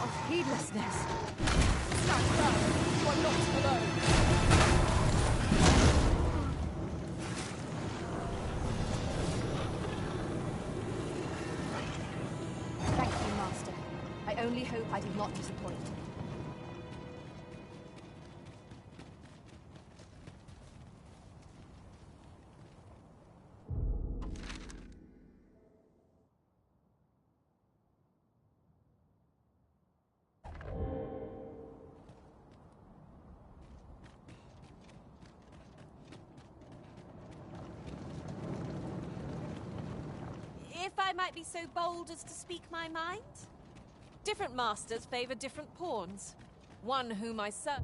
of heedlessness. Stand firm. You are not alone. Thank you, Master. I only hope I did not disappoint. If I might be so bold as to speak my mind? Different masters favor different pawns. One whom I serve.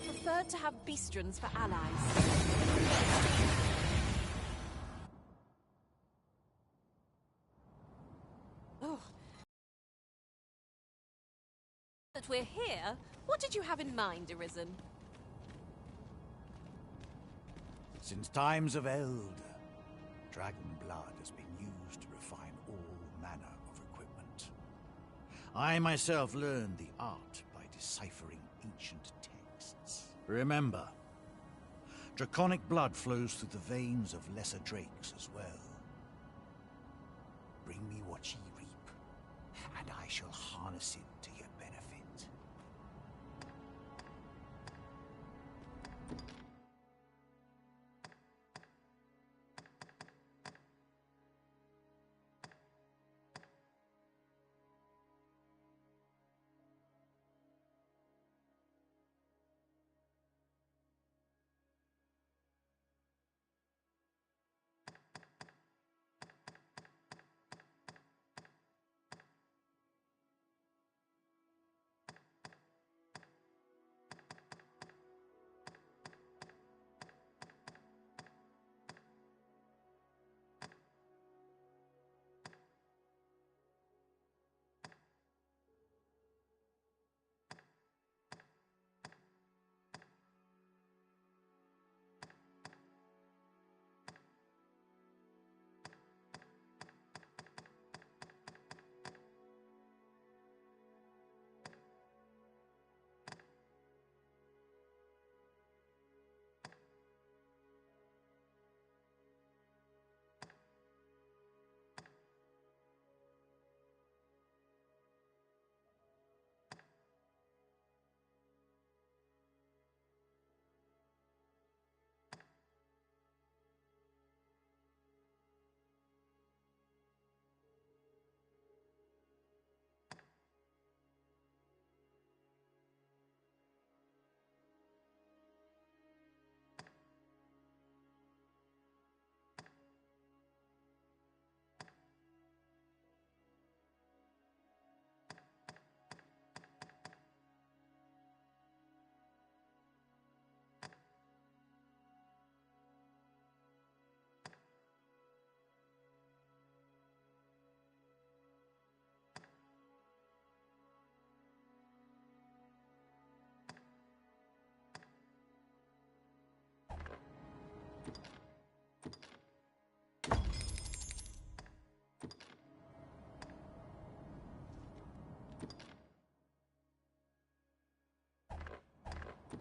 Preferred to have beastrons for allies. Oh. That we're here, what did you have in mind, Arisen? Since times of eld, dragon blood has been used to refine all manner of equipment. I myself learned the art by deciphering ancient texts. Remember, draconic blood flows through the veins of lesser drakes as well. Bring me what ye reap, and I shall harness it to your benefit.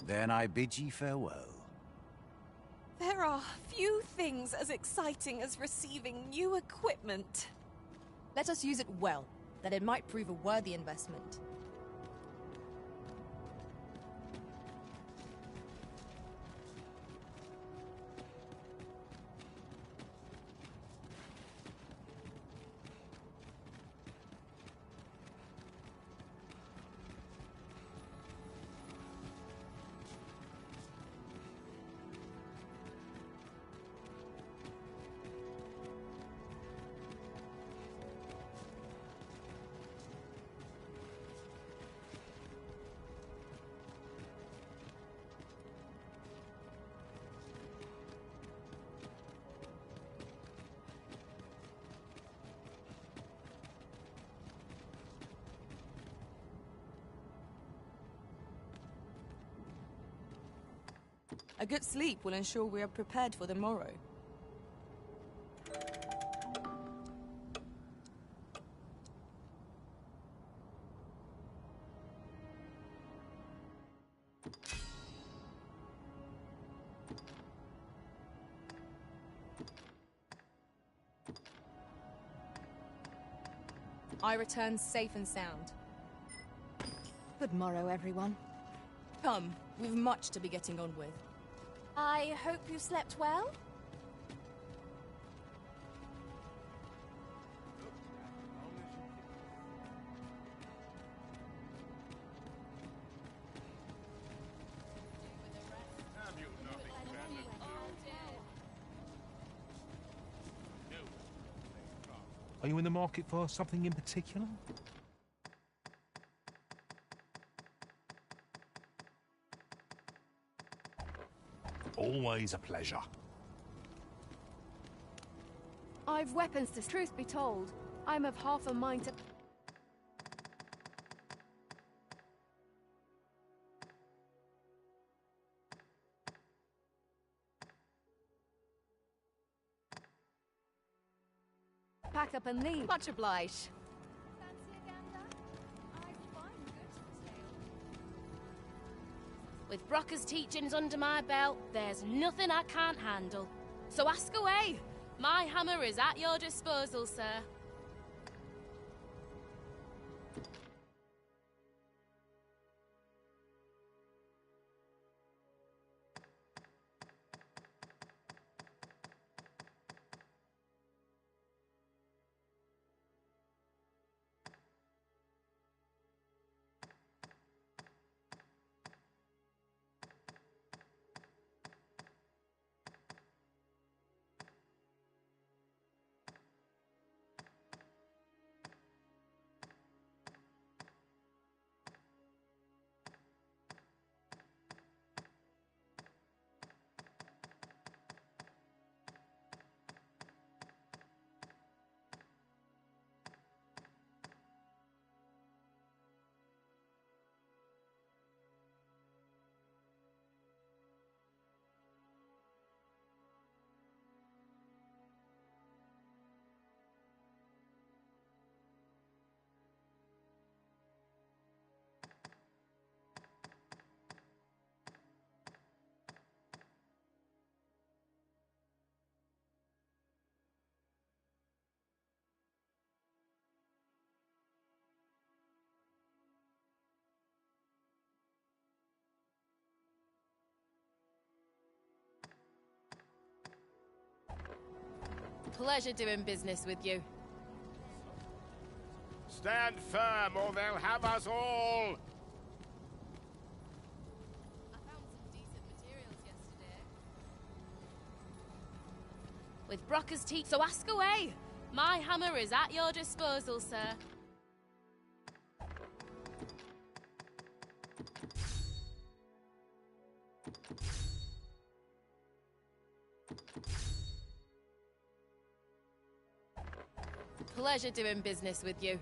Then I bid ye farewell. There are few things as exciting as receiving new equipment. Let us use it well, that it might prove a worthy investment. A good sleep will ensure we are prepared for the morrow. I return safe and sound. Good morrow, everyone. Come, we've much to be getting on with. I hope you slept well? Are you in the market for something in particular? Always a pleasure. I've weapons to... Truth be told, I'm of half a mind to... pack up and leave. Much obliged. With Brocker's teachings under my belt, there's nothing I can't handle. So ask away. My hammer is at your disposal, sir. Pleasure doing business with you. Stand firm or they'll have us all! I found some decent materials yesterday. With Brocker's teeth, so ask away! My hammer is at your disposal, sir. Pleasure doing business with you.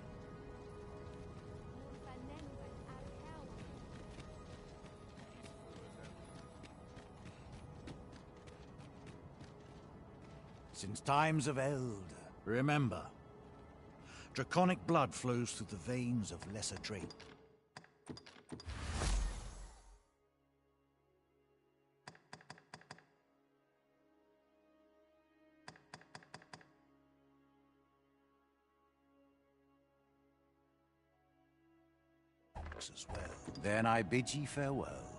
Since times of eld, remember, draconic blood flows through the veins of lesser drink. As well. Then I bid ye farewell.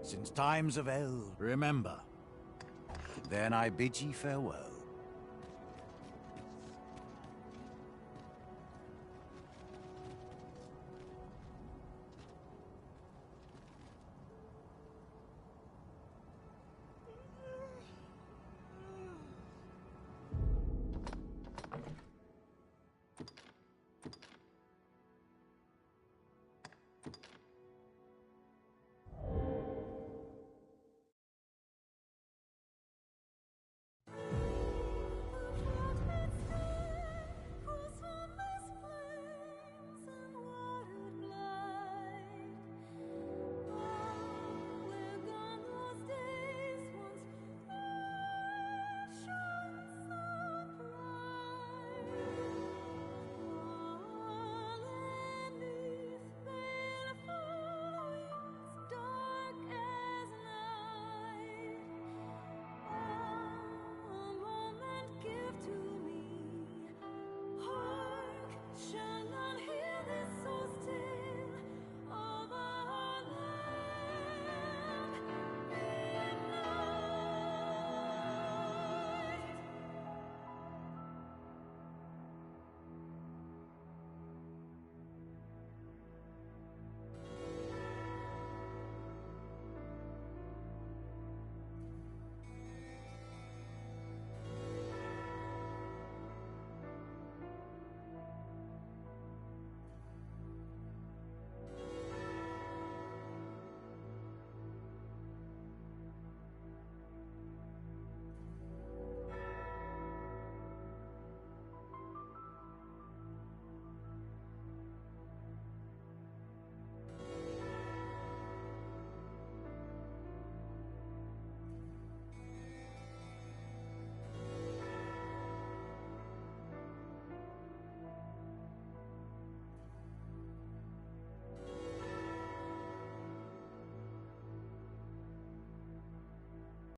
Since times of eld, remember. Then I bid ye farewell.